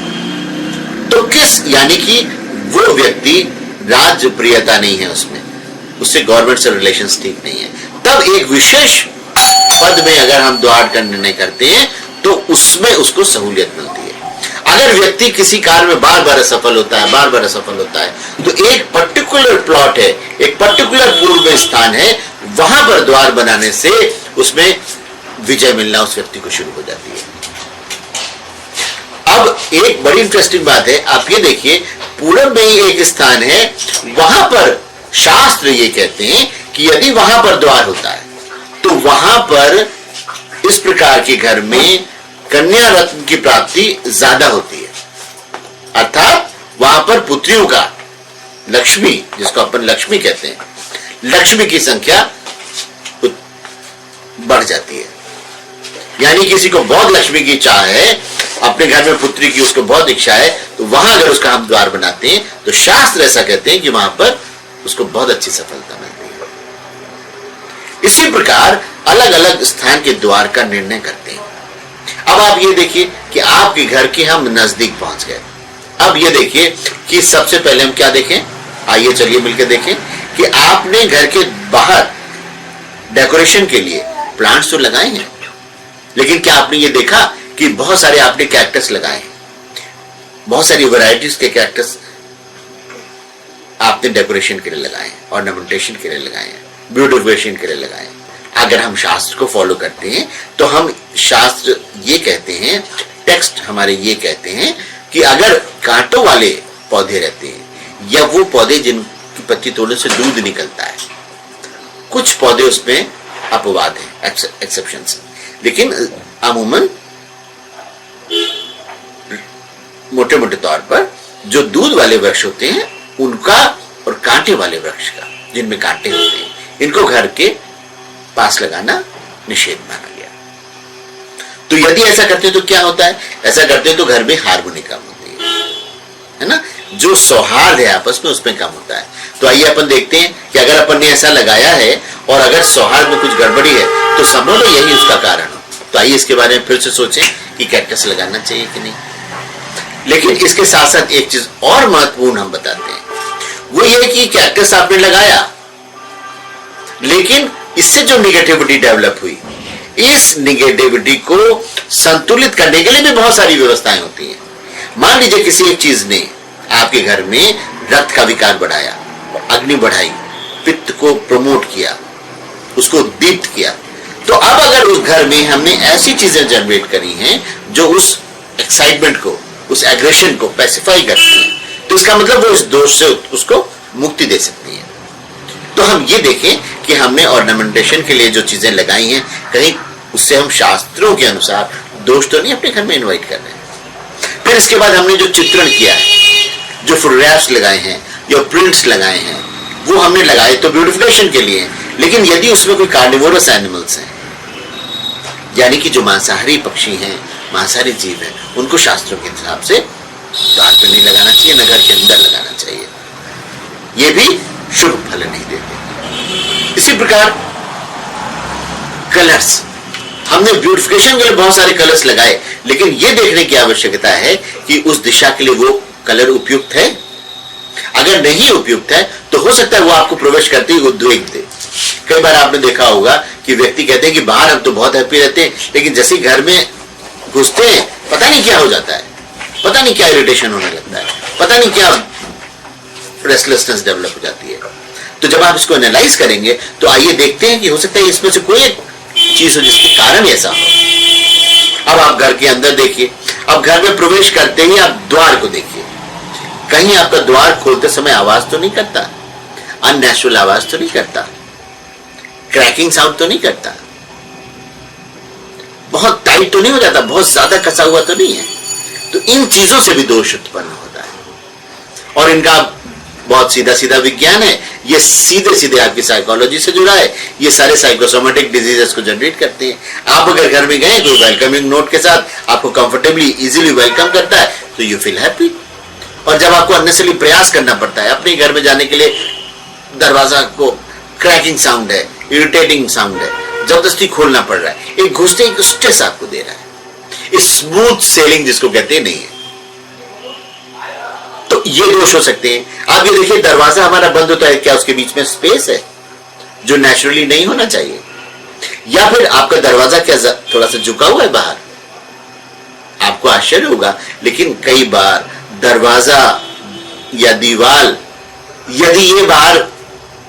तो यानी कि वो व्यक्ति राज्य प्रियता नहीं है, उससे गवर्नमेंट से रिलेशंस ठीक नहीं है, तब एक विशेष पद में अगर हम द्वार का निर्णय करते हैं तो उसमें उसको सहूलियत मिलती है। अगर व्यक्ति किसी कार्य में बार बार असफल होता है, तो एक पर्टिकुलर प्लॉट है, एक पर्टिकुलर पूर्व स्थान है, वहां पर द्वार बनाने से उसमें विजय मिलना उस व्यक्ति को शुरू हो जाती है। अब एक बड़ी इंटरेस्टिंग बात है, आप ये देखिए, पूरब में ही एक स्थान है, वहां पर शास्त्र ये कहते हैं कि यदि वहां पर द्वार होता है तो वहां पर इस प्रकार के घर में कन्या रत्न की प्राप्ति ज्यादा होती है। अर्थात वहां पर पुत्रियों का, लक्ष्मी, जिसको अपन लक्ष्मी कहते हैं, लक्ष्मी की संख्या बढ़ जाती है। यानी किसी को बहुत लक्ष्मी की चाह है, अपने घर में पुत्री की उसको बहुत इच्छा है, तो वहां अगर उसका हम द्वार बनाते हैं तो शास्त्र ऐसा कहते हैं कि वहां पर उसको बहुत अच्छी सफलता मिलती है। इसी प्रकार अलग अलग स्थान के द्वार का निर्णय करते हैं। अब आप ये देखिए कि आपके घर के हम नजदीक पहुंच गए। अब ये देखिए कि सबसे पहले हम क्या देखें, आइए चलिए मिलकर देखें कि आपने घर के बाहर डेकोरेशन के लिए प्लांट्स तो लगाए हैं, लेकिन क्या आपने ये देखा कि बहुत सारे आपने कैक्टस लगाए हैं, बहुत सारी वैरायटीज के कैक्टस आपने डेकोरेशन के लिए लगाए हैं, ऑर्नामेंटेशन के लिए लगाए हैं, ब्यूटिफिकेशन के लिए लगाए हैं। अगर हम शास्त्र को फॉलो करते हैं तो हम शास्त्र ये कहते हैं, टेक्स्ट हमारे ये कहते हैं कि अगर कांटों वाले पौधे रहते हैं या वो पौधे जिनकी पत्ती तोड़ने से दूध निकलता है, कुछ पौधे उसमें अपवाद है, एक्सेप्शंस, लेकिन अमूमन मोटे मोटे तौर पर जो दूध वाले वृक्ष होते हैं उनका और कांटे वाले वृक्ष का, जिनमें कांटे होते हैं, इनको घर के पास लगाना निषेध माना गया। तो यदि ऐसा करते हैं तो क्या होता है, ऐसा करते हैं तो घर में हार्मोनी कम होती है ना, जो सौहार्द है आपस में उसमें कम होता है। तो आइए अपन देखते हैं कि अगर अपन ने ऐसा लगाया है और अगर सौहार्द में कुछ गड़बड़ी है तो समझ लो यही उसका कारण हो। तो आइए इसके बारे में फिर से सोचें कि कैक्टस लगाना चाहिए कि नहीं। लेकिन इसके साथ साथ एक चीज और महत्वपूर्ण हम बताते हैं, वो ये कि कैक्टस आपने लगाया, लेकिन इससे जो निगेटिविटी डेवलप हुई, इस निगेटिविटी को संतुलित करने के लिए भी बहुत सारी व्यवस्थाएं होती हैं। मान लीजिए किसी एक चीज ने आपके घर में रक्त का विकार बढ़ाया, अग्नि बढ़ाई, पित्त को प्रमोट किया, उसको दीप्त किया, तो अब अगर उस घर में हमने ऐसी चीजें जनरेट करी हैं जो उस एक्साइटमेंट को, उस एग्रेशन को पैसिफाई करती हैं, तो इसका मतलब वो इस दोष से उसको मुक्ति दे सकती है। तो हम ये देखें कि हमने ऑर्नामेंटेशन के लिए जो चीजें लगाई हैं, कहीं उससे हम शास्त्रों के अनुसार दोष तो नहीं अपने घर में इन्वाइट कर रहे हैं। फिर इसके बाद हमने जो चित्रण किया है, जो फोटोग्राफ्स लगाए हैं या प्रिंट्स लगाए हैं, वो हमने लगाए तो ब्यूटिफिकेशन के लिए, लेकिन यदि उसमें कोई कार्निवोरस एनिमल्स हैं, यानी कि जो मांसाहारी पक्षी हैं, मांसाहारी जीव हैं, उनको शास्त्रों के हिसाब से द्वार पे नहीं लगाना चाहिए, न घर के अंदर लगाना चाहिए, ये भी शुभ फल नहीं देते। इसी प्रकार कलर्स, हमने ब्यूटिफिकेशन के लिए बहुत सारे कलर्स लगाए, लेकिन ये देखने की आवश्यकता है कि उस दिशा के लिए वो कलर उपयुक्त है। अगर नहीं उपयुक्त है तो हो सकता है वो आपको प्रवेश करते ही उद्वेग दे। कई बार आपने देखा होगा कि व्यक्ति कहते हैं कि बाहर हम तो बहुत हैप्पी रहते हैं, लेकिन जैसे ही घर में घुसते हैं पता नहीं क्या हो जाता है, पता नहीं क्या इरिटेशन होने लगता है, पता नहीं क्या रेस्टलेसनेस डेवलप हो जाती है। तो जब आप इसको एनालाइज करेंगे तो आइए देखते हैं कि हो सकता है इसमें से कोई एक चीज हो जिसके कारण ऐसा हो। अब आप घर के अंदर देखिए, अब घर में प्रवेश करते ही आप द्वार को देखिए, कहीं आपका द्वार खोलते समय आवाज तो नहीं करता, अननेचुरल आवाज तो नहीं करता, क्रैकिंग साउंड तो नहीं करता, बहुत टाइट तो नहीं हो जाता, बहुत ज्यादा कसा हुआ तो नहीं है। तो इन चीजों से भी दोष उत्पन्न होता है और इनका बहुत सीधा सीधा विज्ञान है, ये सीधे सीधे आपकी साइकोलॉजी से जुड़ा है, ये सारे साइकोसोमेटिक डिजीजेस को जनरेट करते हैं। आप अगर घर में गए कोई वेलकमिंग नोट के साथ आपको कंफर्टेबली इजीली वेलकम करता है तो यू फील हैप्पी, और जब आपको अननेसेसरी प्रयास करना पड़ता है अपने घर में जाने के लिए, दरवाजा को क्रैकिंग साउंड है, इरिटेटिंग साउंड है, जबरदस्ती खोलना पड़ रहा है, एक घुसते ही स्ट्रेस आपको दे रहा है, स्मूथ सेलिंग जिसको कहते हैं नहीं है, तो ये दोष हो सकते हैं। आप ये देखिए दरवाजा हमारा बंद होता है, क्या उसके बीच में स्पेस है जो नेचुरली नहीं होना चाहिए, या फिर आपका दरवाजा क्या थोड़ा सा झुका हुआ है बाहर, आपको आश्चर्य होगा, लेकिन कई बार दरवाजा या दीवार यदि ये बाहर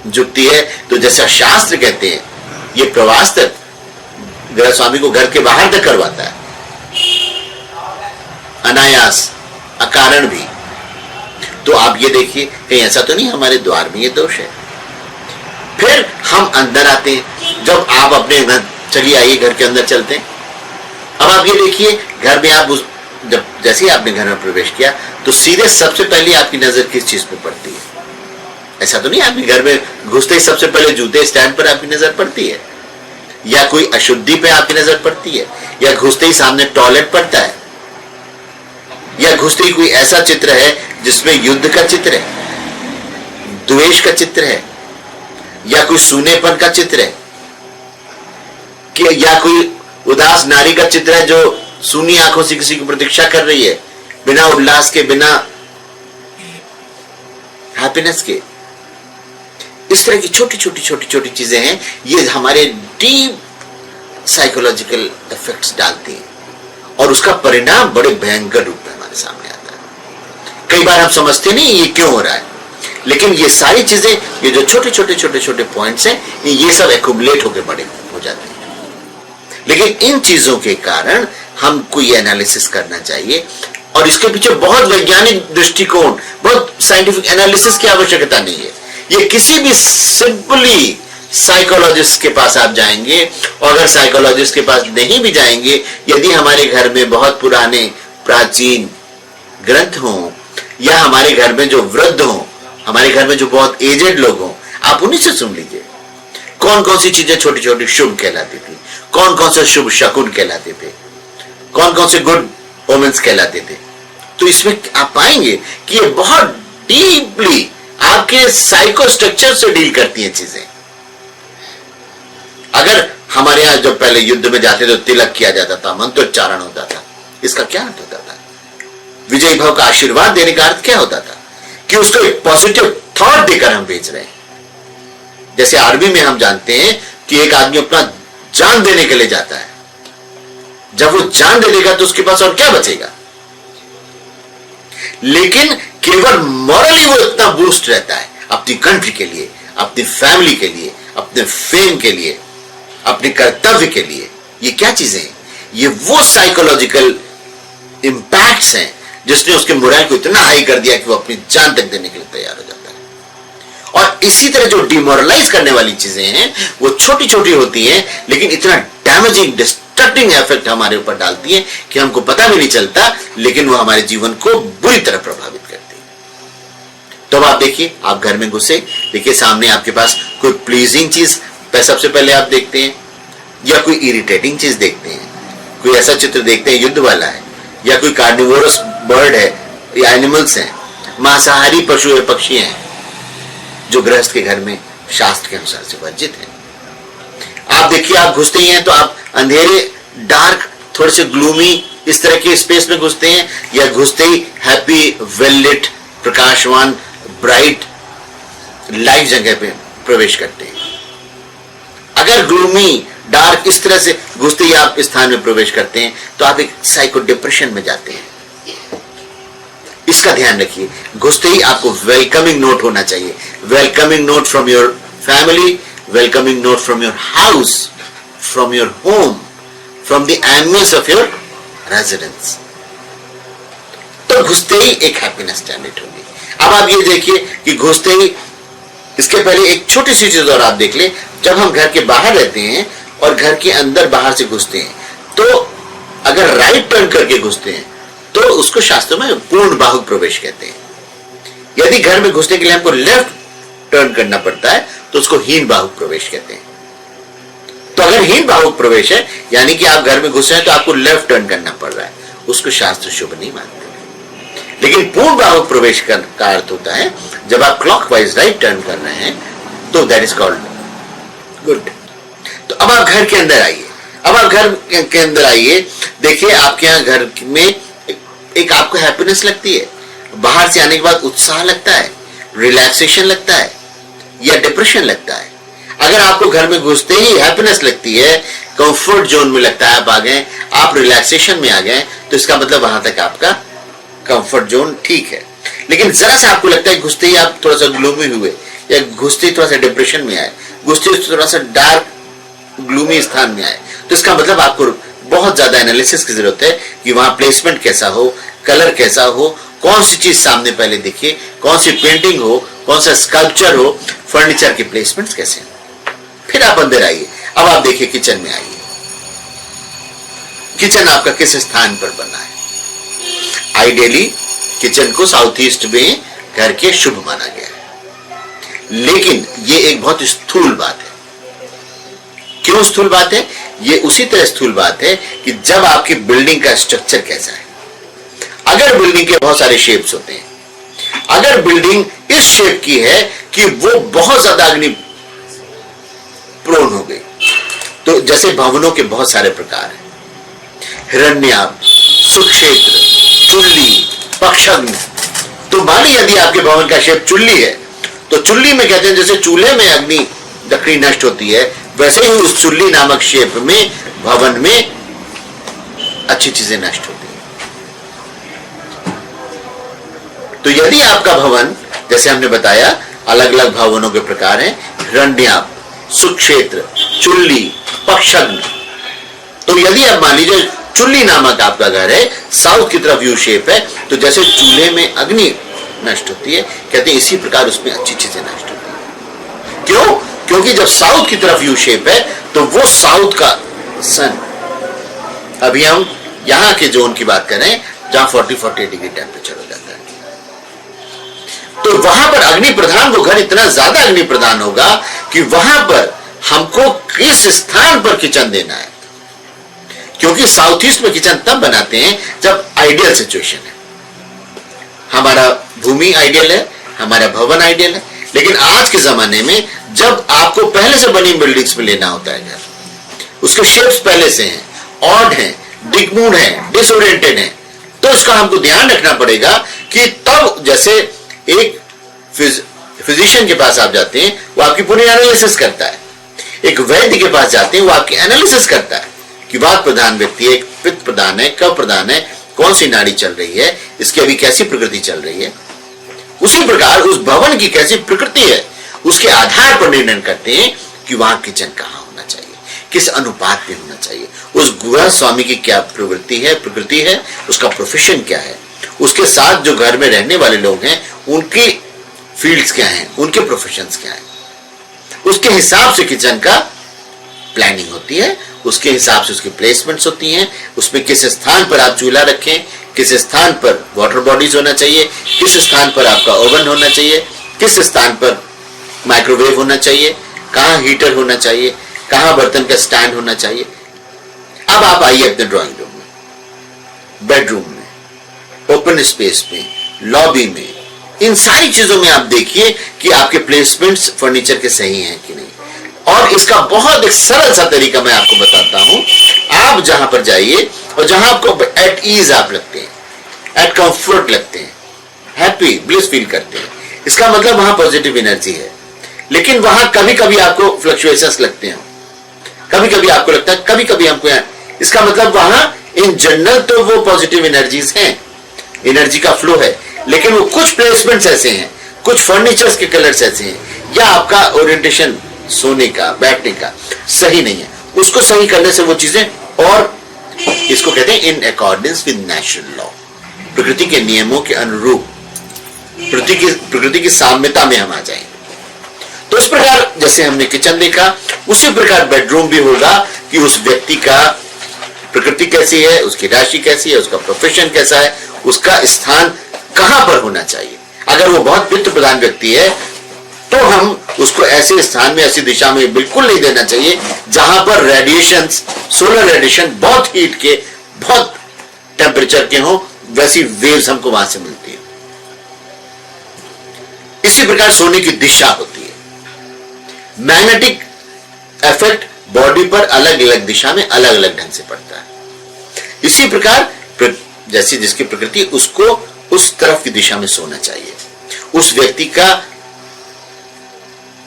झुकती है तो जैसा शास्त्र कहते हैं ये प्रवास तक गृह स्वामी को घर के बाहर तक करवाता है, अनायास, अकारण भी। तो आप ये देखिए कहीं ऐसा तो नहीं हमारे द्वार में ये दोष है। फिर हम अंदर आते हैं, जब आप अपने घर, चलिए आइए घर के अंदर चलते हैं। अब आप ये देखिए घर में आप जब जैसे ही आपने घर में प्रवेश किया तो सीधे सबसे पहले आपकी नजर किस चीज पे पड़ती है? ऐसा तो नहीं आपके घर में घुसते ही सबसे पहले जूते स्टैंड पर आपकी नजर पड़ती है, या कोई अशुद्धि पे आपकी नजर पड़ती है, या घुसते ही सामने टॉयलेट पड़ता है, या घुसते ही कोई ऐसा चित्र है जिसमें युद्ध का चित्र है, द्वेष का चित्र है, या कोई सूनेपन का चित्र है, कि या कोई उदास नारी का चित्र है जो सूनी आंखों से किसी की प्रतीक्षा कर रही है, बिना उल्लास के, बिना हैप्पीनेस के। इस तरह की छोटी छोटी छोटी छोटी चीजें हैं, ये हमारे डीप साइकोलॉजिकल इफेक्ट्स डालती हैं और उसका परिणाम बड़े भयंकर रूप में हमारे सामने आता है। कई बार हम समझते नहीं ये क्यों हो रहा है, लेकिन ये सारी चीजें, ये जो छोटे छोटे छोटे छोटे पॉइंट्स हैं, ये सब एक्यूमुलेट होकर बड़े हो जाते हैं। लेकिन इन चीजों के कारण हमको ये एनालिसिस करना चाहिए और इसके पीछे बहुत वैज्ञानिक दृष्टिकोण, बहुत साइंटिफिक एनालिसिस की आवश्यकता नहीं है। ये किसी भी सिंपली साइकोलॉजिस्ट के पास आप जाएंगे, और अगर साइकोलॉजिस्ट के पास नहीं भी जाएंगे, यदि हमारे घर में बहुत पुराने प्राचीन ग्रंथ हों, या हमारे घर में जो वृद्ध हों, हमारे घर में जो बहुत एजेड लोग हों, आप उन्हीं से सुन लीजिए कौन कौन सी चीजें छोटी छोटी शुभ कहलाती थी, कौन कौन से शुभ शकुन कहलाते थे, कौन कौन से गुड ओमेंस कहलाते थे। तो इसमें आप पाएंगे कि ये बहुत डीपली आपके साइको स्ट्रक्चर से डील करती हैं चीजें। अगर हमारे यहां जब पहले युद्ध में जाते तो तिलक किया जाता था, मंत्रोच्चारण होता था, इसका क्या अर्थ होता था? विजयी भव का आशीर्वाद देने का अर्थ क्या होता था? कि उसको एक पॉजिटिव थॉट देकर हम भेज रहे हैं। जैसे आर्मी में हम जानते हैं कि एक आदमी अपना जान देने के लिए जाता है, जब वो जान दे देगा तो उसके पास और क्या बचेगा? लेकिन केवल मॉरली वो इतना बूस्ट रहता है अपनी कंट्री के लिए, अपनी फैमिली के लिए, अपने फेम के लिए, अपने कर्तव्य के लिए। ये क्या चीजें हैं? ये वो साइकोलॉजिकल इंपैक्ट्स हैं जिसने उसके मोरल को इतना हाई कर दिया कि वो अपनी जान तक देने के लिए तैयार हो जाता है। और इसी तरह जो डिमोरलाइज करने वाली चीजें हैं वो छोटी छोटी होती हैं, लेकिन इतना डैमेजिंग डिस्ट्रक्टिंग इफेक्ट हमारे ऊपर डालती है कि हमको पता भी नहीं चलता, लेकिन वो हमारे जीवन को बुरी तरह प्रभावित करती है। तो अब आप देखिए, आप घर में घुसे, देखिए सामने आपके पास कोई प्लीजिंग चीज सबसे पहले आप देखते हैं, या कोई इरिटेटिंग चीज देखते हैं, कोई ऐसा चित्र देखते हैं युद्ध वाला है, या कोई कार्निवोरस बर्ड है या एनिमल्स हैं, मांसाहारी पशु या पक्षी हैं जो गृहस्थ के घर में शास्त्र के अनुसार से वर्जित हैं। आप देखिए, आप घुसते ही हैं तो आप अंधेरे, डार्क, थोड़े से ग्लूमी इस तरह के स्पेस में घुसते हैं, या घुसते ही हैप्पी, वेल लिट, प्रकाशवान, ब्राइट, लाइट जगह पे प्रवेश करते हैं। अगर ग्लूमी, डार्क इस तरह से घुसते ही आप स्थान में प्रवेश करते हैं तो आप एक साइको डिप्रेशन में जाते हैं। इसका ध्यान रखिए, घुसते ही आपको वेलकमिंग नोट होना चाहिए, welcoming note from your family, welcoming note from your house, from your home, from the ambience of your residence. तो घुसते ही एक हैप्पीनेस जनरेट होगी। अब आप ये देखिए कि घुसते ही, इसके पहले एक छोटी सी चीज और आप देख ले, जब हम घर के बाहर रहते हैं और घर के अंदर बाहर से घुसते हैं तो अगर राइट टर्न करके घुसते हैं तो उसको शास्त्रों में पूर्ण बाहुक प्रवेश कहते हैं। यदि घर में घुसने के लिए हमको लेफ्ट टर्न करना पड़ता है तो उसको हीन बाहुक प्रवेश कहते हैं। तो अगर हीन बाहुक प्रवेश है यानी कि आप घर में घुसे हैं तो आपको लेफ्ट टर्न करना पड़ रहा है, उसको शास्त्र शुभ नहीं मानते। लेकिन पूर्ण बाहुक प्रवेश का अर्थ होता है जब आप क्लॉकवाइज राइट टर्न कर रहे हैं तो दैट इज कॉल्ड गुड। तो अब आप घर के अंदर आइए, अब आप घर के अंदर आइए, देखिए आपके यहाँ घर में एक आपको हैप्पीनेस लगती है, बाहर से आने के बाद उत्साह लगता है, रिलैक्सेशन लगता है या डिप्रेशन लगता है। अगर आपको घर में घुसते ही हैप्पीनेस लगती है, कंफर्ट जोन में लगता है, आप आ गए, आप रिलैक्सेशन में आ गए, तो इसका मतलब वहां तक आपका कंफर्ट जोन ठीक है। लेकिन जरा सा आपको लगता है घुसते ही आप थोड़ा सा ग्लूमी हुए, या घुसते ही थोड़ा सा डिप्रेशन में आए, घुसते ही थोड़ा सा डार्क ग्लूमी स्थान में आए, तो इसका मतलब आपको बहुत ज्यादा एनालिसिस की जरूरत है कि वहां प्लेसमेंट कैसा हो, कलर कैसा हो, कौन सी चीज सामने पहले दिखे, कौन सी पेंटिंग हो, कौन सा स्कल्पचर हो, फर्नीचर के प्लेसमेंट्स कैसे हो। फिर आप अंदर आइए, अब आप देखिए किचन में आइए, किचन आपका किस स्थान पर बना है। आइडियली किचन को साउथ ईस्ट में घर के शुभ माना गया है, लेकिन ये एक बहुत स्थूल बात है। क्यों स्थूल बात है? ये उसी तरह स्थूल बात है कि जब आपकी बिल्डिंग का स्ट्रक्चर कैसा है। अगर बिल्डिंग के बहुत सारे शेप्स होते हैं, अगर बिल्डिंग इस शेप की है कि वो बहुत ज्यादा अग्नि प्रोन हो गई, तो जैसे भवनों के बहुत सारे प्रकार हैं, हिरण्याभ, सुक्षेत्र, चुल्ली, पक्षग्नि। तो मानिए यदि आपके भवन का शेप चुल्ली है तो चुल्ली में कहते हैं जैसे चूल्हे में अग्नि लकड़ी नष्ट होती है, वैसे ही उस चुल्ली नामक शेप में भवन में अच्छी चीजें नष्ट होती हैं। तो यदि आपका भवन, जैसे हमने बताया अलग अलग भवनों के प्रकार हैं, हिरण्याभ, सुक्षेत्र, चुल्ली, पक्षग्नि। तो यदि आप मान लीजिए चुल्ली नामक आपका घर है, साउथ की तरफ यू शेप है, तो जैसे चूल्हे में अग्नि नष्ट होती है, कहते हैं इसी प्रकार उसमें अच्छी चीजें नष्ट होती है। क्यों? क्योंकि जब साउथ की तरफ यू शेप है तो वो साउथ का सन, अभी हम यहां के जोन की बात करें जहां 40-48 डिग्री टेम्परेचर हो जाता है, तो वहां पर अग्नि प्रधान वो घर इतना ज्यादा अग्नि प्रधान होगा कि वहां पर हमको किस स्थान पर किचन देना है। क्योंकि साउथ ईस्ट में किचन तब बनाते हैं जब आइडियल सिचुएशन है, हमारा भूमि आइडियल है, हमारा भवन आइडियल है। लेकिन आज के जमाने में जब आपको पहले से बनी बिल्डिंग्स में लेना होता है घर, उसके शेप्स पहले से हैं, ऑड हैं, डिगमूड हैं, डिसओरिएंटेड हैं, तो इसका हमको ध्यान रखना पड़ेगा कि तब जैसे एक फिजिशियन के पास आप जाते हैं, वो आपकी पूरी एनालिसिस करता है। एक वैद्य के पास जाते हैं, वो आपकी एनालिसिस करता है कि वात प्रधान व्यक्ति है, पित्त प्रधान है, कफ प्रधान है, कौन सी नाड़ी चल रही है, इसकी अभी कैसी प्रकृति चल रही है। उसी प्रकार उस भवन की कैसी प्रकृति है, उसके आधार पर निर्णय करते हैं कि वहां किचन कहां होना चाहिए, किस अनुपात में होना चाहिए, उस गृह स्वामी की क्या प्रवृत्ति है, प्रकृति है, उसका प्रोफेशन क्या है, उसके साथ जो घर में रहने वाले लोग हैं उनकी फील्ड्स क्या हैं, उनके प्रोफेशंस क्या हैं। उसके हिसाब से किचन का प्लानिंग होती है, उसके हिसाब से उसकी प्लेसमेंट्स होती हैं, उसमें किस स्थान पर आप चूल्हा रखें, किस स्थान पर वाटर बॉडीज होना चाहिए, किस स्थान पर आपका ओवन होना चाहिए, किस स्थान पर माइक्रोवेव होना चाहिए, कहाँ हीटर होना चाहिए, कहाँ बर्तन का स्टैंड होना चाहिए। अब आप आइए अपने ड्राइंग रूम में, बेडरूम में, ओपन ओपन स्पेस में, लॉबी में, इन सारी चीजों में आप देखिए कि आपके प्लेसमेंट्स फर्नीचर के सही हैं कि नहीं। और इसका बहुत एक सरल सा तरीका मैं आपको बताता हूं। आप जहां पर जाइए और जहां आपको एट ईज आप लगते हैं, एट कंफर्ट लगते हैं, हैप्पी ब्लिस फील करते हैं, इसका मतलब वहां पॉजिटिव एनर्जी है। लेकिन वहां कभी कभी आपको फ्लक्चुएशंस लगते हैं, कभी कभी आपको लगता है, कभी कभी हमको, इसका मतलब वहां इन जनरल तो वो पॉजिटिव एनर्जीज हैं, एनर्जी का फ्लो है, लेकिन वो कुछ प्लेसमेंट्स ऐसे हैं, कुछ फर्नीचर्स के कलर्स ऐसे हैं, या आपका ओरिएंटेशन सोने का, बैठने का सही नहीं है। उसको सही करने से वो चीजें, और इसको कहते हैं in accordance with natural law, प्रकृति के नियमों के अनुरूप, प्रकृति की साम्यता में हम आ जाएंगे। तो इस प्रकार जैसे हमने किचन देखा, उसी प्रकार बेडरूम भी होगा कि उस व्यक्ति का प्रकृति कैसी है, उसकी राशि कैसी है, उसका प्रोफेशन कैसा है, उसका स्थान कहां पर होना चाहिए। अगर वो बहुत पितृ प्रधान व्यक्ति है तो हम उसको ऐसे स्थान में, ऐसी दिशा में बिल्कुल नहीं देना चाहिए जहां पर रेडिएशन, सोलर रेडिएशन बहुत हीट के, बहुत टेम्परेचर के हो, वैसी वेव्स हमको वहां से मिलती है। इसी प्रकार सोने की दिशा होती है। मैग्नेटिक इफेक्ट बॉडी पर अलग अलग दिशा में अलग अलग ढंग से पड़ता है। इसी प्रकार जैसी जिसकी प्रकृति, उसको उस तरफ की दिशा में सोना चाहिए। उस व्यक्ति का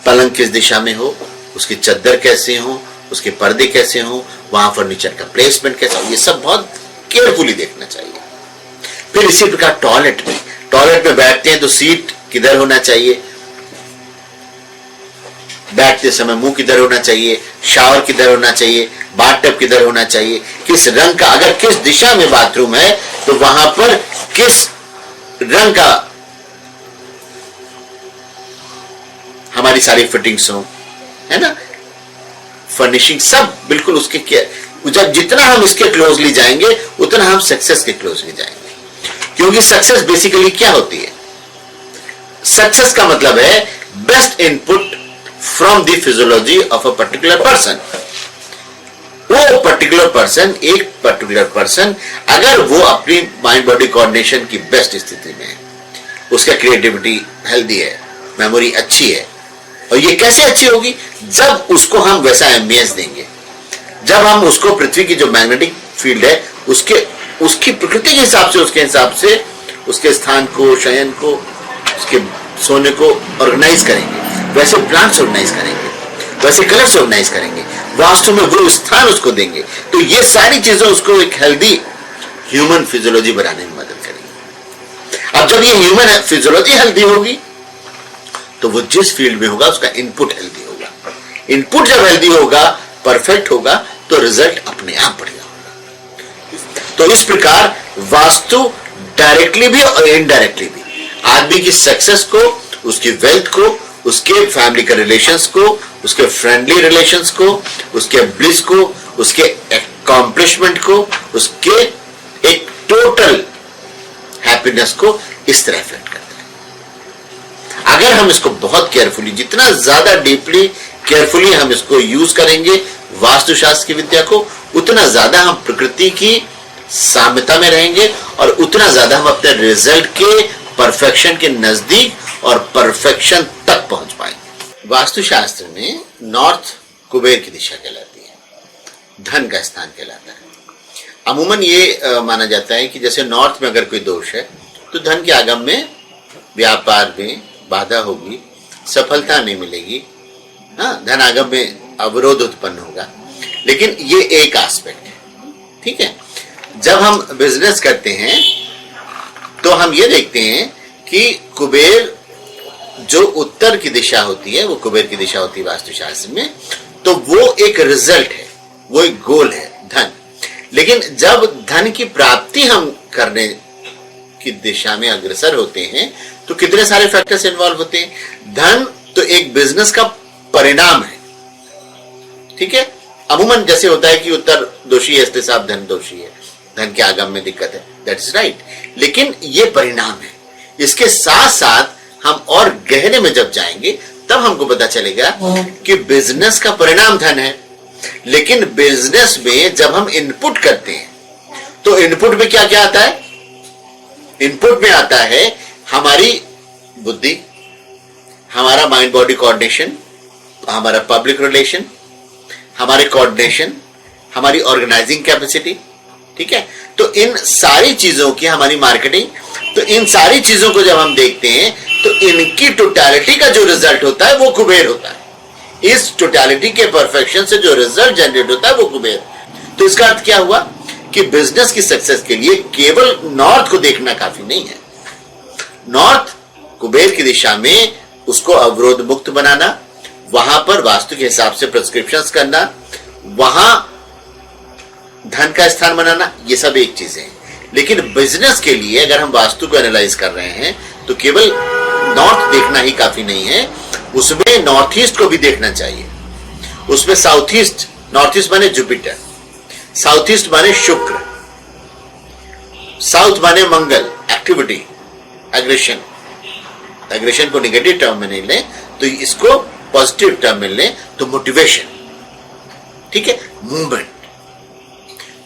पलंग किस दिशा में हो, उसकी चादर कैसे हो, उसके पर्दे कैसे हो, वहां फर्नीचर का प्लेसमेंट कैसा हो, ये सब बहुत केयरफुली देखना चाहिए। फिर इसी प्रकार टॉयलेट में बैठते हैं तो सीट किधर होना चाहिए, बैठते समय मुंह किधर होना चाहिए, शावर किधर होना चाहिए, बाथटब किधर होना चाहिए, किस रंग का, अगर किस दिशा में बाथरूम है तो वहां पर किस रंग का हमारी सारी फिटिंग्स हो, है ना, फर्निशिंग सब बिल्कुल उसके जब जितना हम इसके क्लोजली जाएंगे उतना हम सक्सेस के क्लोजली जाएंगे। क्योंकि सक्सेस बेसिकली क्या होती है? सक्सेस का मतलब है best input from the physiology of a particular person. वो पर्टिकुलर पर्सन अगर वो अपनी माइंड बॉडी कोऑर्डिनेशन की बेस्ट स्थिति में है, उसका क्रिएटिविटी हेल्दी है, मेमोरी अच्छी है, और ये कैसे अच्छी होगी? जब उसको हम वैसा एम्बियंस देंगे, जब हम उसको पृथ्वी की जो मैग्नेटिक फील्ड है उसकी प्रकृति के हिसाब से, उसके स्थान को, शयन को, उसके सोने को ऑर्गेनाइज करेंगे, वैसे प्लांट्स ऑर्गेनाइज करेंगे, वैसे कलर्स ऑर्गेनाइज करेंगे, वास्तु में वो स्थान उसको देंगे। तो ये सारी चीजें उसको एक हेल्दी ह्यूमन फिजियोलॉजी बनाने में मदद करेंगे। अब जब ये ह्यूमन फिजियोलॉजी हेल्दी होगी तो वो जिस फील्ड में होगा उसका इनपुट हेल्दी होगा। इनपुट जब हेल्दी होगा, परफेक्ट होगा, तो रिजल्ट अपने आप बढ़िया होगा। तो इस प्रकार वास्तु डायरेक्टली भी और इनडायरेक्टली भी आदमी की सक्सेस को, उसकी वेल्थ को, उसके फैमिली के रिलेशंस को, उसके फ्रेंडली रिलेशंस को, उसके ब्लिस को, उसके अकॉम्प्लिशमेंट को, उसके एक टोटल हैप्पीनेस को इस तरह इफेक्ट करता है। अगर हम इसको बहुत केयरफुली, जितना ज्यादा डीपली केयरफुली हम इसको यूज करेंगे वास्तुशास्त्र की विद्या को, उतना ज्यादा हम प्रकृति की साम्यता में रहेंगे और उतना ज्यादा हम अपने रिजल्ट के परफेक्शन के नजदीक और परफेक्शन तक पहुंच पाएंगे। वास्तुशास्त्र में नॉर्थ कुबेर की दिशा कहलाती है, धन का स्थान कहलाता है। अमूमन ये माना जाता है कि जैसे नॉर्थ में अगर कोई दोष है तो धन के आगम में, व्यापार में बाधा होगी, सफलता नहीं मिलेगी, हाँ, धन आगम में अवरोध उत्पन्न होगा। लेकिन ये एक एस्पेक्ट है, ठीक है। जब हम बिजनेस करते हैं तो हम ये देखते हैं कि कुबेर जो उत्तर की दिशा होती है, वो कुबेर की दिशा होती है वास्तुशास्त्र में, तो वो एक रिजल्ट है, वो एक गोल है, धन। लेकिन जब धन की प्राप्ति हम करने की दिशा में अग्रसर होते हैं तो कितने सारे फैक्टर्स इन्वॉल्व होते हैं। धन तो एक बिजनेस का परिणाम है, ठीक है। अमूमन जैसे होता है कि उत्तर दोषी है इसलिए साहब धन दोषी है, धन के आगम में दिक्कत है, दैट इज राइट। लेकिन ये परिणाम है। इसके साथ साथ हम और गहरे में जब जाएंगे तब हमको पता चलेगा कि बिजनेस का परिणाम धन है। लेकिन बिजनेस में जब हम इनपुट करते हैं तो इनपुट में क्या क्या आता है? इनपुट में आता है हमारी बुद्धि, हमारा माइंड बॉडी कोऑर्डिनेशन, हमारा पब्लिक रिलेशन, हमारे कोऑर्डिनेशन, हमारी ऑर्गेनाइजिंग कैपेसिटी, ठीक है। तो इन सारी चीजों की, हमारी मार्केटिंग, तो इन सारी चीजों को जब हम देखते हैं तो इनकी टोटलिटी का जो रिजल्ट होता है वो कुबेर होता है। इस टोटलिटी के परफेक्शन से जो रिजल्ट जनरेट होता है वो कुबेर। तो इसका अर्थ क्या हुआ कि बिजनेस की सक्सेस के लिए केवल नॉर्थ को देखना काफी नहीं है। नॉर्थ कुबेर की दिशा में उसको अवरोध मुक्त बनाना, वहां पर वास्तु के हिसाब से प्रिस्क्रिप्शंस करना, वहां धन का स्थान बनाना, ये सब एक चीजें हैं। लेकिन बिजनेस के लिए अगर हम वास्तु को एनालाइज कर रहे हैं तो केवल नॉर्थ देखना ही काफी नहीं है, उसमें नॉर्थ ईस्ट को भी देखना चाहिए। उसमें साउथ ईस्ट, नॉर्थ ईस्ट माने जुपिटर, साउथ ईस्ट माने शुक्र, साउथ माने मंगल, एक्टिविटी, एग्रेशन। एग्रेशन को नेगेटिव टर्म में नहीं लें तो इसको पॉजिटिव टर्म में लें तो मोटिवेशन, ठीक है, मूवमेंट।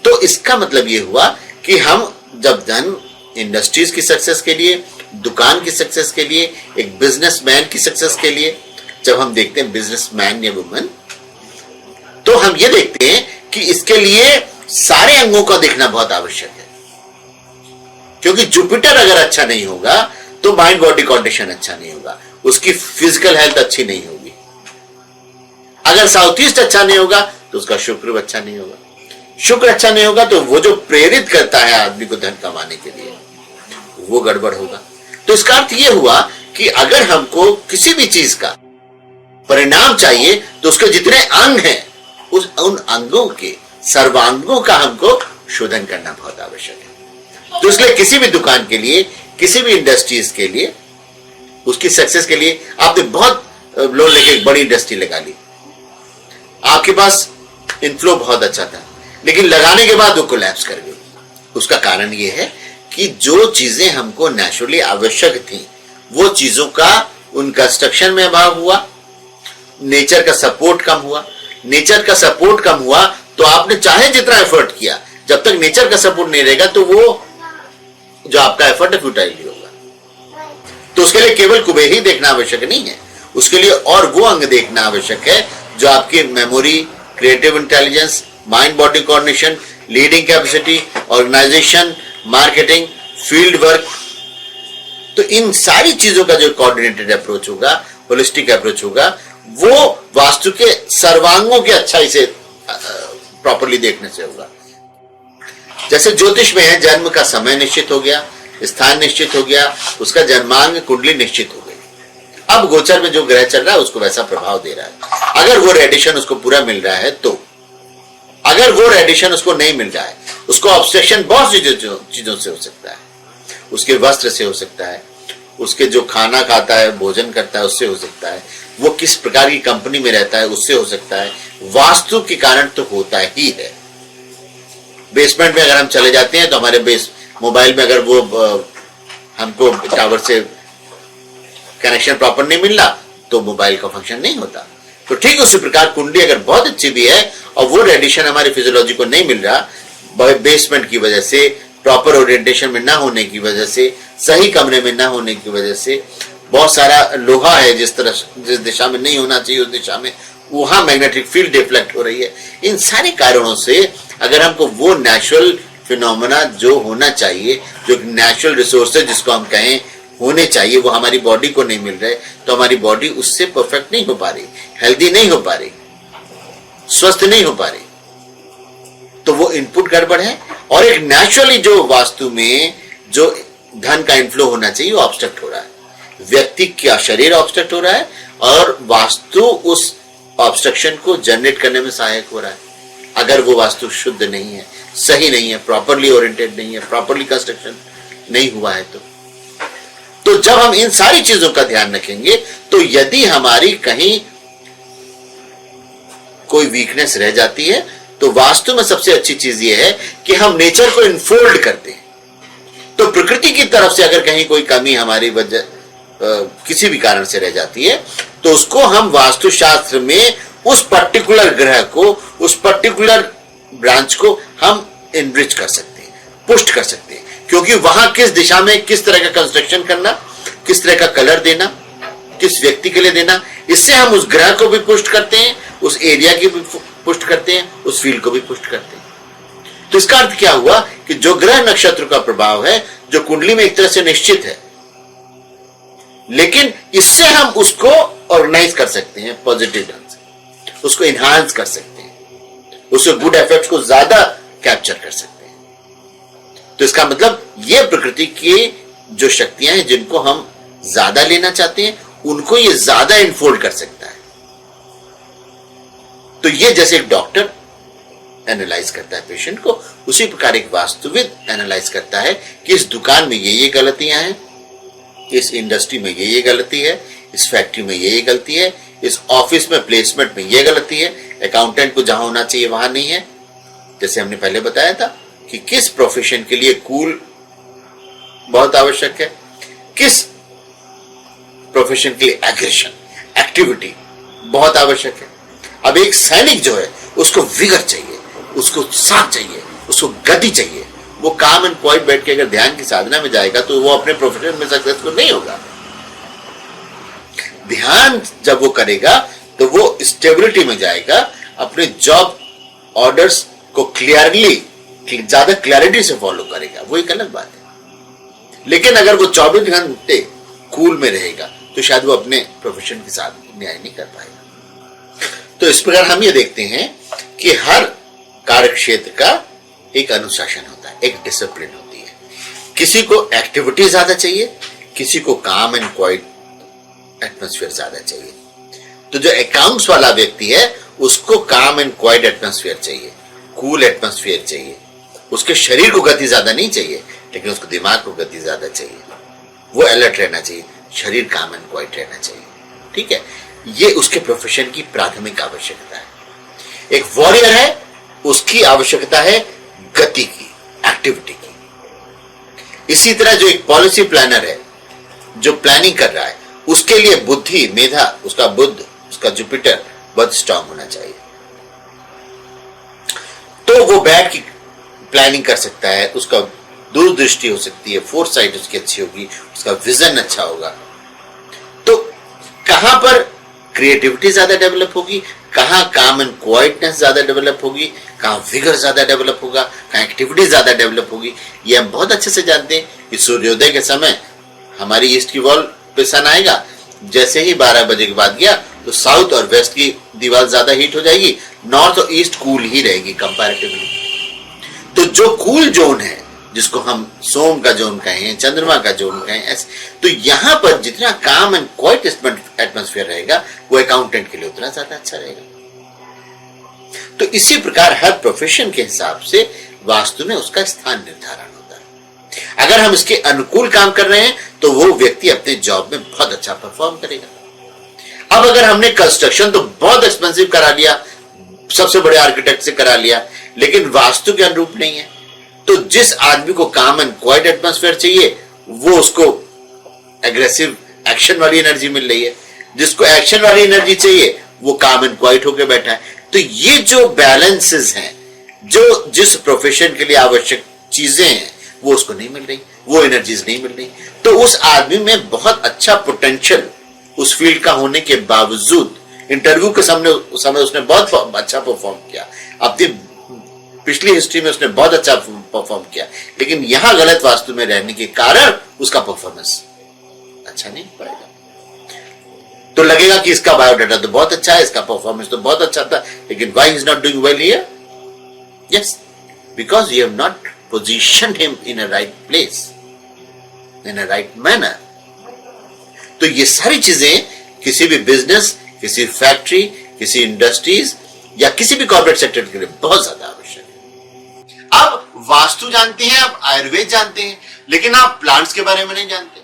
तो इसका मतलब यह हुआ कि हम जब धन, इंडस्ट्रीज की सक्सेस के लिए, दुकान की सक्सेस के लिए, एक बिजनेसमैन की सक्सेस के लिए जब हम देखते हैं बिजनेसमैन या वुमन, तो हम ये देखते हैं कि इसके लिए सारे अंगों का देखना बहुत आवश्यक है। क्योंकि जुपिटर अगर अच्छा नहीं होगा तो माइंड बॉडी कोऑर्डिनेशन अच्छा नहीं होगा, उसकी फिजिकल हेल्थ अच्छी नहीं होगी। अगर साउथ ईस्ट अच्छा नहीं होगा तो उसका शुक्र अच्छा नहीं होगा, शुक्र अच्छा नहीं होगा तो वो जो प्रेरित करता है आदमी को धन कमाने के लिए वो गड़बड़ होगा। तो इसका अर्थ यह हुआ कि अगर हमको किसी भी चीज का परिणाम चाहिए तो उसके जितने अंग हैं उन अंगों के सर्वांगों का हमको शोधन करना बहुत आवश्यक है। तो इसलिए किसी भी दुकान के लिए, किसी भी इंडस्ट्रीज के लिए, उसकी सक्सेस के लिए आपने बहुत लोन लेके एक बड़ी इंडस्ट्री लगा ली, आपके पास इनफ्लो बहुत अच्छा था, लेकिन लगाने के बाद वो कोलैप्स कर गई। उसका कारण यह है कि जो चीजें हमको नेचुरली आवश्यक थी वो चीजों का उन कंस्ट्रक्शन में अभाव हुआ, नेचर का सपोर्ट कम हुआ। नेचर का सपोर्ट कम हुआ तो आपने चाहे जितना एफर्ट किया, जब तक नेचर का सपोर्ट नहीं रहेगा तो वो जो आपका एफर्ट है फ्यूटाइल ही होगा। तो उसके लिए केवल कुबेर ही देखना आवश्यक नहीं है, उसके लिए और वो अंग देखना आवश्यक है जो आपकी memory, creative intelligence, mind body coordination, leading capacity, organisation, marketing, field work. तो इन सारी चीजों का जो कोऑर्डिनेटेड अप्रोच होगा, होलिस्टिक अप्रोच होगा, वो वास्तु के सर्वांगों के अच्छाई से प्रॉपर्ली देखने से होगा। जैसे ज्योतिष में है, जन्म का समय निश्चित हो गया, स्थान निश्चित हो गया, उसका जन्मांग कुंडली निश्चित हो गई। अब गोचर में जो ग्रह चल रहा है उसको वैसा प्रभाव दे रहा है। अगर वो रेडिएशन उसको पूरा मिल रहा है तो, अगर वो रेडिएशन उसको नहीं मिल रहा है, उसको ऑब्स्ट्रक्शन बहुत सी चीजों से हो सकता है, उसके वस्त्र से हो सकता है, उसके जो खाना खाता है, भोजन करता है, उससे हो सकता है, वो किस प्रकार की कंपनी में रहता है उससे हो सकता है। वास्तु के कारण तो होता ही है। बेसमेंट में अगर हम चले जाते हैं तो हमारे मोबाइल में अगर वो हमको टावर से कनेक्शन प्रॉपर नहीं मिल रहा तो मोबाइल का फंक्शन नहीं होता। तो ठीक उसी प्रकार कुंडली अगर बहुत अच्छी भी है और वो रेडिएशन हमारी फिजियोलॉजी को नहीं मिल रहा, बेसमेंट की वजह से, प्रॉपर ओरिएंटेशन में ना होने की वजह से, सही कमरे में ना होने की वजह से, बहुत सारा लोहा है जिस दिशा में नहीं होना चाहिए उस दिशा में, वहां मैग्नेटिक फील्ड डिफ्लेक्ट हो रही है। इन सारे कारणों से अगर हमको वो नेचुरल फिनोमेना जो होना चाहिए, जो नेचुरल रिसोर्सेज जिसको हम कहें होने चाहिए, वो हमारी बॉडी को नहीं मिल रहे, तो हमारी बॉडी उससे परफेक्ट नहीं हो पा रही, हेल्दी नहीं हो पा रही, स्वस्थ नहीं हो पा रही। तो वो इनपुट गड़बड़ है और एक नेचुरली जो वास्तु में जो धन का इनफ्लो होना चाहिए वो ऑब्स्ट्रक्ट हो रहा है। व्यक्ति का शरीर ऑब्स्ट्रक्ट हो रहा है और वास्तु उस ऑब्स्ट्रक्शन को जनरेट करने में सहायक हो रहा है। अगर वो वास्तु शुद्ध नहीं है, सही नहीं है, प्रॉपरली ओरिएंटेड नहीं है, प्रॉपरली कंस्ट्रक्शन नहीं हुआ है तो जब हम इन सारी चीजों का ध्यान रखेंगे तो यदि हमारी कहीं कोई वीकनेस रह जाती है तो वास्तु में सबसे अच्छी चीज यह है कि हम नेचर को इनफोल्ड करते हैं। तो प्रकृति की तरफ से अगर कहीं कोई कमी हमारी वजह किसी भी कारण से रह जाती है तो उसको हम वास्तुशास्त्र में उस पर्टिकुलर ग्रह को, उस पर्टिकुलर ब्रांच को हम इनरिच कर सकते हैं, पुष्ट कर सकते हैं। क्योंकि वहां किस दिशा में किस तरह का कंस्ट्रक्शन करना, किस तरह का कलर देना, किस व्यक्ति के लिए देना, इससे हम उस ग्रह को भी पुष्ट करते हैं, उस एरिया की भी पुष्ट करते हैं, उस फील्ड को भी पुष्ट करते हैं। तो इसका अर्थ क्या हुआ कि जो ग्रह नक्षत्र का प्रभाव है जो कुंडली में एक तरह से निश्चित है, लेकिन इससे हम उसको ऑर्गेनाइज कर सकते हैं पॉजिटिव ढंग से, उसको इनहांस कर सकते हैं, उसके गुड इफेक्ट्स को ज्यादा कैप्चर कर सकते हैं। तो इसका मतलब ये प्रकृति की जो शक्तियां हैं जिनको हम ज्यादा लेना चाहते हैं उनको ये ज्यादा इनफोल्ड कर सकता है। तो ये जैसे एक डॉक्टर एनालाइज करता है पेशेंट को, उसी प्रकार एक वास्तुविद एनालाइज करता है कि इस दुकान में ये गलतियां हैं, इस इंडस्ट्री में ये गलती है, इस फैक्ट्री में ये गलती है, इस ऑफिस में प्लेसमेंट में ये गलती है, अकाउंटेंट को जहां होना चाहिए वहां नहीं है। जैसे हमने पहले बताया था कि किस प्रोफेशन के लिए कूल बहुत आवश्यक है, किस प्रोफेशन के लिए एग्रेशन, एक्टिविटी बहुत आवश्यक है। अब एक सैनिक जो है उसको विगर चाहिए, उसको उत्साह चाहिए, उसको गति चाहिए। वो काम एंड क्वाइट बैठ के अगर ध्यान की साधना में जाएगा तो वो अपने प्रोफेशन में सक्सेसफुल नहीं होगा। ध्यान जब वो करेगा तो वो स्टेबिलिटी में जाएगा, अपने जॉब ऑर्डर्स को क्लियरली, ज्यादा क्लैरिटी से फॉलो करेगा, वो एक अलग बात है। लेकिन अगर वो 24 घंटे कूल में रहेगा तो शायद वो अपने प्रोफेशन के साथ न्याय नहीं कर पाएगा। तो इस प्रकार हम ये देखते हैं कि हर कार्य क्षेत्र का एक अनुशासन होता है, एक डिसिप्लिन होती है। किसी को एक्टिविटी ज्यादा चाहिए, किसी को काम एंड क्वाइट एटमॉस्फेयर ज्यादा चाहिए। तो जो अकाउंट्स वाला व्यक्ति है उसको काम एंड क्वाइट एटमॉस्फेयर चाहिए, कूल एटमॉस्फेयर चाहिए। उसके शरीर को गति ज्यादा नहीं चाहिए, लेकिन उसको दिमाग को गति ज्यादा चाहिए। वो अलर्ट रहना चाहिए, शरीर काम एंड क्वाइट रहना चाहिए। ठीक है, ये उसके प्रोफेशन की प्राथमिक आवश्यकता है। एक वॉरियर है, उसकी आवश्यकता है गति की, एक्टिविटी की। इसी तरह जो एक पॉलिसी प्लानर है जो प्लानिंग कर रहा है, उसके लिए बुद्धि, मेधा, उसका बुद्ध, उसका जुपिटर बहुत स्ट्रांग होना चाहिए। तो वो बैठ की प्लानिंग कर सकता है, उसका दूरदृष्टि हो सकती है, फोरसाइट उसकी अच्छी होगी, उसका विजन अच्छा होगा। तो कहां पर क्रिएटिविटी ज्यादा डेवलप होगी, कहां काम एंड क्वाइटनेस ज्यादा डेवलप होगी, कहां विगर ज्यादा डेवलप होगा, कहां एक्टिविटी ज्यादा डेवलप होगी, ये हम बहुत अच्छे से जानते हैं कि सूर्योदय के समय हमारी ईस्ट की वॉल पे सन आएगा, जैसे ही 12 बजे के बाद गया तो साउथ और वेस्ट की दीवार ज्यादा हीट हो जाएगी, नॉर्थ और ईस्ट कूल ही रहेगी कंपैरेटिवली। तो जो कूल जोन है, जिसको हम सोम का जोन कहें, चंद्रमा का जोन कहें, तो यहां पर जितना काम एंड क्वाइट एटमॉस्फेयर रहेगा वो अकाउंटेंट के लिए उतना ज्यादा अच्छा रहेगा। तो इसी प्रकार हर प्रोफेशन के हिसाब से वास्तु में उसका स्थान निर्धारण होता है। अगर हम इसके अनुकूल काम कर रहे हैं तो वो व्यक्ति अपने जॉब में बहुत अच्छा परफॉर्म करेगा। अब अगर हमने कंस्ट्रक्शन तो बहुत एक्सपेंसिव करा लिया, सबसे बड़े आर्किटेक्ट से करा लिया, लेकिन वास्तु के अनुरूप नहीं है, तो जिस आदमी को काम एंड क्वाइट एटमॉस्फेयर चाहिए वो उसको एग्रेसिव एक्शन वाली एनर्जी मिल रही है, जिसको एक्शन वाली एनर्जी चाहिए वो काम एंड क्वाइट होकर बैठा है। तो ये जो बैलेंसेस हैं, जो जिस प्रोफेशन के लिए आवश्यक चीजें हैं वो उसको नहीं मिल रही, वो एनर्जीज नहीं मिल रही, तो उस आदमी में बहुत अच्छा पोटेंशियल उस फील्ड का होने के बावजूद इंटरव्यू के समय उसने बहुत अच्छा परफॉर्म किया, अपनी पिछली हिस्ट्री में उसने बहुत अच्छा परफॉर्म किया, लेकिन यहां गलत वास्तु में रहने के कारण उसका परफॉर्मेंस अच्छा नहीं पाएगा। तो लगेगा कि इसका बायोडाटा तो बहुत अच्छा है, इसका परफॉर्मेंस तो बहुत अच्छा था, लेकिन why is not doing well here? Yes, because you have not positioned him in a right place, in a right manner. तो ये सारी चीजें किसी भी बिजनेस, किसी फैक्ट्री, किसी इंडस्ट्रीज या किसी भी कॉर्पोरेट सेक्टर के लिए बहुत ज्यादा आवश्यक है। अब वास्तु जानते हैं, आप आयुर्वेद जानते हैं, लेकिन आप प्लांट्स के बारे में नहीं जानते,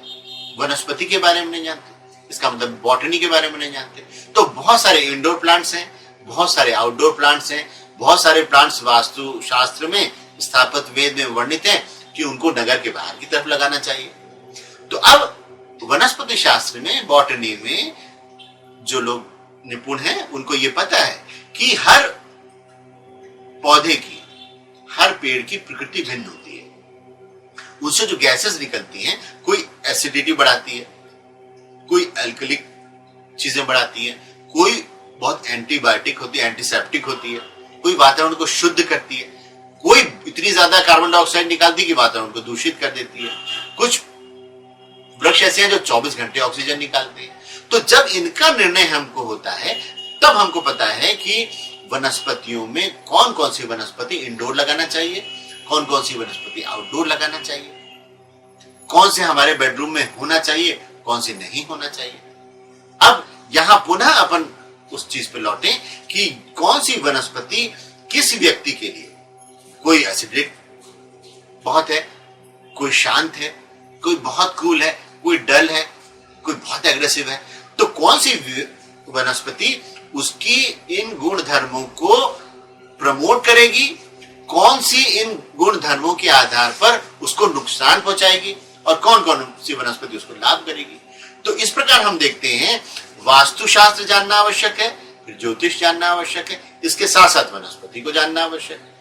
वनस्पति के बारे में नहीं जानते, इसका मतलब बॉटनी के बारे में नहीं जानते। तो बहुत सारे इंडोर प्लांट्स हैं, बहुत सारे आउटडोर प्लांट्स हैं, बहुत सारे प्लांट्स वास्तु शास्त्र में, स्थापत्य वेद में वर्णित हैं कि उनको नगर के बाहर की तरफ लगाना चाहिए। तो अब वनस्पति शास्त्र में, बॉटनी में जो लोग निपुण हैं उनको ये पता है कि हर पौधे की, हर पेड़ की प्रकृति भिन्न होती है उससे जो गैसेस निकलती हैं, कोई एसिडिटी बढ़ाती है, कोई अल्कलिक चीजें बढ़ाती है, कोई बहुत एंटीबायोटिक होती है, एंटीसेप्टिक होती है, कोई वातावरण को शुद्ध करती है, कोई इतनी ज्यादा कार्बन डाइऑक्साइड निकालती है कि वातावरण को दूषित कर देती है, कुछ वृक्ष ऐसे हैं जो 24 घंटे ऑक्सीजन निकालते हैं। तो जब इनका निर्णय हमको होता है, तब हमको पता है कि वनस्पतियों में कौन कौन सी वनस्पति इंडोर लगाना चाहिए, कौन कौन सी वनस्पति आउटडोर लगाना चाहिए, कौन से हमारे बेडरूम में होना चाहिए, कौन सी नहीं होना चाहिए। अब यहां पुनः अपन उस चीज पे लौटे कि कौन सी वनस्पति किस व्यक्ति के लिए, कोई एसिडिक बहुत है, कोई शांत है, कोई बहुत कूल है, कोई डल है, कोई बहुत एग्रेसिव है, तो कौन सी वनस्पति उसकी इन गुण धर्मों को प्रमोट करेगी, कौन सी इन गुण धर्मों के आधार पर उसको नुकसान पहुंचाएगी, और कौन कौन सी वनस्पति उसको लाभ करेगी। तो इस प्रकार हम देखते हैं वास्तुशास्त्र जानना आवश्यक है, फिर ज्योतिष जानना आवश्यक है, इसके साथ साथ वनस्पति को जानना आवश्यक है।